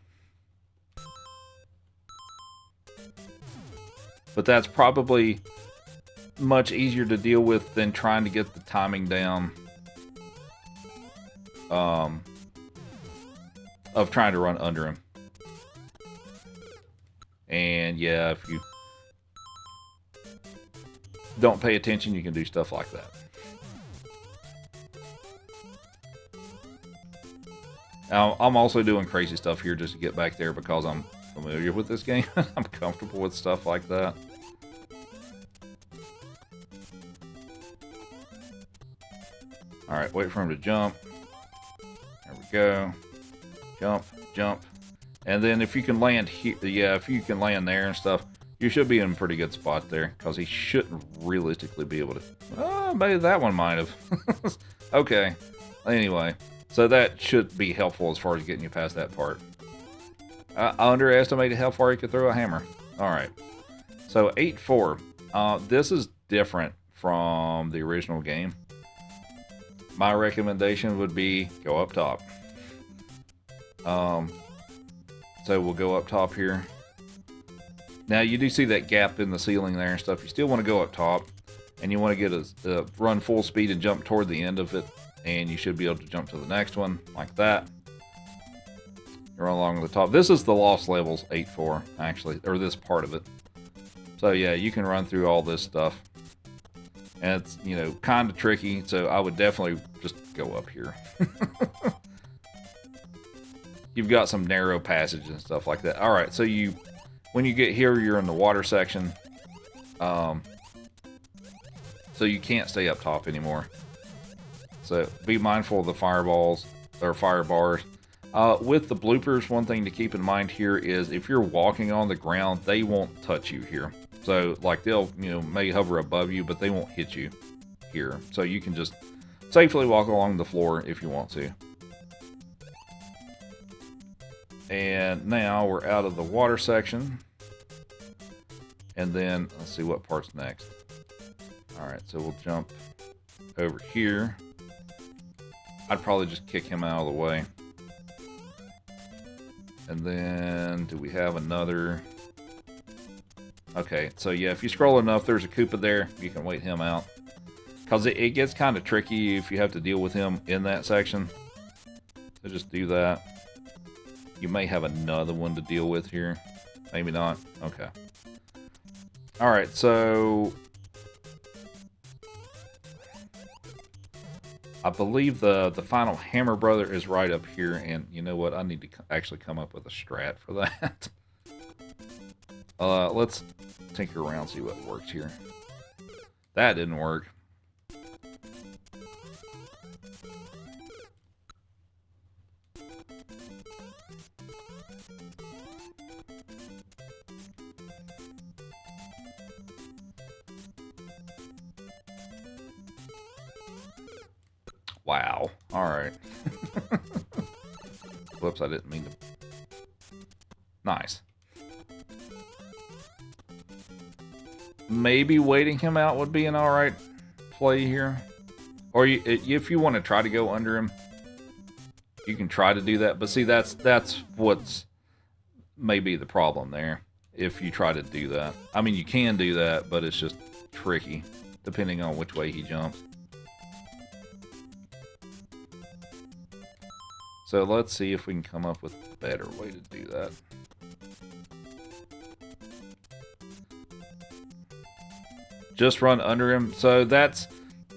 But that's probably much easier to deal with than trying to get the timing down of trying to run under him. And yeah, if you don't pay attention, you can do stuff like that. Now, I'm also doing crazy stuff here just to get back there because I'm familiar with this game. I'm comfortable with stuff like that. Alright, wait for him to jump. There we go. Jump, jump. And then if you can land here, yeah, if you can land there and stuff, you should be in a pretty good spot there because he shouldn't realistically be able to. Oh, maybe that one might have. Okay. Anyway. So that should be helpful as far as getting you past that part. I underestimated how far you could throw a hammer. Alright. So 8-4. This is different from the original game. My recommendation would be go up top. So we'll go up top here. Now you do see that gap in the ceiling there and stuff. You still want to go up top. And you want to get a run full speed and jump toward the end of it. And you should be able to jump to the next one like that. You're along the top. This is the Lost Levels 8-4, actually, or this part of it. So yeah, you can run through all this stuff. And it's, you know, kind of tricky, so I would definitely just go up here. You've got some narrow passages and stuff like that. All right, so when you get here, you're in the water section. So you can't stay up top anymore. So be mindful of the fireballs or fire bars. With the bloopers, one thing to keep in mind here is if you're walking on the ground, they won't touch you here. So like they'll, may hover above you, but they won't hit you here. So you can just safely walk along the floor if you want to. And now we're out of the water section. And then let's see what part's next. All right, so we'll jump over here. I'd probably just kick him out of the way. And then, do we have another? Okay, so yeah, if you scroll enough, there's a Koopa there. You can wait him out. Because it gets kind of tricky if you have to deal with him in that section. So just do that. You may have another one to deal with here. Maybe not. Okay. Alright, so... I believe the final Hammer Brother is right up here. And you know what? I need to actually come up with a strat for that. Let's tinker around, see what works here. That didn't work. Wow. Alright. Whoops, I didn't mean to. Nice. Maybe waiting him out would be an alright play here. Or if you want to try to go under him, you can try to do that. But see, that's what's maybe the problem there. If you try to do that. I mean, you can do that, but it's just tricky. Depending on which way he jumps. So let's see if we can come up with a better way to do that. Just run under him. So that's...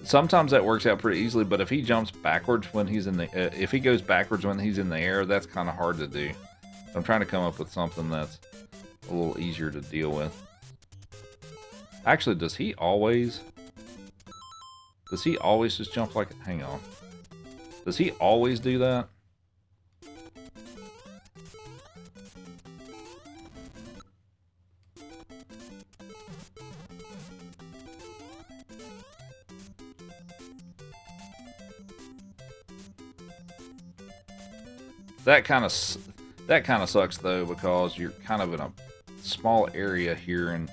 Sometimes that works out pretty easily, but if he jumps backwards when he's in the... if he goes backwards when he's in the air, that's kind of hard to do. So I'm trying to come up with something that's a little easier to deal with. Actually, does he always... Does he always just jump like... Hang on. Does he always do that? That kind of sucks though, because you're kind of in a small area here and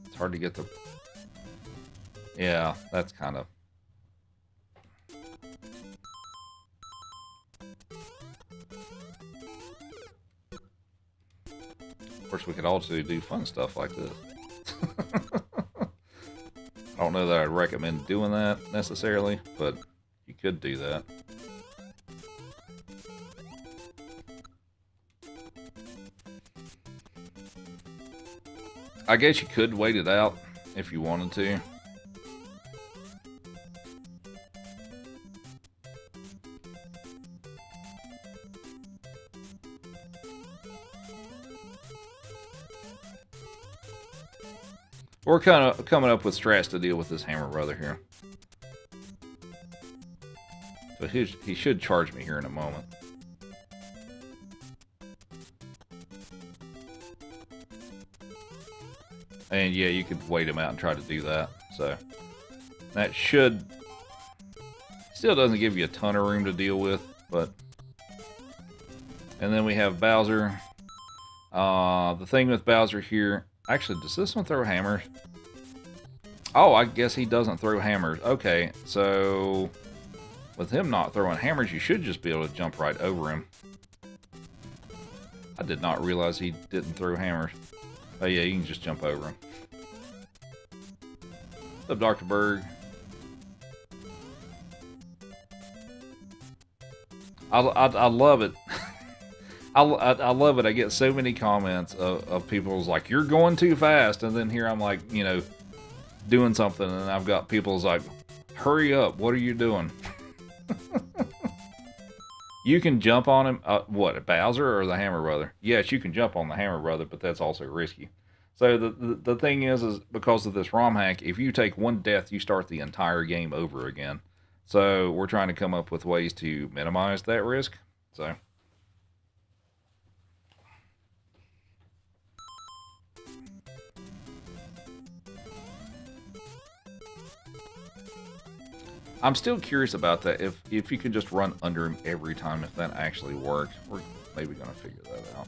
it's hard to get the... Yeah, that's kind of... Of course, we could also do fun stuff like this. I don't know that I'd recommend doing that necessarily, but you could do that. I guess you could wait it out if you wanted to. We're kind of coming up with strats to deal with this Hammer Brother here. So he should charge me here in a moment. And yeah, you could wait him out and try to do that. So that should... Still doesn't give you a ton of room to deal with, but... And then we have Bowser. The thing with Bowser here... Actually, does this one throw hammers? Oh, I guess he doesn't throw hammers. Okay, so... With him not throwing hammers, you should just be able to jump right over him. I did not realize he didn't throw hammers. Oh yeah, you can just jump over him. What's up, Dr. Berg? I love it. I love it. I get so many comments of people's like, you're going too fast. And then here I'm like, you know, doing something. And I've got people's like, hurry up. What are you doing? You can jump on him. What, Bowser or the Hammer Brother? Yes, you can jump on the Hammer Brother, but that's also risky. So the thing is because of this ROM hack, if you take one death, you start the entire game over again. So we're trying to come up with ways to minimize that risk. So... I'm still curious about that, if you can just run under him every time, if that actually works. We're maybe going to figure that out.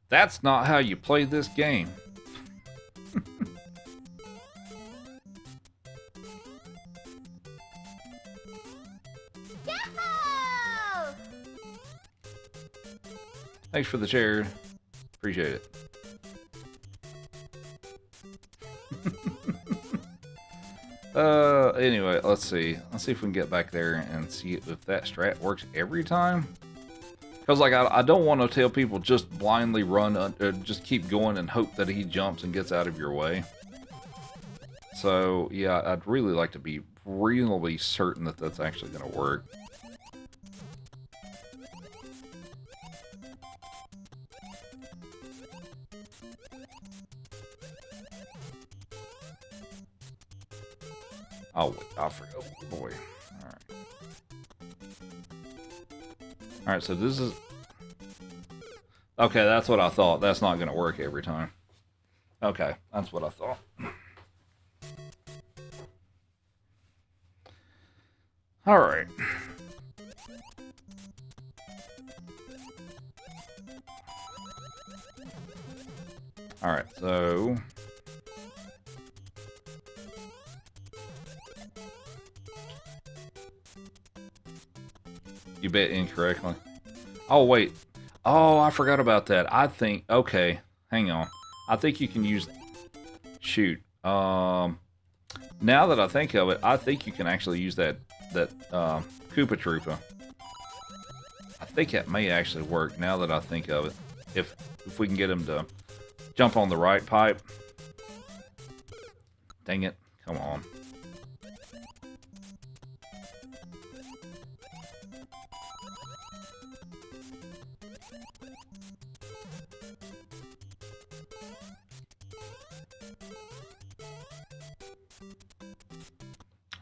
That's not how you play this game. Thanks for the share. Appreciate it. Anyway, let's see. Let's see if we can get back there and see if that strat works every time. Because, like, I don't want to tell people just blindly run, just keep going and hope that he jumps and gets out of your way. So, yeah, I'd really like to be reasonably certain that that's actually going to work. Oh, wait, I forgot. Oh, boy. Alright. Alright, so this is... Okay, that's what I thought. That's not going to work every time. Okay, that's what I thought. Alright. Alright, so... You bet incorrectly. Oh, wait. Oh, I forgot about that. I think... Okay, hang on. I think you can use... Shoot. Now that I think of it, I think you can actually use that Koopa Troopa. I think that may actually work now that I think of it. If we can get him to jump on the right pipe. Dang it. Come on.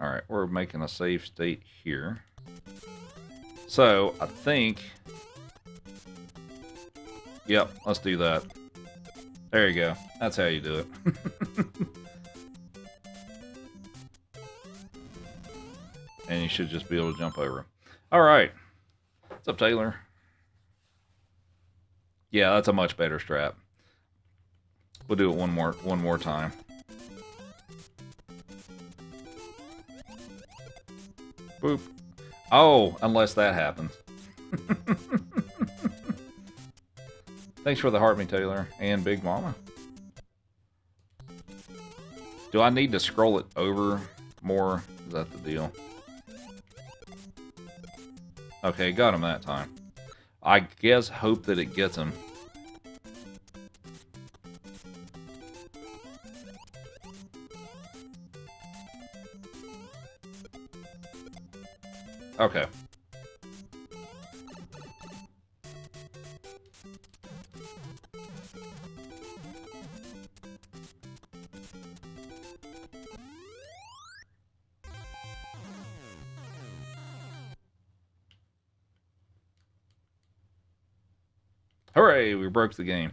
Alright, we're making a save state here. So, I think... Yep, let's do that. There you go. That's how you do it. And you should just be able to jump over him. Alright. What's up, Taylor? Yeah, that's a much better strat. We'll do it one more time. Boop. Oh, unless that happens. Thanks for the heart me, Taylor, and Big Mama. Do I need to scroll it over more? Is that the deal? Okay, got him that time. I guess hope that it gets him. Okay. Hooray, we broke the game.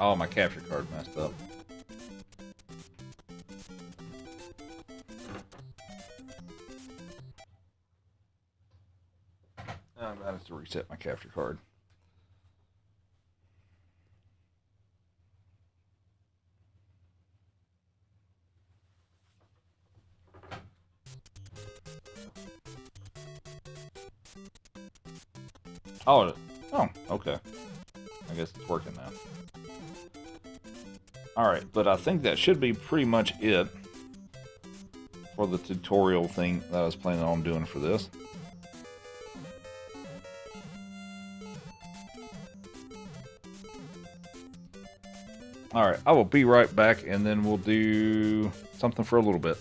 Oh, my capture card messed up. I'm gonna have to reset my capture card. Oh, okay. I guess it's working now. Alright, but I think that should be pretty much it for the tutorial thing that I was planning on doing for this. Alright, I will be right back and then we'll do something for a little bit.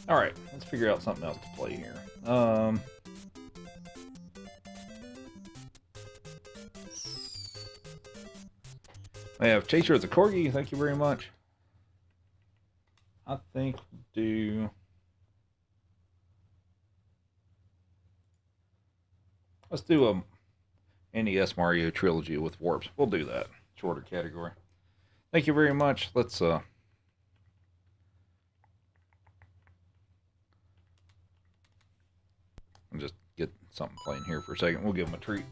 All right, let's figure out something else to play here. I have Chaser as a corgi. Thank you very much. I think we'll do. Let's do a NES Mario trilogy with warps. We'll do that. Shorter category. Thank you very much. Let's just get something playing here for a second. We'll give them a treat.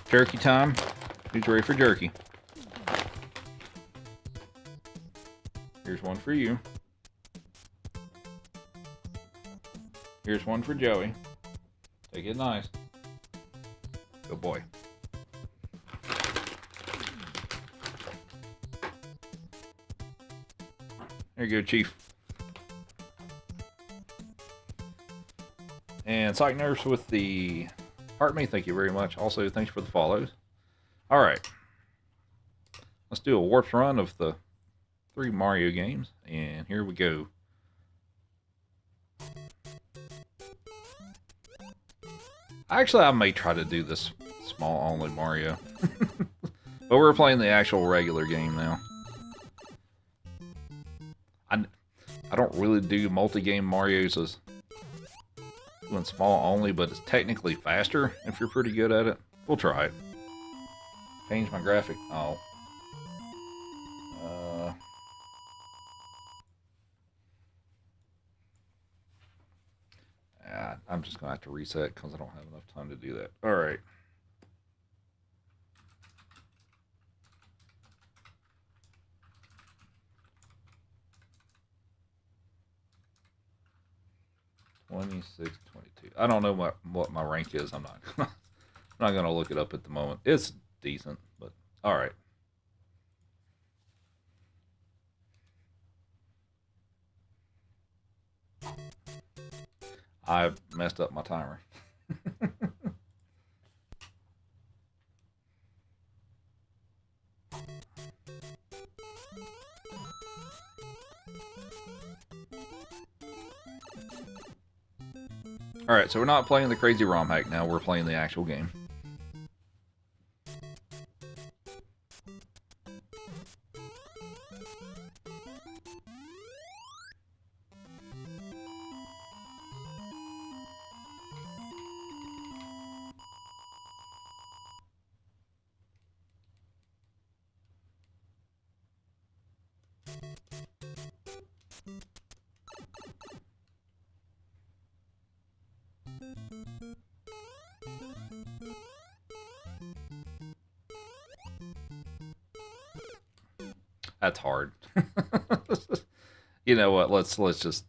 Jerky time. Who's ready for jerky? Here's one for you. Here's one for Joey. Take it nice. Good boy. There you go, Chief. And Psych Nurse with the Heart Me, thank you very much. Also, thanks for the follows. All right. Let's do a warp run of the 3 Mario games. And here we go. Actually, I may try to do this small only Mario. But we're playing the actual regular game now. I don't really do multi-game Mario's as doing small only, but it's technically faster if you're pretty good at it. We'll try it. Change my graphic. Oh. I'm just going to have to reset because I don't have enough time to do that. All right. I don't know what my rank is. I'm not I'm not gonna look it up at the moment. It's decent, but all right. I messed up my timer. Alright, so we're not playing the crazy ROM hack now, we're playing the actual game. That's hard. You know what? We'll just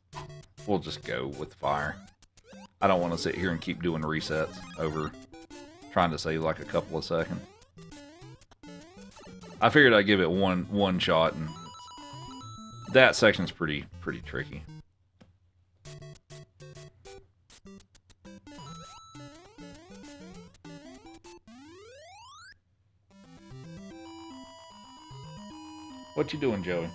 go with fire. I don't want to sit here and keep doing resets over trying to save like a couple of seconds. I figured I'd give it one shot, and that section's pretty tricky. What you doing, Joey?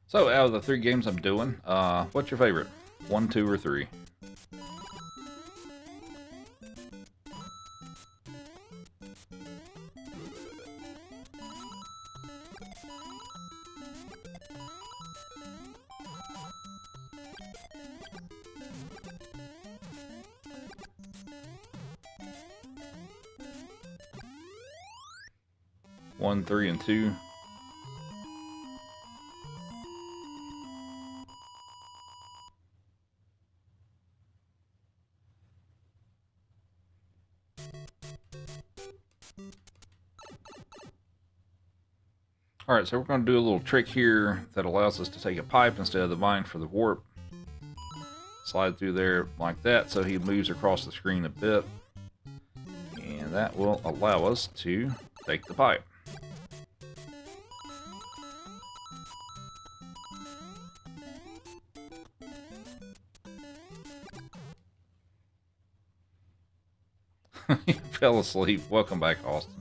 So, out of the 3 games I'm doing, what's your favorite? 1, 2, or 3? One, 3, and 2. Alright, so we're going to do a little trick here that allows us to take a pipe instead of the vine for the warp. Slide through there like that so he moves across the screen a bit. And that will allow us to take the pipe. He fell asleep. Welcome back, Austin.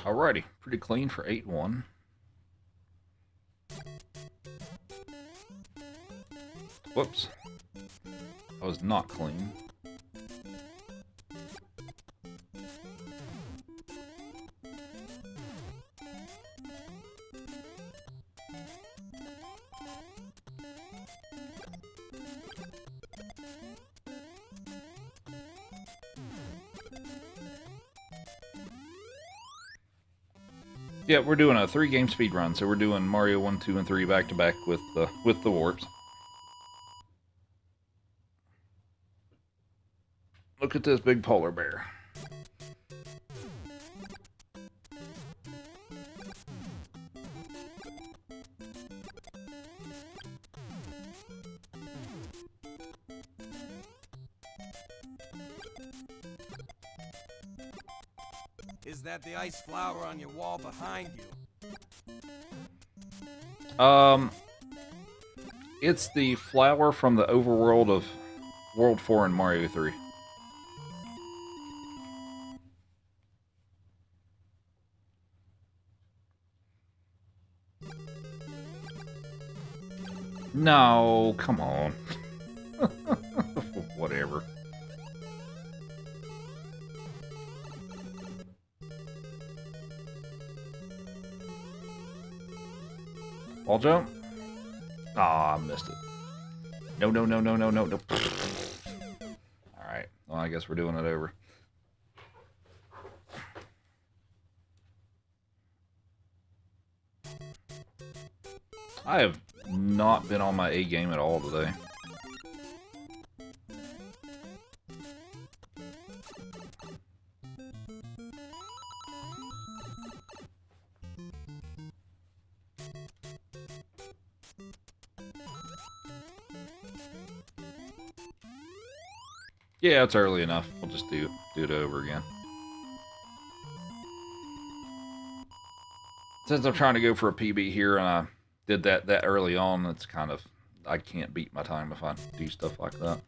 Alrighty, pretty clean for 8-1. Whoops. That was not clean. Yeah, we're doing a 3-game speed run, so we're doing Mario 1, 2, and 3 back to back with the warps. Look at this big polar bear. Is that the ice flower on your wall behind you? It's the flower from the overworld of World 4 and Mario 3. No, come on. Whatever. Wall jump? Aw, I missed it. No. Alright, well, I guess we're doing it over. I have not been on my A game at all today. Yeah, it's early enough. We'll just do it over again. Since I'm trying to go for a PB here and I did that early on, it's kind of, I can't beat my time if I do stuff like that.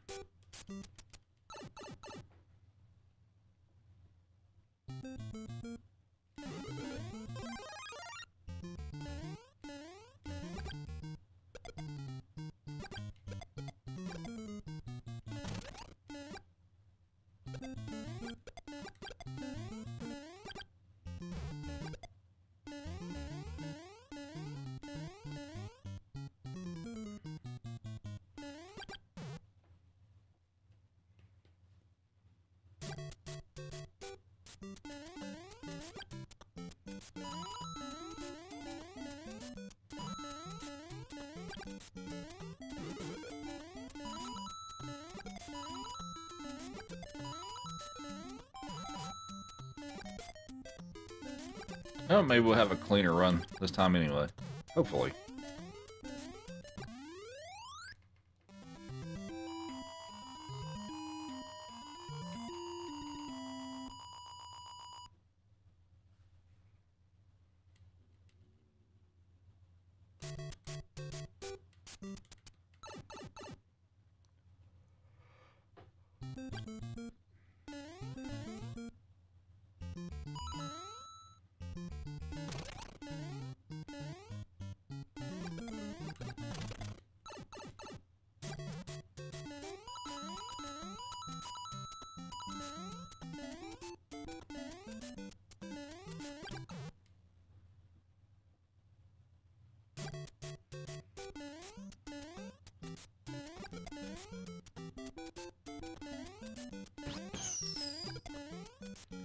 Oh, maybe we'll have a cleaner run this time anyway. Hopefully.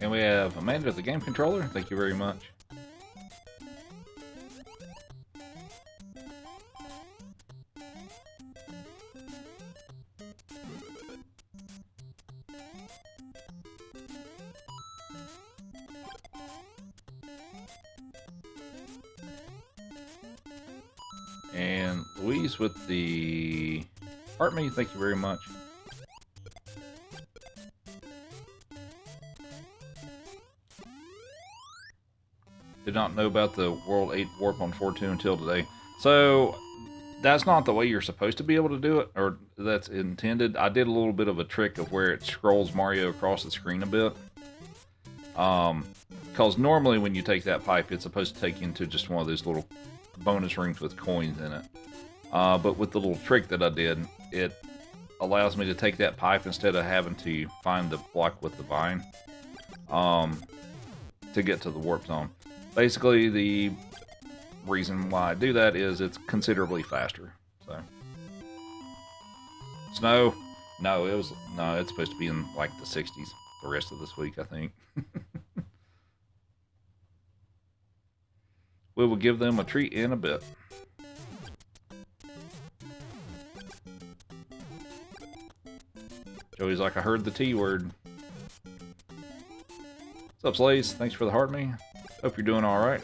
And we have Amanda, the game controller. Thank you very much. And Louise with the Heart Me, thank you very much. Did not know about the World 8 Warp on 4.2 until today. So, that's not the way you're supposed to be able to do it, or that's intended. I did a little bit of a trick of where it scrolls Mario across the screen a bit. Because normally when you take that pipe, it's supposed to take you into just one of those little bonus rooms with coins in it. But with the little trick that I did, it allows me to take that pipe instead of having to find the block with the vine to get to the warp zone. Basically, the reason why I do that is it's considerably faster. So, snow? No, it's supposed to be in like the 60s the rest of this week, I think. We will give them a treat in a bit. Joey's like, I heard the T word. What's up, Slays? Thanks for the heart me. Hope you're doing alright.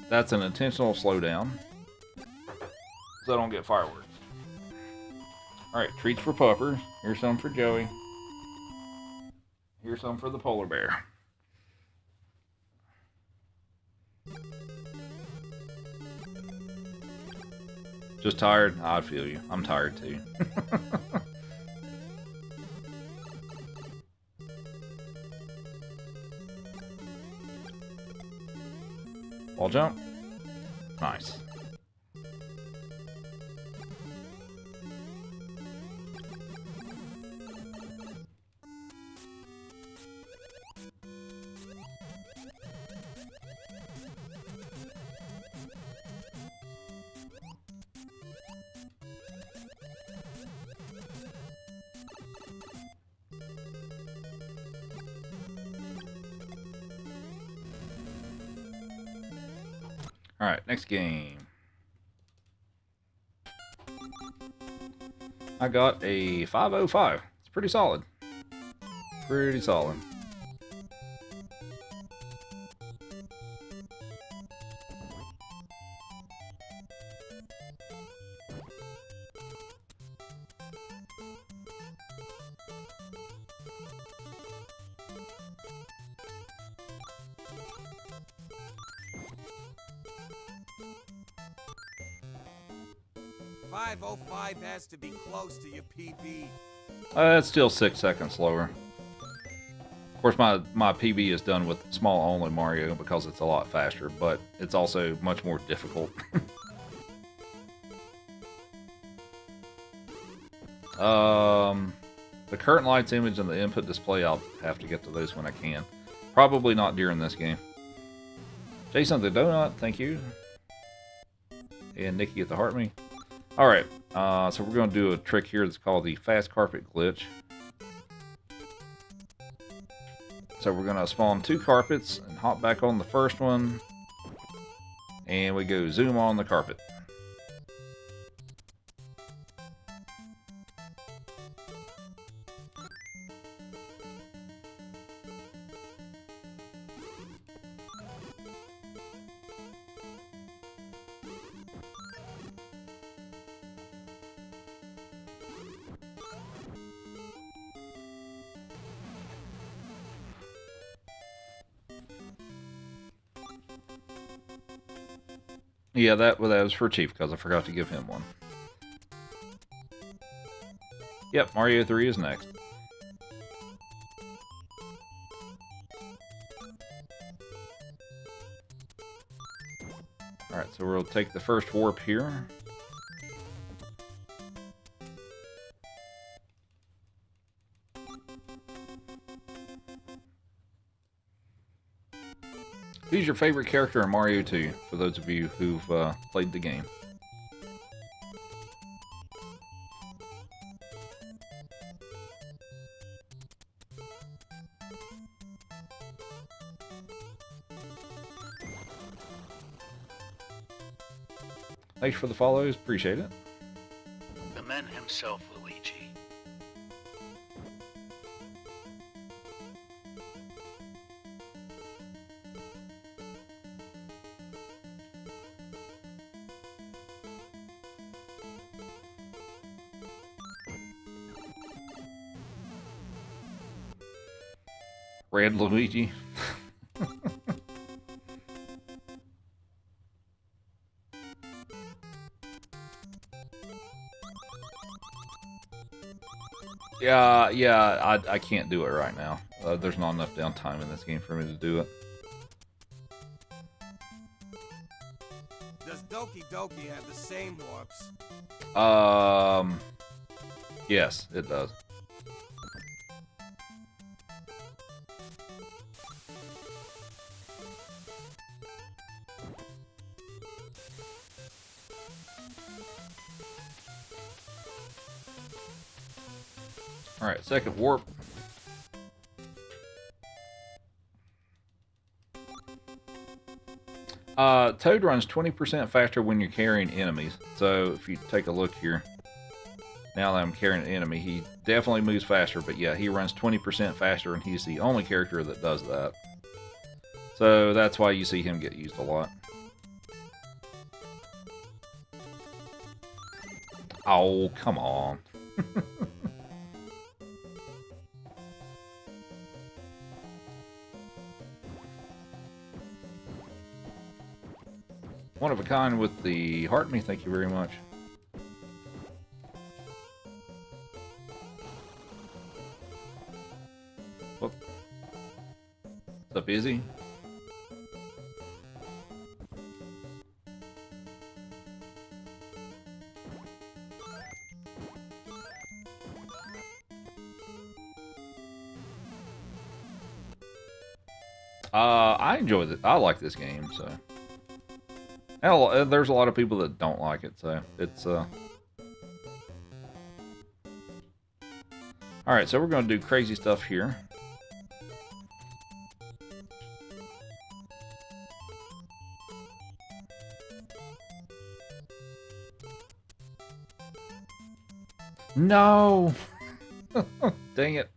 That's an intentional slowdown, so I don't get fireworks. Alright, treats for Puffer. Here's some for Joey. Here's some for the polar bear. Just tired? I feel you. I'm tired too. Wall jump. Nice. Alright, next game. I got a 505. It's pretty solid. Pretty solid. .505 has to be close to your PB. It's still 6 seconds slower. Of course, my PB is done with small only Mario because it's a lot faster, but it's also much more difficult. The current lights image and the input display, I'll have to get to those when I can. Probably not during this game. Jason the Donut, thank you. And Nikki at the heart me. Alright, so we're going to do a trick here that's called the fast carpet glitch. So we're going to spawn 2 carpets and hop back on the first one. And we go zoom on the carpet. Yeah, that was for Chief because I forgot to give him one. Yep, Mario 3 is next. Alright, so we'll take the first warp here. Who's your favorite character in Mario 2, for those of you who've played the game? Thanks for the follows, appreciate it. The man himself, Luigi. Red Luigi. Yeah, I can't do it right now. There's not enough downtime in this game for me to do it. have the same warps. Yes, it does. All right, second warp. Toad runs 20% faster when you're carrying enemies. So if you take a look here, now that I'm carrying an enemy, he definitely moves faster. But yeah, he runs 20% faster, and he's the only character that does that. So that's why you see him get used a lot. Oh, come on. One of a kind with the heart me, thank you very much. Whoop. What's up, Izzy? I enjoy it. I like this game, so. Hell, there's a lot of people that don't like it, so it's Alright, so we're gonna do crazy stuff here. No! Dang it.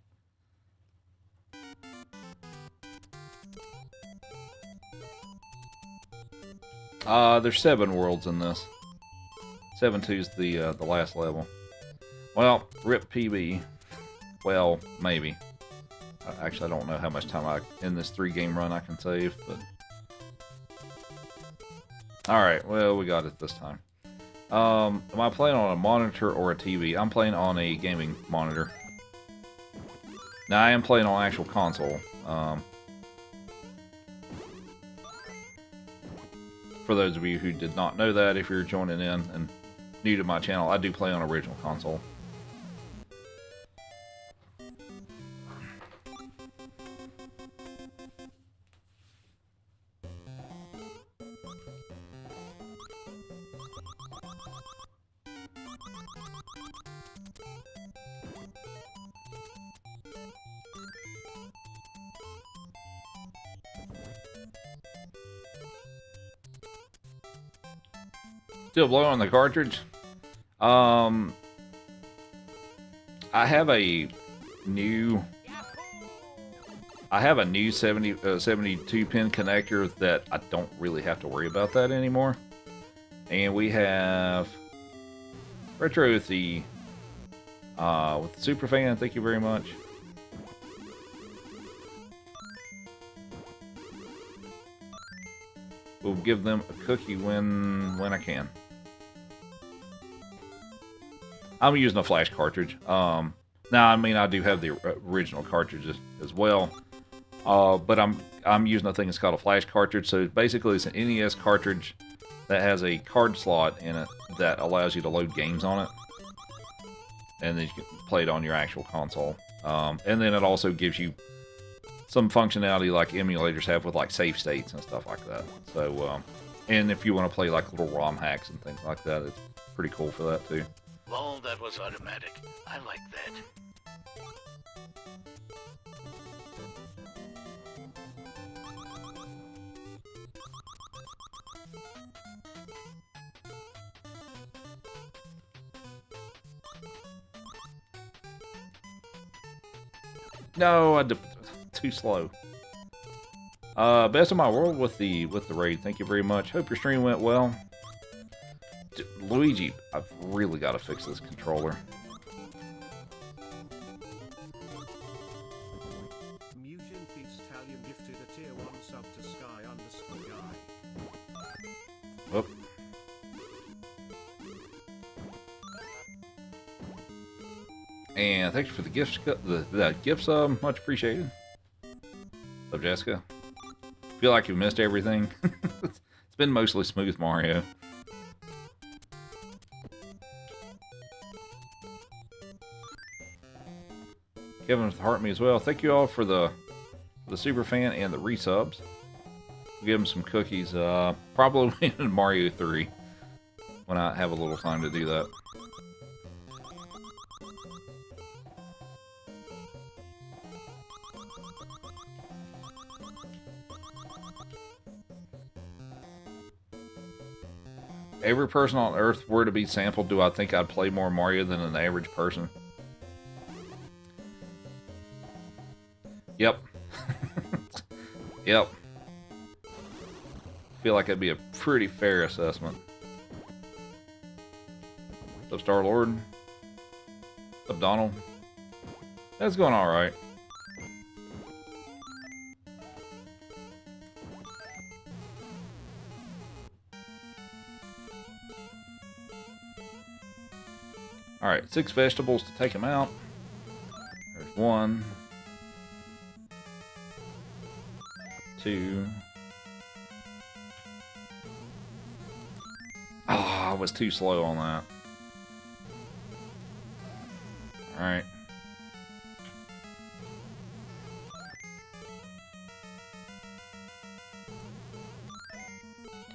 There's 7 worlds in this. 7-2's the last level. Well, rip PB. Well, maybe. Actually, I don't know how much time in this 3-game run I can save, but... Alright, well, we got it this time. Am I playing on a monitor or a TV? I'm playing on a gaming monitor. Now, I am playing on actual console. For those of you who did not know that, if you're joining in and new to my channel, I do play on original console. Still blowing on the cartridge. I have a new 72 pin connector that I don't really have to worry about that anymore. And we have Retro with the super fan. Thank you very much. We'll give them a cookie when I can. I'm using a flash cartridge. Now, I mean, I do have the original cartridges as well, but I'm using a thing that's called a flash cartridge. So basically, it's an NES cartridge that has a card slot in it that allows you to load games on it, and then you can play it on your actual console. And then it also gives you some functionality like emulators have with like save states and stuff like that. So, and if you want to play like little ROM hacks and things like that, it's pretty cool for that too. Lol, that was automatic. I like that. No, too slow. Best of my world with the raid. Thank you very much. Hope your stream went well. Luigi, I've really got to fix this controller. Musion Feast Italian gifted a tier 1 sub to Sky_Guy. Whoop. And thanks for the the gift sub, much appreciated. What's up, Jessica? Feel like you missed everything. It's been mostly Smooth Mario. Kevin with the Heart Me as well. Thank you all for the super fan and the resubs. We'll give him some cookies. Probably in Mario 3 when I have a little time to do that. Every person on Earth were to be sampled, do I think I'd play more Mario than an average person? Yep. Yep. Feel like it'd be a pretty fair assessment. What's up, Star-Lord? What's up, Donald? That's going alright. Alright, 6 vegetables to take him out. There's 1. 2. Oh, I was too slow on that. Alright.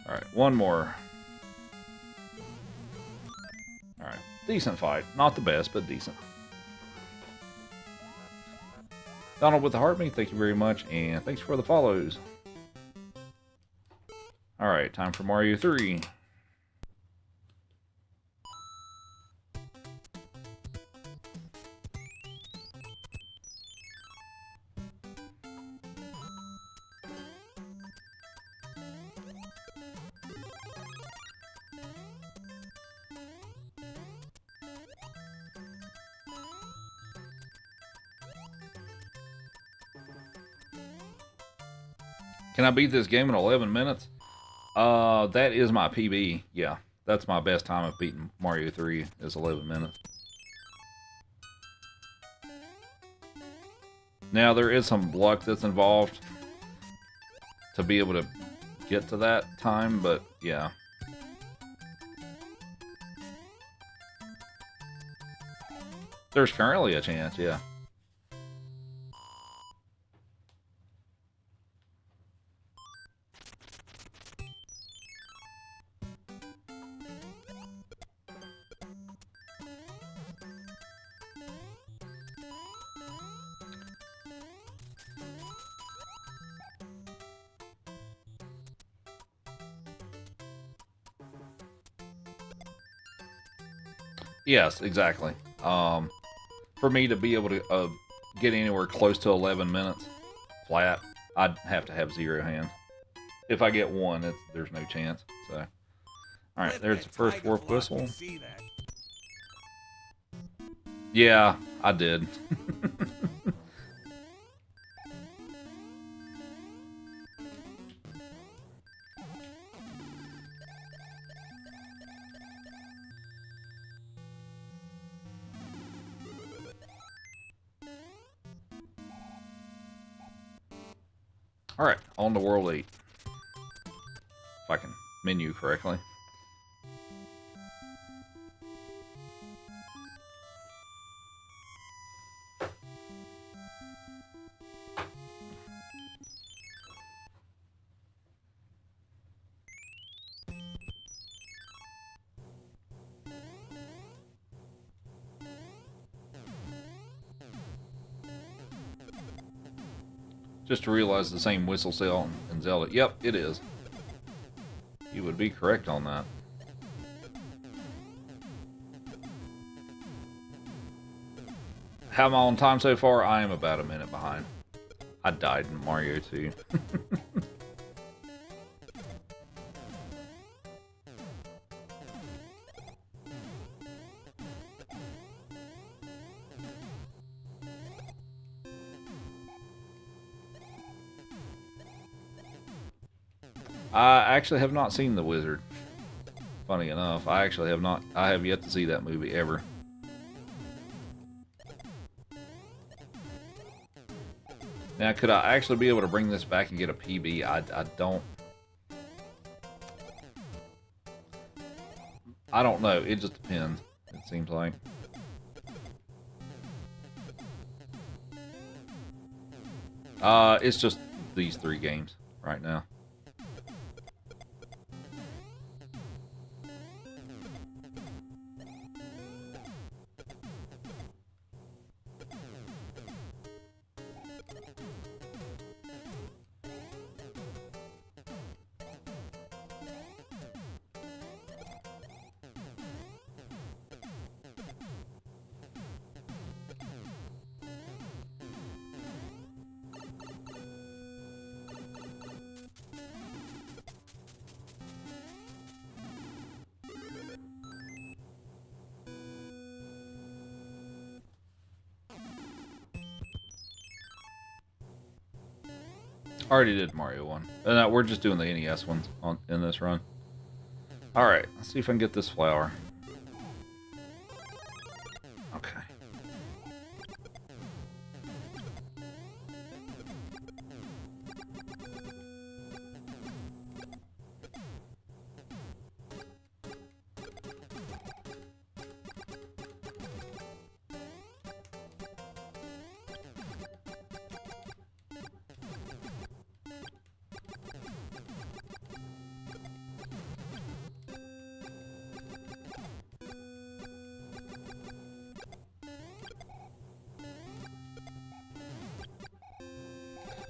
Alright, 1 more. Alright, decent fight. Not the best, but decent. Donald with the Heart Me, thank you very much, and thanks for the follows. Alright, time for Mario 3. Can I beat this game in 11 minutes? That is my PB. Yeah, that's my best time of beating Mario 3 is 11 minutes. Now, there is some luck that's involved to be able to get to that time, but yeah. There's currently a chance, yeah. Yes, exactly. For me to be able to get anywhere close to 11 minutes flat, I'd have to have 0 hands. If I get 1, there's no chance. So, all right, there's the first warp whistle. Yeah, I did. Alright, on to World 8. If I can menu correctly. Just to realize the same whistle cell in Zelda. Yep, it is. You would be correct on that. How am I on time so far? I am about a minute behind. I died in Mario 2. I actually have not seen The Wizard. Funny enough, I actually have not. I have yet to see that movie ever. Now, could I actually be able to bring this back and get a PB? I don't. I don't know. It just depends. It seems like. It's just these 3 games right now. Already did Mario 1. No, we're just doing the NES ones in this run. Alright, let's see if I can get this flower. Okay.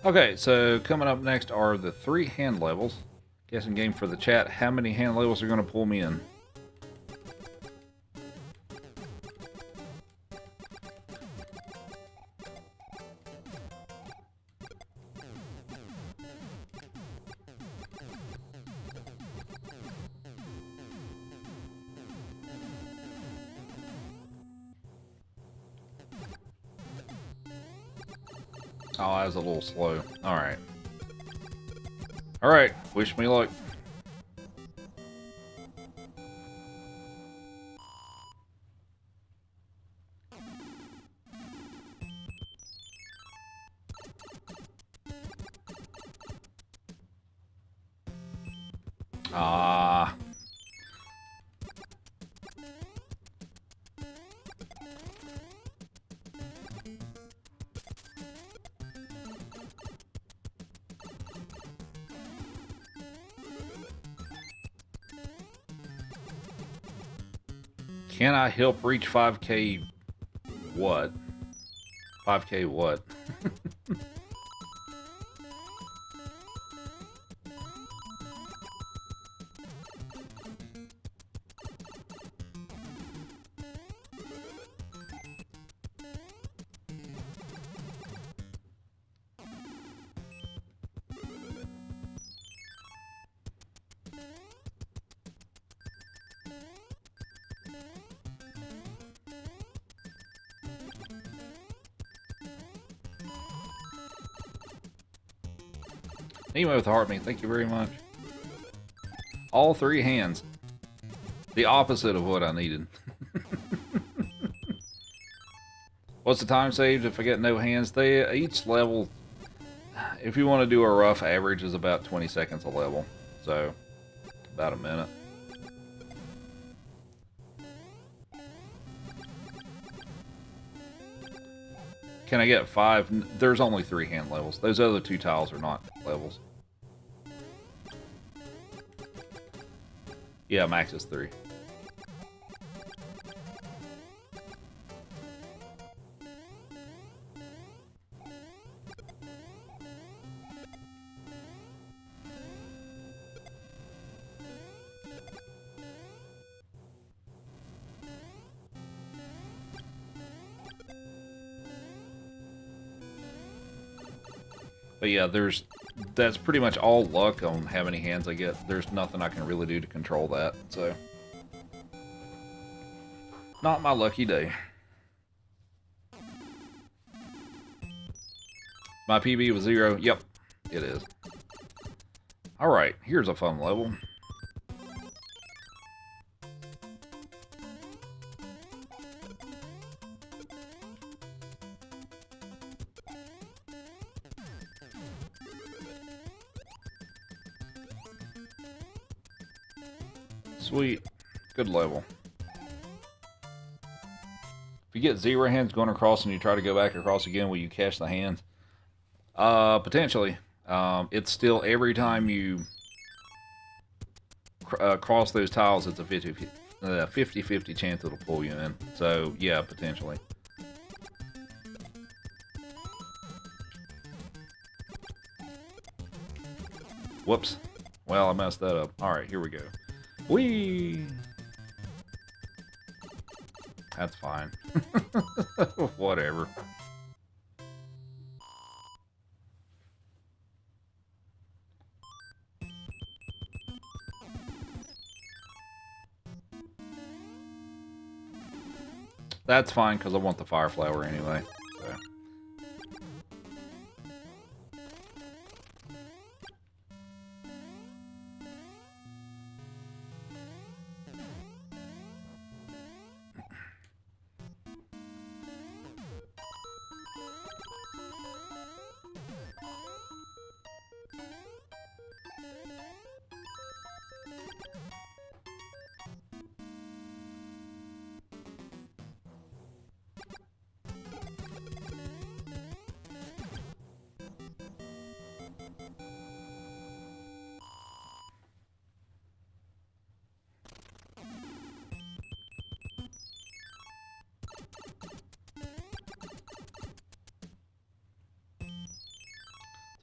Okay, so coming up next are the 3 hand levels. Guessing game for the chat. How many hand levels are going to pull me in? Oh, I was a little slow. Alright. Alright, wish me luck. Ah. Can I help reach 5K what? 5K what? Anyway, with Heart Me, thank you very much. All 3 hands. The opposite of what I needed. What's the time saved if I get no hands? Each level, if you want to do a rough average, is about 20 seconds a level. So, about a minute. Can I get 5? There's only 3 hand levels. Those other 2 tiles are not levels. Yeah, max is 3. But yeah, that's pretty much all luck on how many hands I get. There's nothing I can really do to control that, so. Not my lucky day. My PB was 0. Yep, it is. Alright, here's a fun level. Sweet. Good level. If you get 0 hands going across and you try to go back across again, will you catch the hands? Potentially. It's still every time you cross those tiles, it's a 50-50 chance it'll pull you in. So, yeah, potentially. Whoops. Well, I messed that up. Alright, here we go. Whee! That's fine. Whatever. That's fine, because I want the fire flower anyway. So.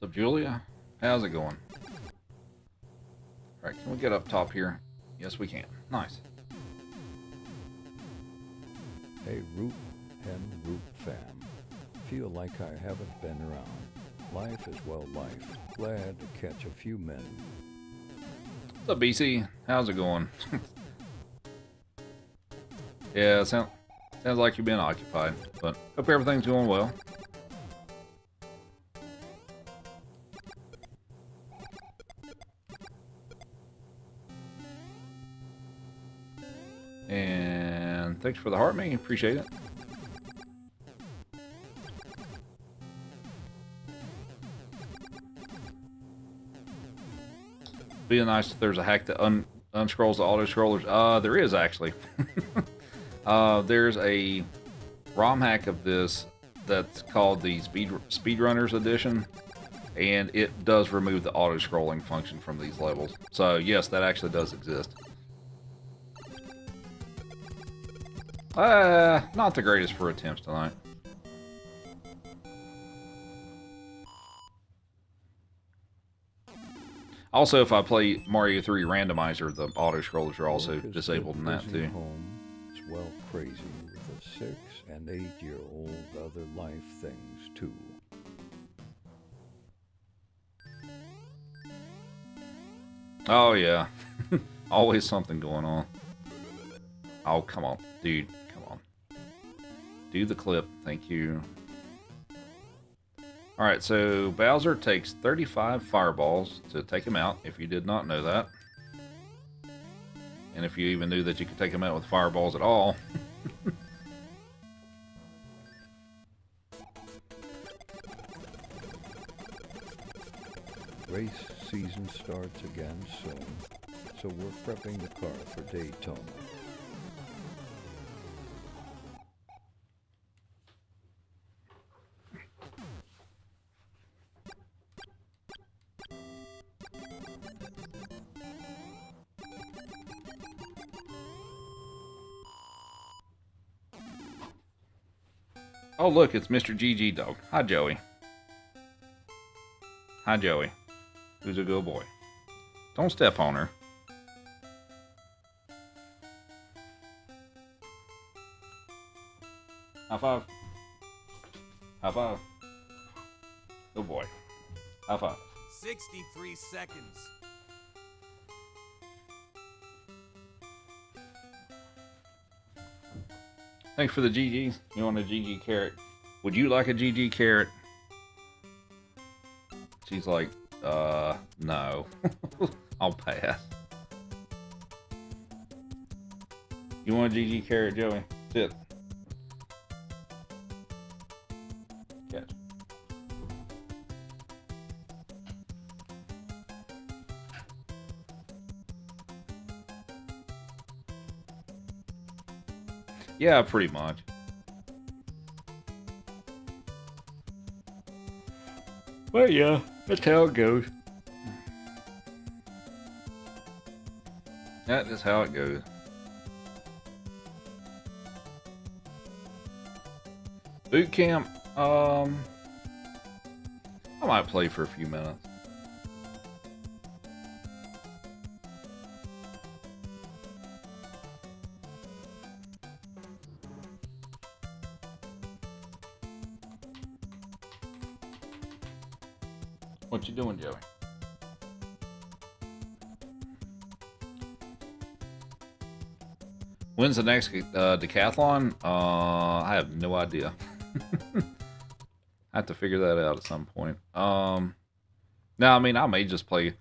What's up, Julia? How's it going? Alright, can we get up top here? Yes, we can. Nice. Hey, Root and Root fam. Feel like I haven't been around. Life is well life. Glad to catch a few men. What's up, BC? How's it going? Yeah, sounds like you've been occupied, but hope everything's going well. And thanks for the heart, man. Appreciate it. Be nice if there's a hack that unscrolls the auto scrollers. There is actually. There's a ROM hack of this that's called the Speedrunners Edition, and it does remove the auto scrolling function from these levels. So yes, that actually does exist. Not the greatest for attempts tonight. Also, if I play Mario 3 Randomizer, the auto scrollers are also disabled in that too. Home. It's well crazy with a 6 and 8-year-old other life things too. Oh yeah, always something going on. Oh come on, dude, come on. Do the clip, thank you. Alright, so Bowser takes 35 fireballs to take him out, if you did not know that. And if you even knew that you could take him out with fireballs at all. Race season starts again soon, so we're prepping the car for Daytona. Oh look, it's Mr. GG Dog. Hi Joey. Hi Joey. Who's a good boy. Don't step on her. High five. High five. Good boy. High five. 63 seconds. Thanks for the GGs. You want a GG carrot? Would you like a GG carrot? She's like, no. I'll pass. You want a GG carrot, Joey? Sit. Catch. Yeah, pretty much. But yeah, that's how it goes. That is how it goes. Boot camp, I might play for a few minutes. What you doing, Joey? When's the next decathlon? I have no idea. I have to figure that out at some point. No, I mean, I may just play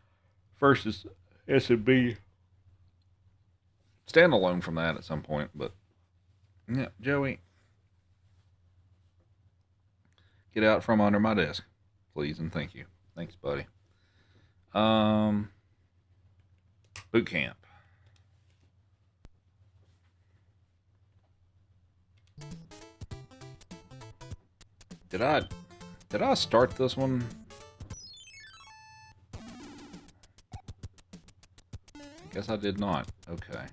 versus S&B standalone from that at some point, but yeah, Joey, get out from under my desk, please, and thank you. Thanks, buddy. Boot camp. Did I start this one? I guess I did not. Okay.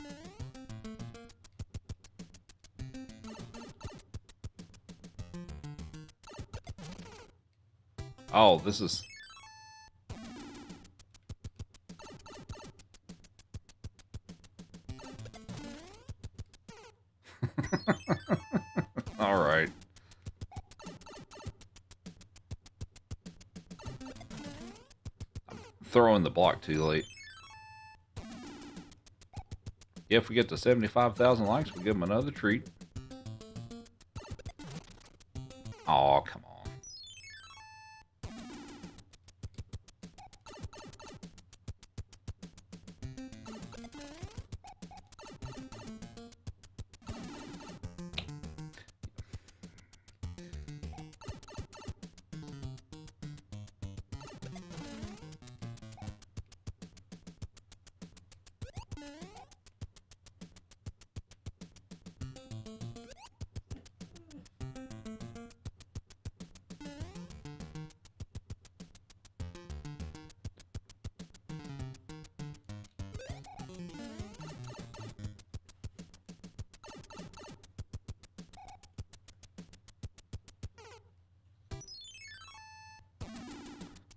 Oh, this is... All right. I'm throwing the block too late. If we get to 75,000 likes, we'll give them another treat. Oh, come on.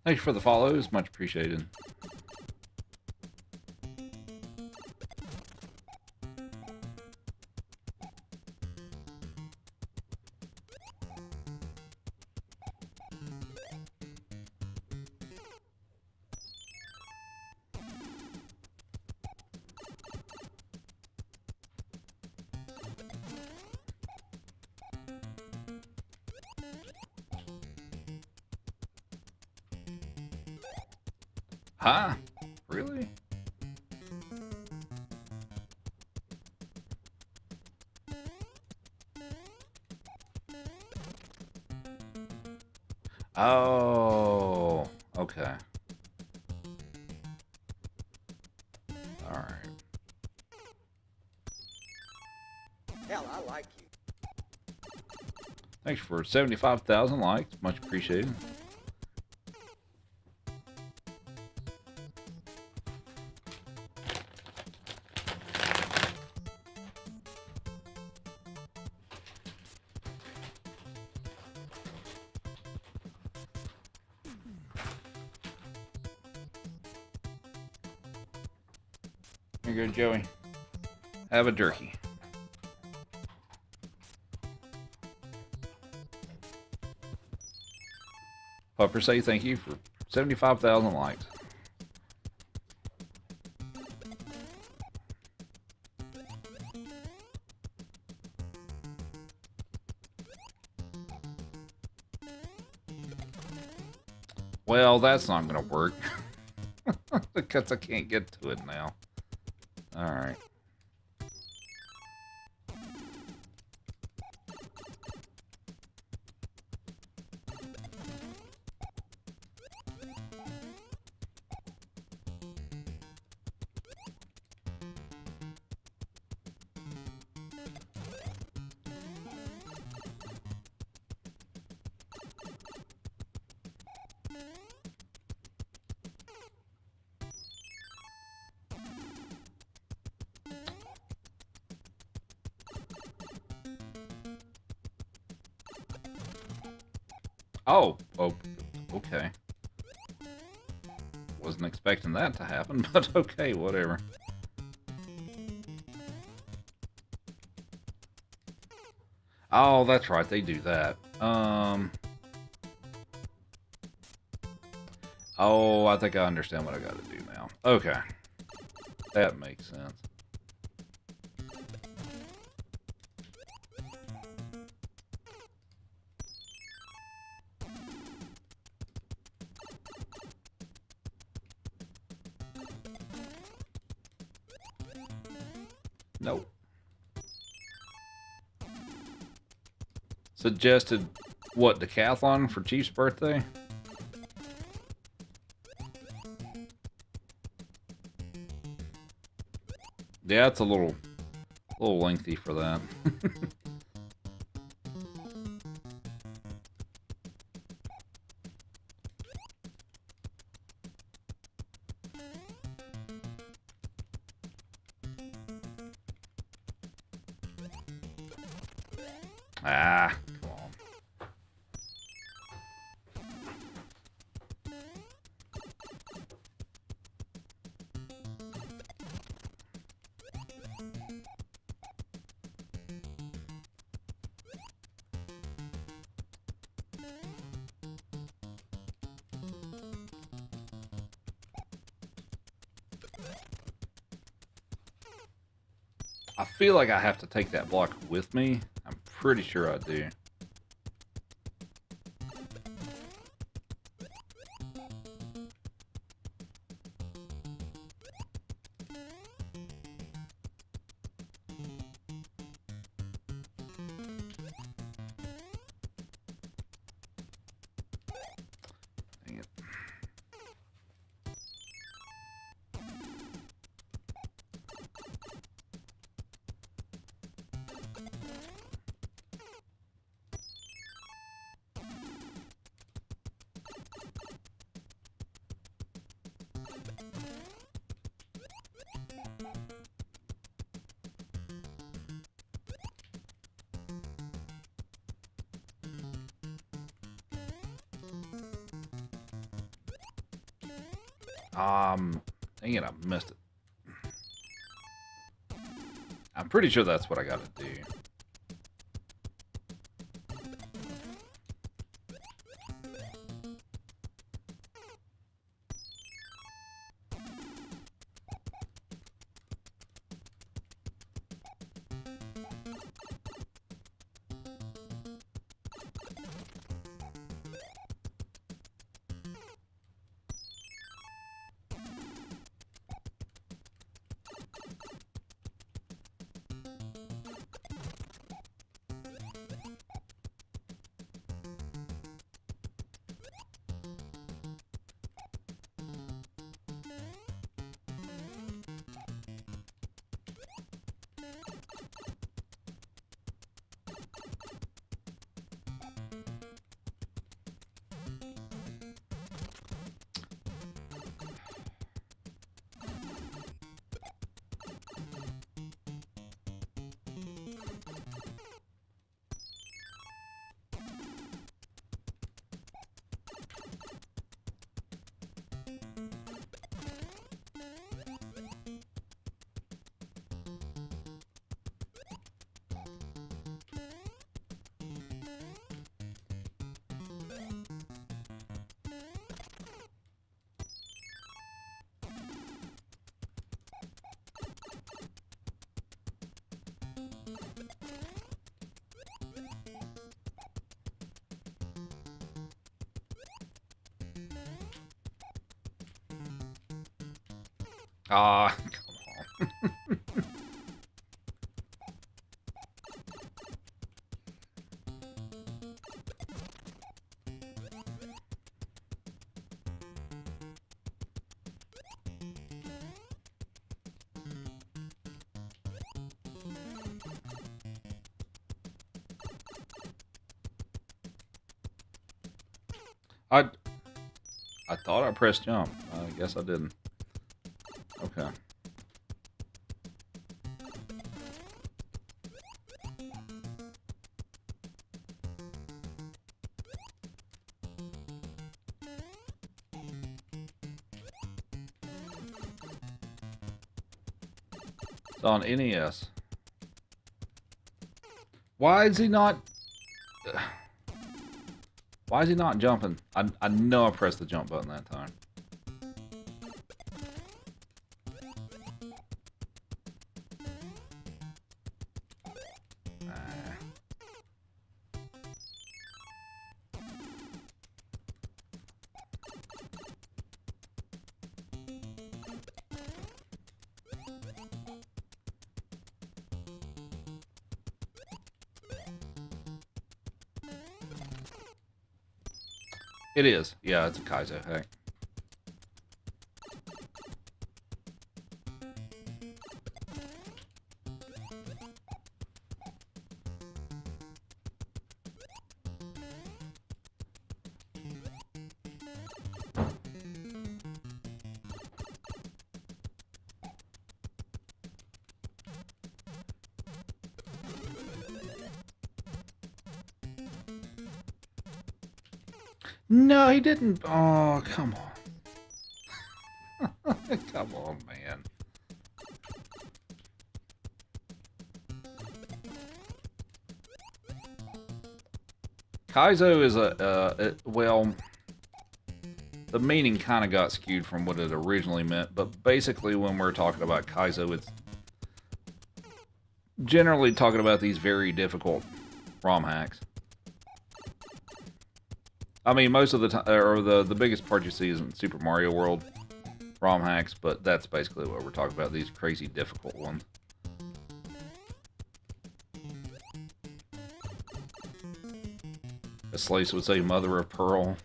Thank you for the follows. Much appreciated. Huh? Really? Oh, okay. All right. Hell, I like you. Thanks for 75,000 likes. Much appreciated. Here you go, Joey. Have a jerky. Pupper say thank you for 75,000 likes. Well, that's not going to work. Because I can't get to it now. Alright. Oh, okay. Wasn't expecting that to happen, but okay, whatever. Oh, that's right, they do that. Oh, I think I understand what I gotta do now. Okay. That makes sense. Nope. Suggested, what, decathlon for Chief's birthday? Yeah, it's a little lengthy for that. Ah, come on. I feel like I have to take that block with me. I'm pretty sure I do. Dang it. Dang it, I missed it. I'm pretty sure that's what I gotta do. Ah, come on. I thought I pressed jump. I guess I didn't. Okay. It's on NES. Why is he not... Why is he not jumping? I know I pressed the jump button that time. It is. Yeah, it's a Kaizo hack. No, he didn't. Oh, come on. Come on, man. Kaizo is well, the meaning kind of got skewed from what it originally meant, but basically when we're talking about Kaizo, it's generally talking about these very difficult ROM hacks. I mean, most of the time, or the biggest part you see is in Super Mario World ROM hacks, but that's basically what we're talking about, these crazy difficult ones. As Slace would say, mother of pearl.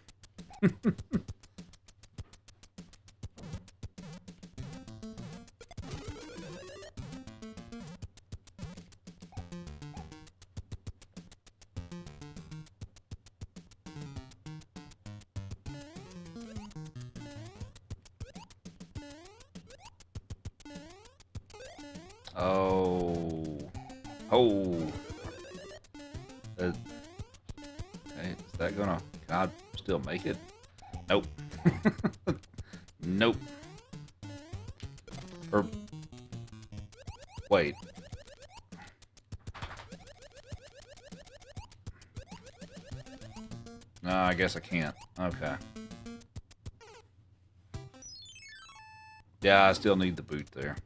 Oh. Oh. Hey, is that gonna... Can I still make it? Nope. Nope. Or... Wait. No, I guess I can't. Okay. Yeah, I still need the boot there.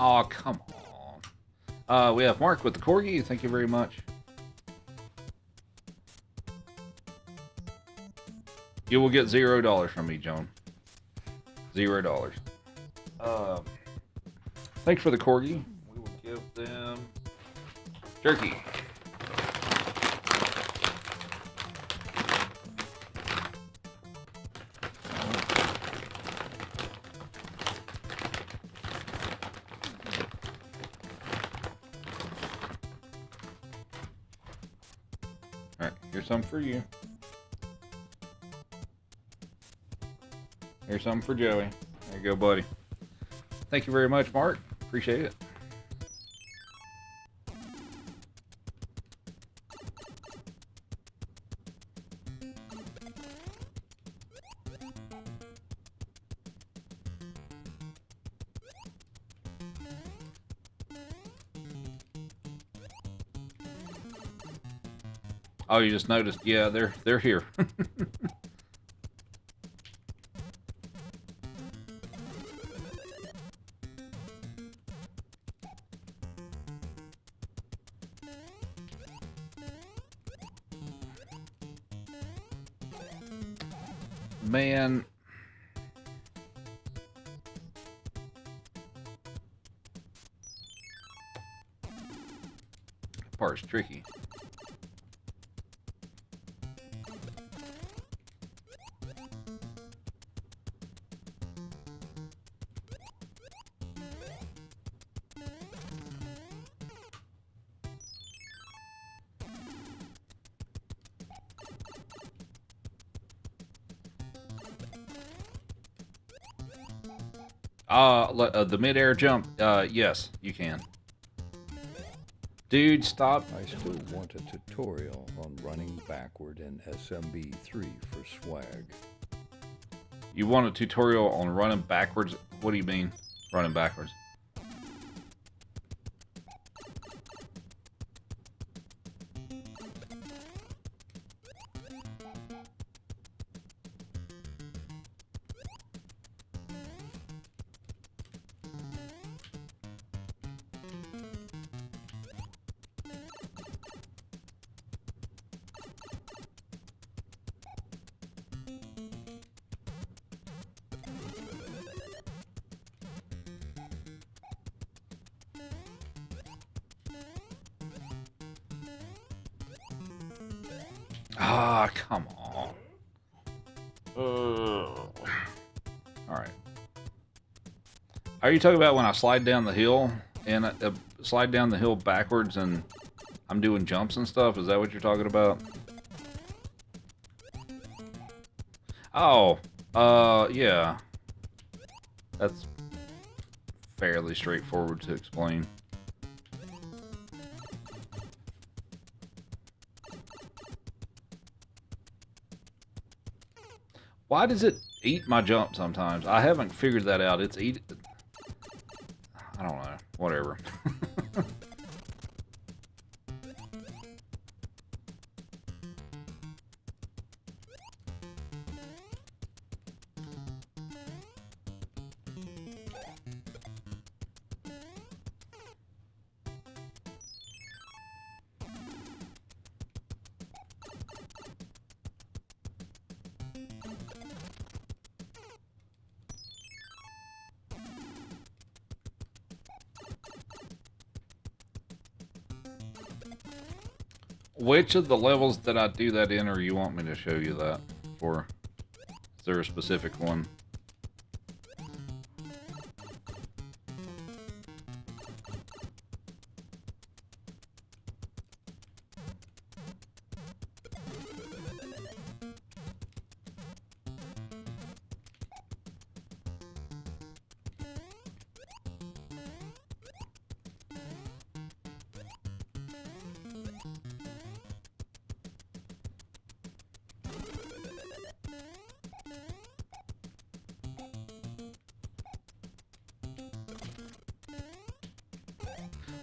Oh, come on. We have Mark with the Corgi. Thank you very much. You will get $0 from me, Joan. $0. Thanks for the Corgi. We will give them jerky. Alright, here's some for you. Here's some for Joey. There you go, buddy. Thank you very much, Mark. Appreciate it. Oh, you just noticed? Yeah, they're here. Man. That part's tricky. The mid-air jump. Yes, you can. Dude, stop. I still want a tutorial on running backward in SMB3 for swag. You want a tutorial on running backwards? What do you mean, running backwards? Ah, come on. All right. Are you talking about when I slide down the hill and slide down the hill backwards and I'm doing jumps and stuff? Is that what you're talking about? Oh, yeah. That's fairly straightforward to explain. Why does it eat my jump sometimes? I haven't figured that out. It's eat. I don't know. Whatever. Which of the levels that I do that in, or you want me to show you that for? Is there a specific one?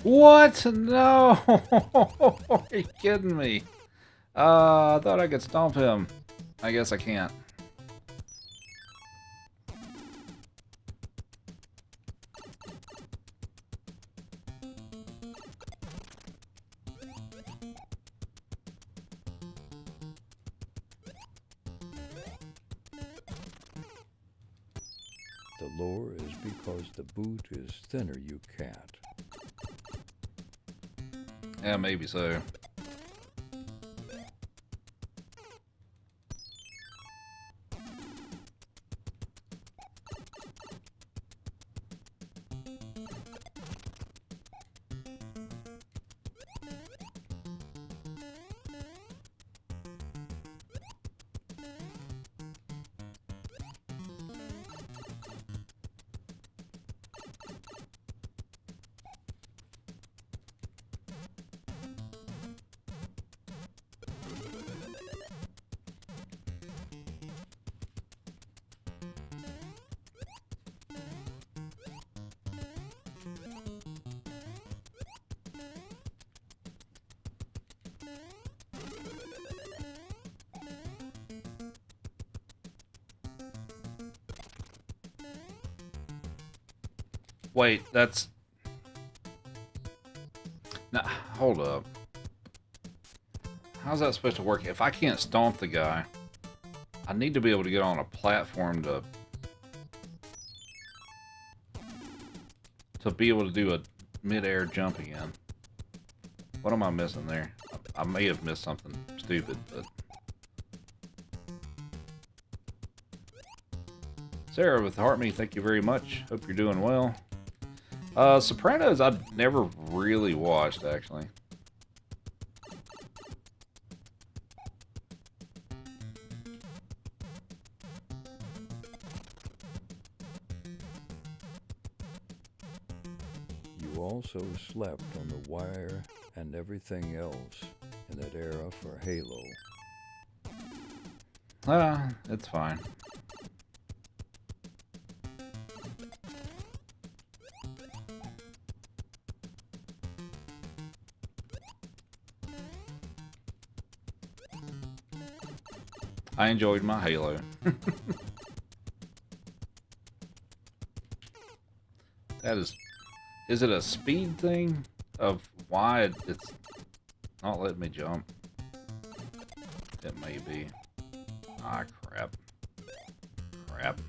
What? No! Are you kidding me? I thought I could stomp him. I guess I can't. The lore is because the boot is thinner, you can't. Yeah, maybe so. Wait, that's... Now, hold up. How's that supposed to work? If I can't stomp the guy, I need to be able to get on a platform to be able to do a mid-air jump again. What am I missing there? I may have missed something stupid, but... Sarah with Heartme, thank you very much. Hope you're doing well. Sopranos, I've never really watched, actually. also slept on the wire and everything else in that era for Halo. Ah, it's fine. I enjoyed my Halo. That is it a speed thing of why it's not letting me jump? It may be. Ah, crap. Crap.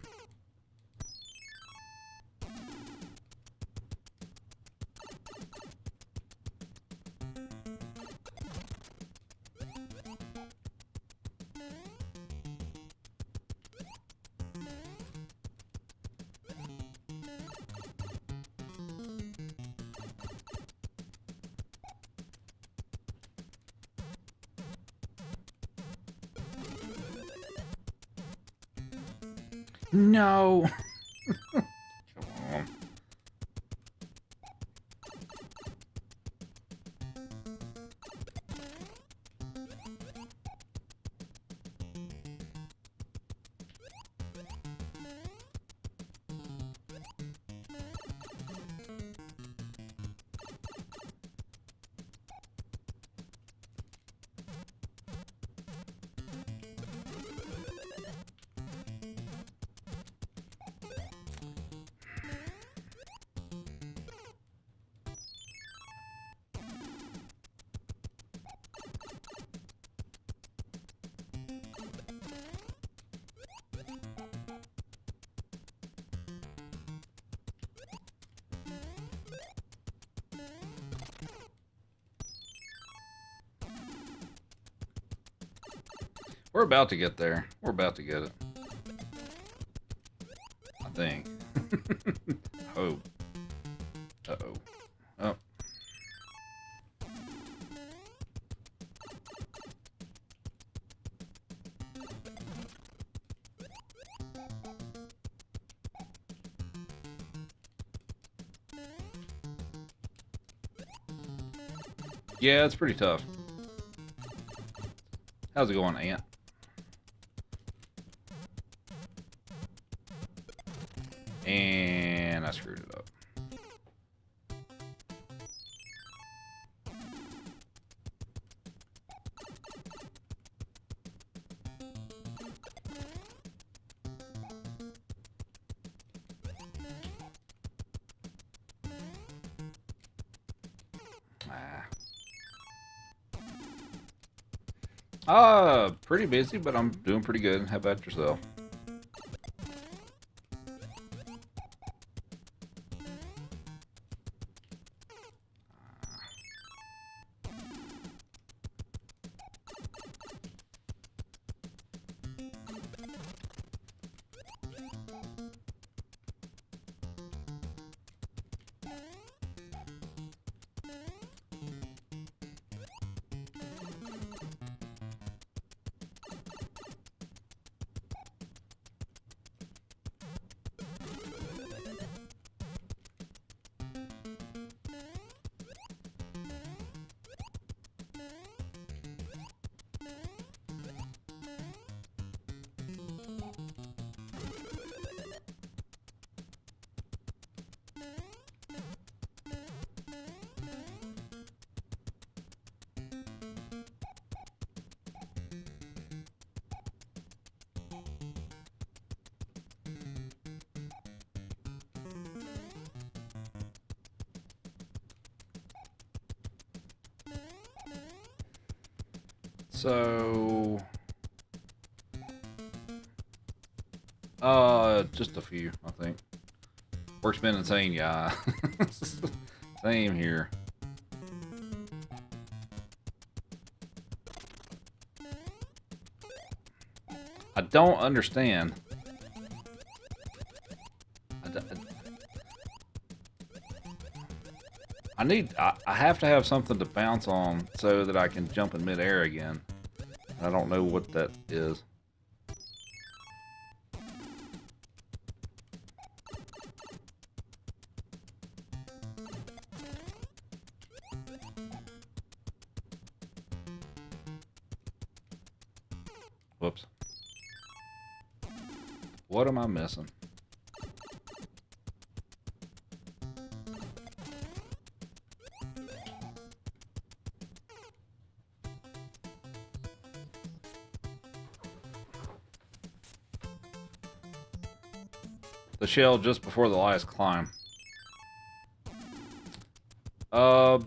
No. Come on. We're about to get there. We're about to get it. I think. Hope. Uh-oh. Oh. Yeah, it's pretty tough. How's it going, Ant? And I screwed it up. Pretty busy, but I'm doing pretty good. How about yourself? So, just a few, I think. Work's been insane, yeah. Same here. I don't understand. I have to have something to bounce on so that I can jump in midair again. I don't know what that is. Whoops. What am I missing? The shell just before the last climb. Uh,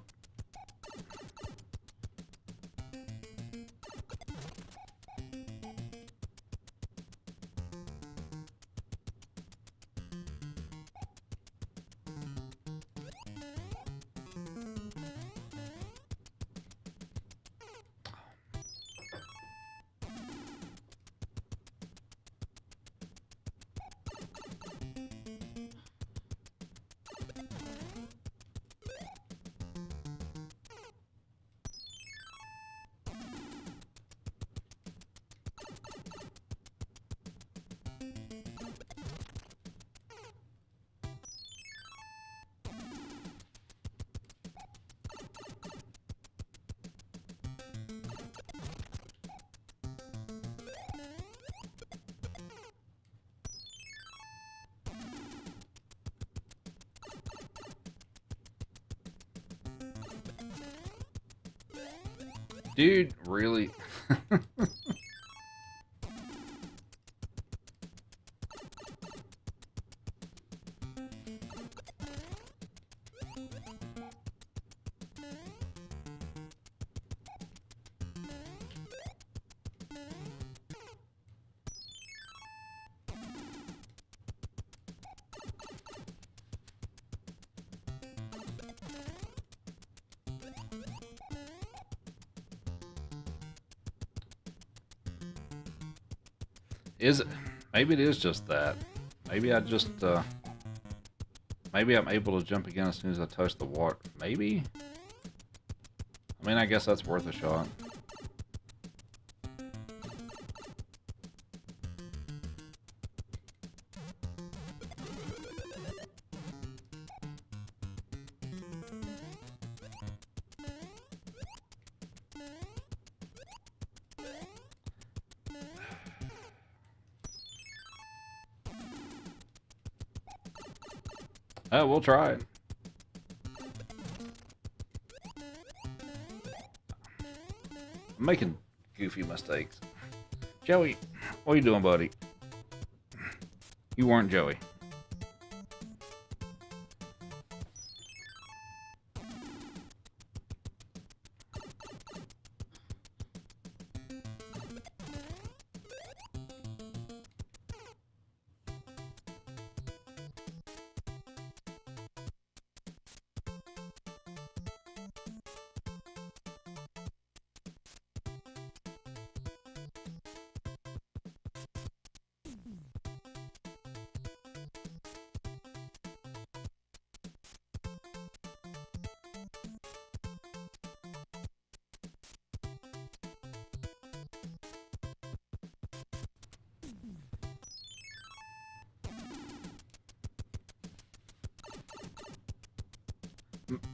dude, really? Is it? Maybe it is just that. Maybe I just, maybe I'm able to jump again as soon as I touch the water. Maybe? I mean, I guess that's worth a shot. Oh, we'll try it. I'm making goofy mistakes. Joey, what are you doing, buddy? You weren't Joey.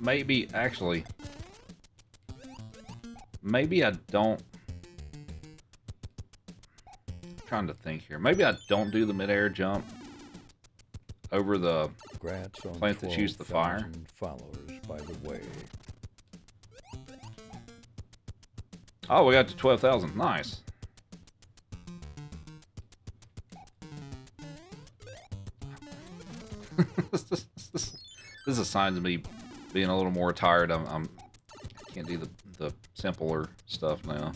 Maybe, actually, maybe I don't. I'm trying to think here. Maybe I don't do the midair jump over the Congrats on plant that shoots the fire. 12,000 followers, by the way. Oh, we got to 12,000. Nice. This is a sign of me being a little more tired. I can't do the simpler stuff now.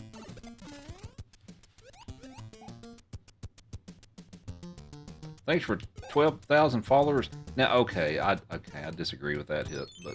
Thanks for 12,000 followers. Now, okay, I disagree with that hit, but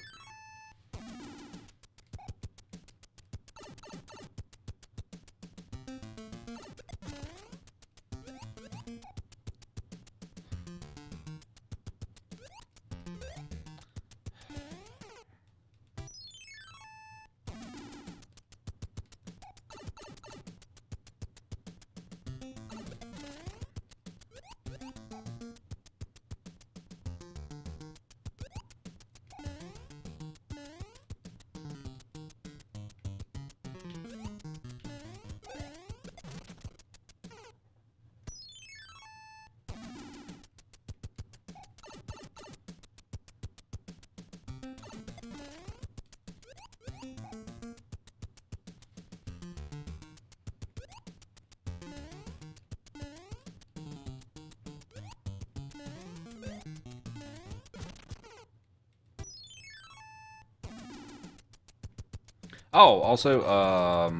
Oh, also,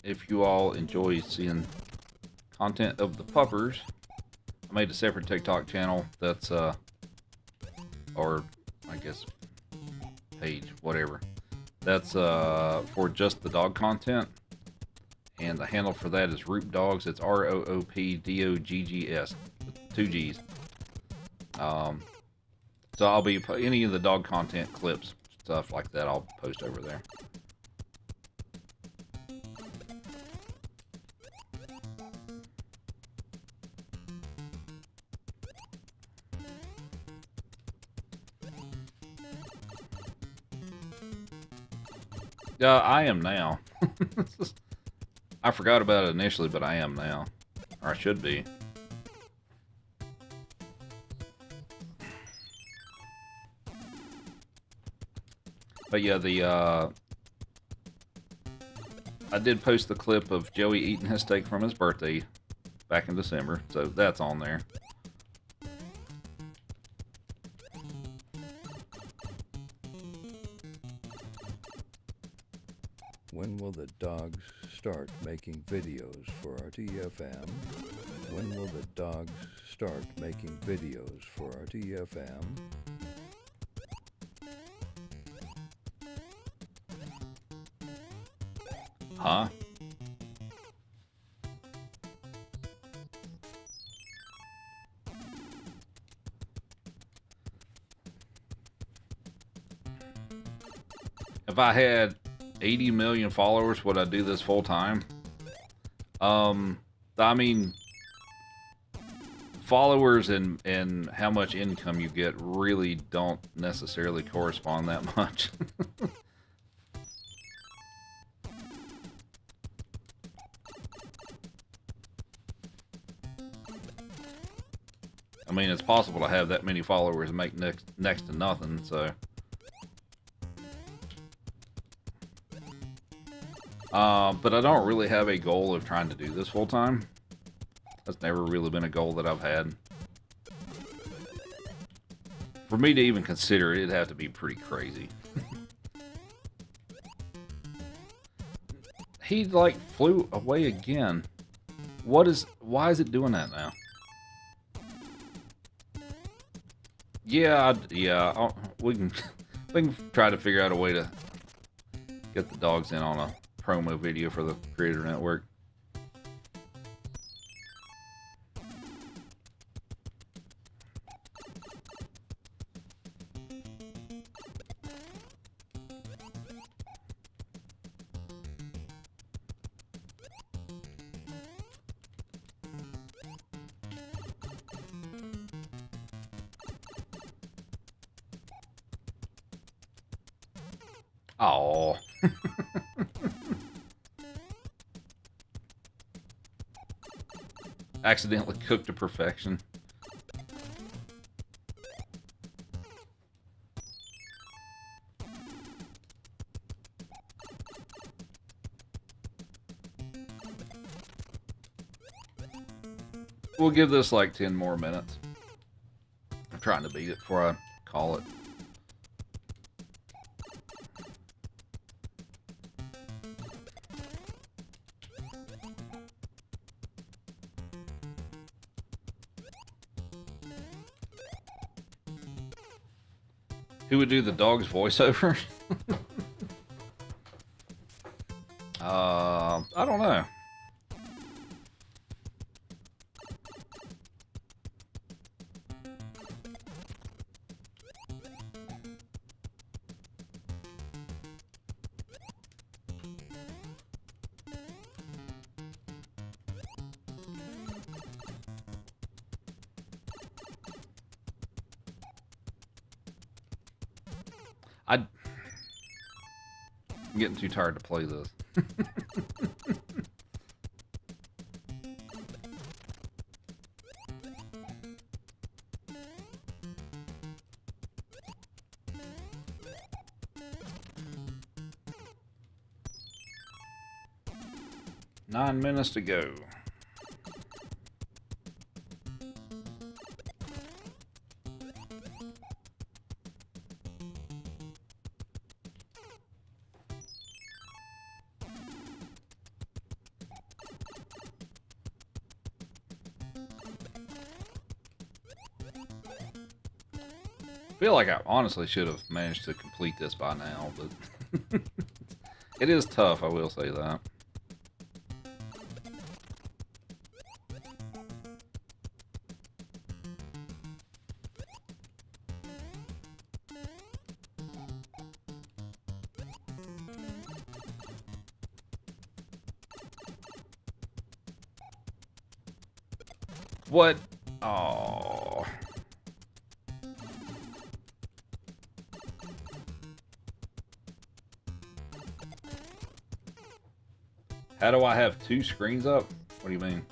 if you all enjoy seeing content of the puppers, I made a separate TikTok channel that's, or I guess page, whatever. That's for just the dog content, and the handle for that is Roop Dogs. It's ROOPDOGGS, with 2 G's. So I'll be any of the dog content clips, stuff like that, I'll post over there. I am now. I forgot about it initially, but I am now. Or I should be. But yeah, I did post the clip of Joey eating his steak from his birthday back in December, so that's on there. When will the dogs start making videos for RTFM? When will the dogs start making videos for RTFM? Huh? If I had 80 million followers, would I do this full time? I mean, followers and how much income you get really don't necessarily correspond that much. I mean, it's possible to have that many followers and make next to nothing, so. But I don't really have a goal of trying to do this full time. That's never really been a goal that I've had. For me to even consider it, it'd have to be pretty crazy. He, like, flew away again. Why is it doing that now? Yeah, we can try to figure out a way to get the dogs in on a promo video for the Creator Network. Oh. Accidentally cooked to perfection. We'll give this like 10 more minutes. I'm trying to beat it before I call it. Who would do the dog's voiceover? I don't know. I'm getting too tired to play this. 9 minutes to go. I feel like I honestly should have managed to complete this by now, but it is tough, I will say that. What? Oh. How do I have 2 screens up? What do you mean?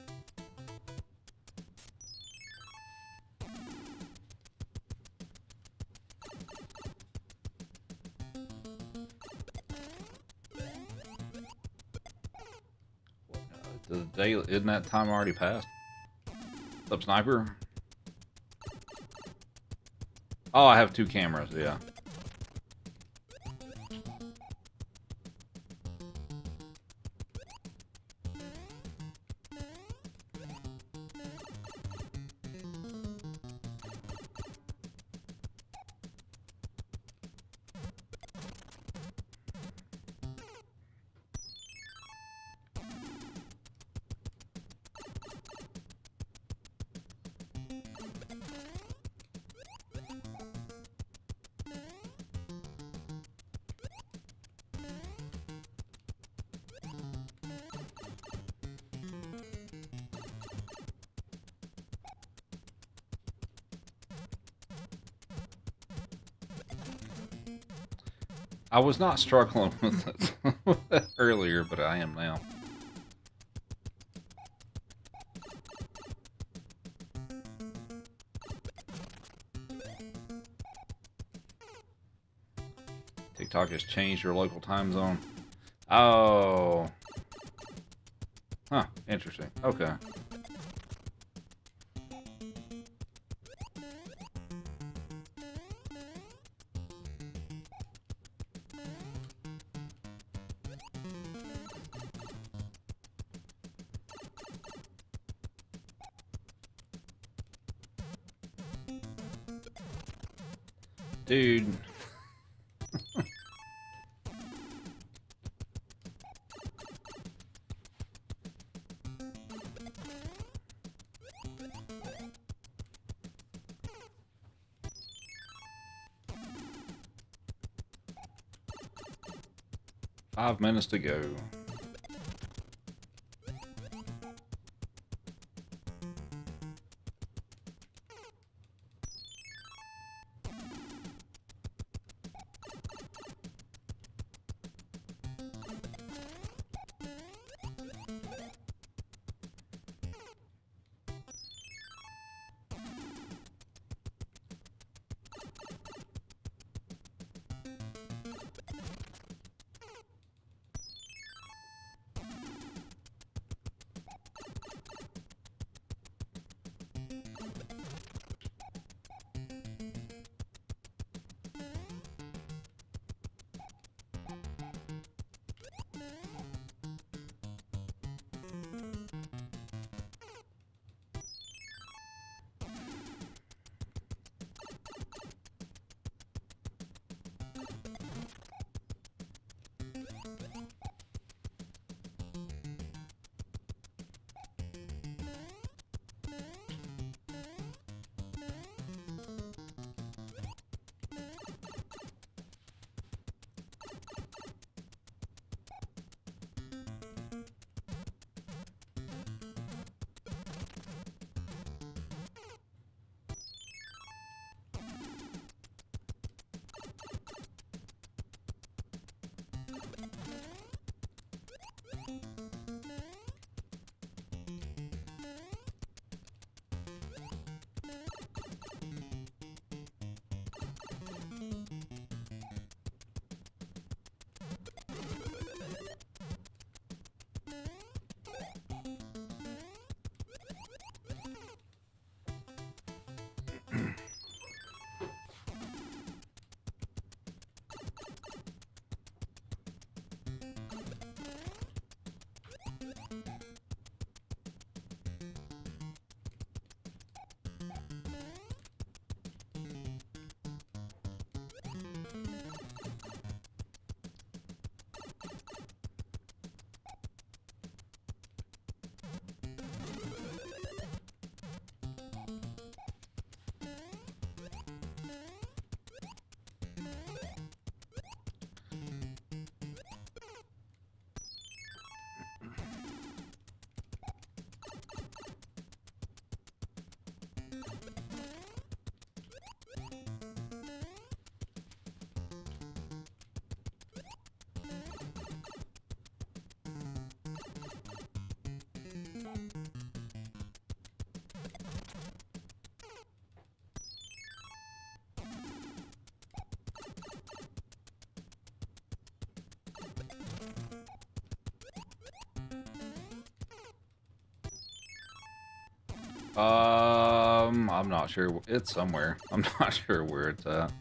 The day, isn't that time already passed? What's up, Sniper? Oh, I have 2 cameras, yeah. I was not struggling with it earlier, but I am now. TikTok has changed your local time zone. Oh. Huh, interesting. Okay. Dude. Five minutes to go. I'm not sure. It's somewhere. I'm not sure where it's at.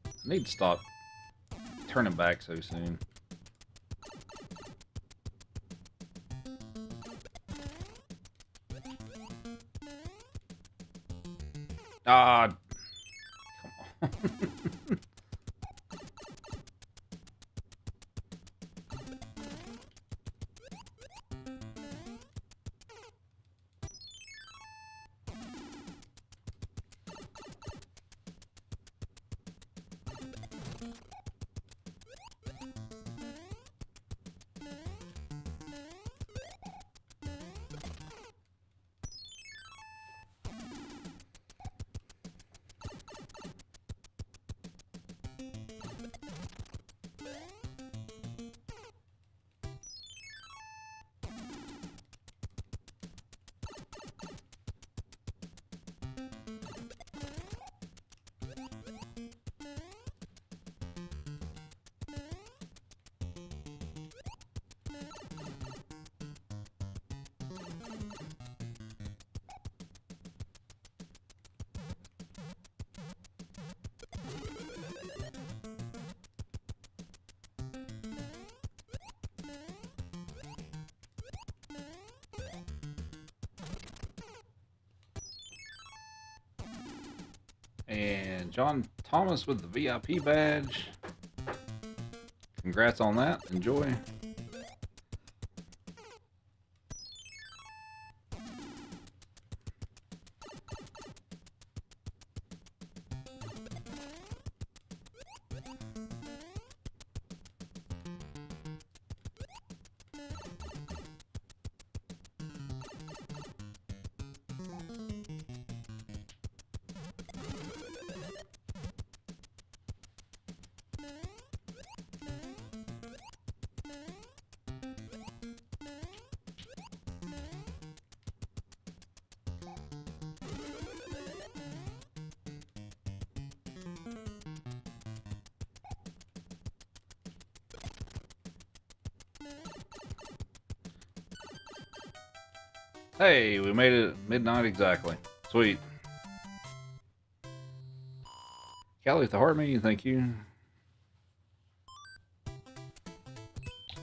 I need to stop turning back so soon. Ah, come on. And John Thomas with the VIP badge. Congrats on that. Enjoy. Hey, we made it at midnight exactly. Sweet. Callie with the heart menu, thank you.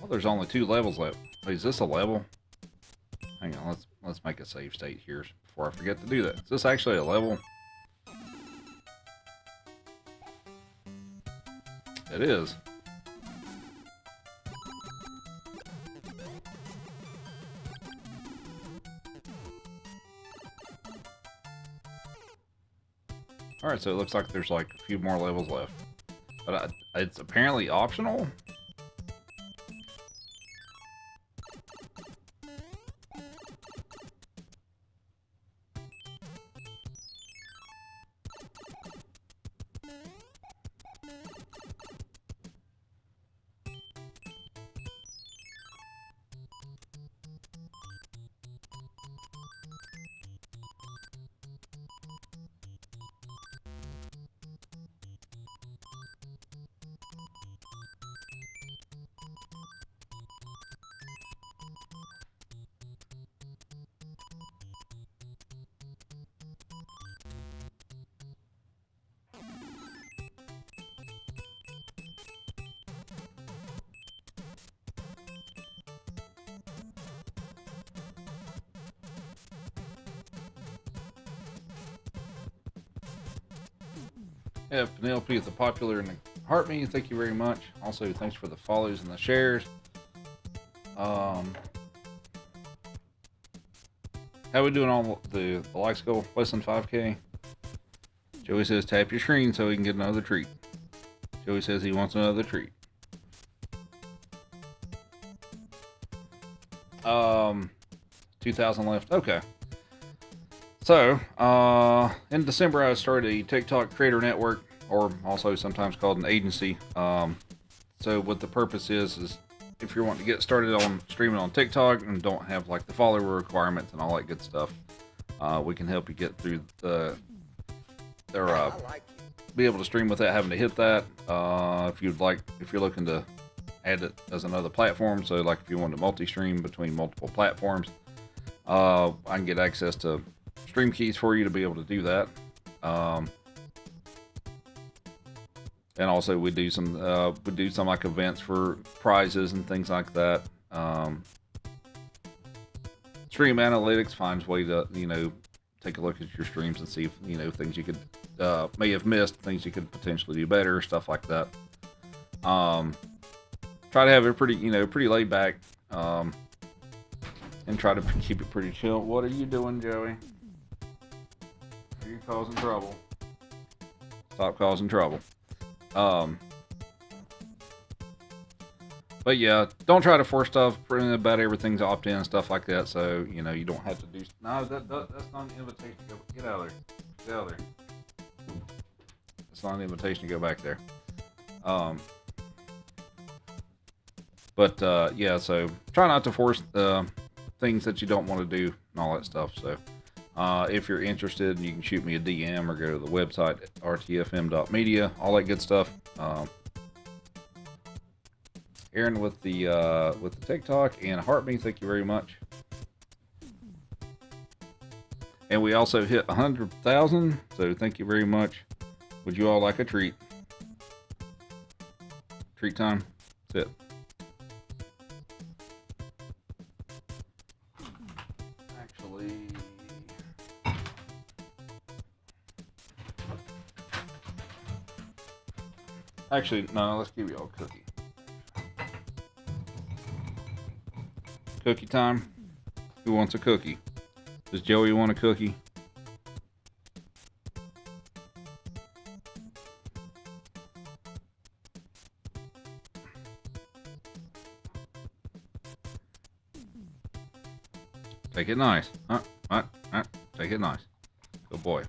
Oh, there's only 2 levels left. Wait, is this a level? Hang on, let's make a save state here before I forget to do that. Is this actually a level? It is. Alright, so it looks like there's like a few more levels left. But it's apparently optional? Yeah, Penelope with the popular and the heart menu, thank you very much. Also, thanks for the follows and the shares. How we doing on the likes go? Less than 5K? Joey says tap your screen so he can get another treat. Joey says he wants another treat. 2,000 left. Okay. So, in December, I started a TikTok creator network, or also sometimes called an agency. So what the purpose is if you're wanting to get started on streaming on TikTok and don't have like the follower requirements and all that good stuff, we can help you get through be able to stream without having to hit that. If you're looking to add it as another platform. So like if you want to multi-stream between multiple platforms, I can get access to stream keys for you to be able to do that. And also we do some like events for prizes and things like that. Stream Analytics finds way to, you know, take a look at your streams and see if, you know, things you could may have missed, things you could potentially do better, stuff like that. Try to have it pretty, you know, pretty laid back, and try to keep it pretty chill. What are you doing, Joey? Are you causing trouble? Stop causing trouble. But yeah, don't try to force stuff. Print about everything's opt-in and stuff like that. So you know you don't have to do. No, that's not an invitation to go. Get out of there. Get out of there. It's not an invitation to go back there. But yeah, so try not to force things that you don't want to do and all that stuff. So if you're interested, you can shoot me a DM or go to the website rtfm.media, all that good stuff. Aaron with the TikTok and HeartMe, thank you very much. And we also hit 100,000, so thank you very much. Would you all like a treat? Treat time. That's it. Actually, no, let's give you all a cookie. Cookie time. Who wants a cookie? Does Joey want a cookie? Take it nice. Take it nice. Good boy.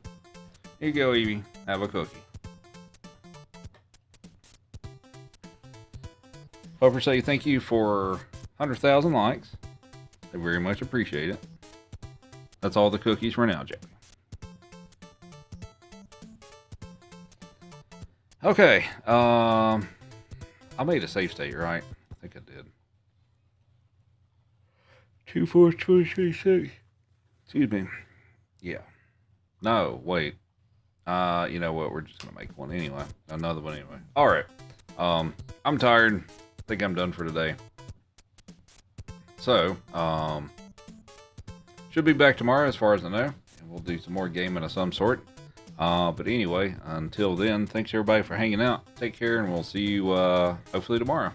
Here you go, Evie. Have a cookie. Hoper say thank you for 100,000 likes. I very much appreciate it. That's all the cookies for now, Joey. Okay. I made a save state, right? I think I did. 2-4-2-6. Excuse me. Yeah. No, wait. You know what? We're just gonna make one anyway. Another one anyway. All right. I'm tired. I think I'm done for today. So, should be back tomorrow as far as I know. And we'll do some more gaming of some sort. But anyway, until then, thanks everybody for hanging out. Take care, and we'll see you hopefully tomorrow.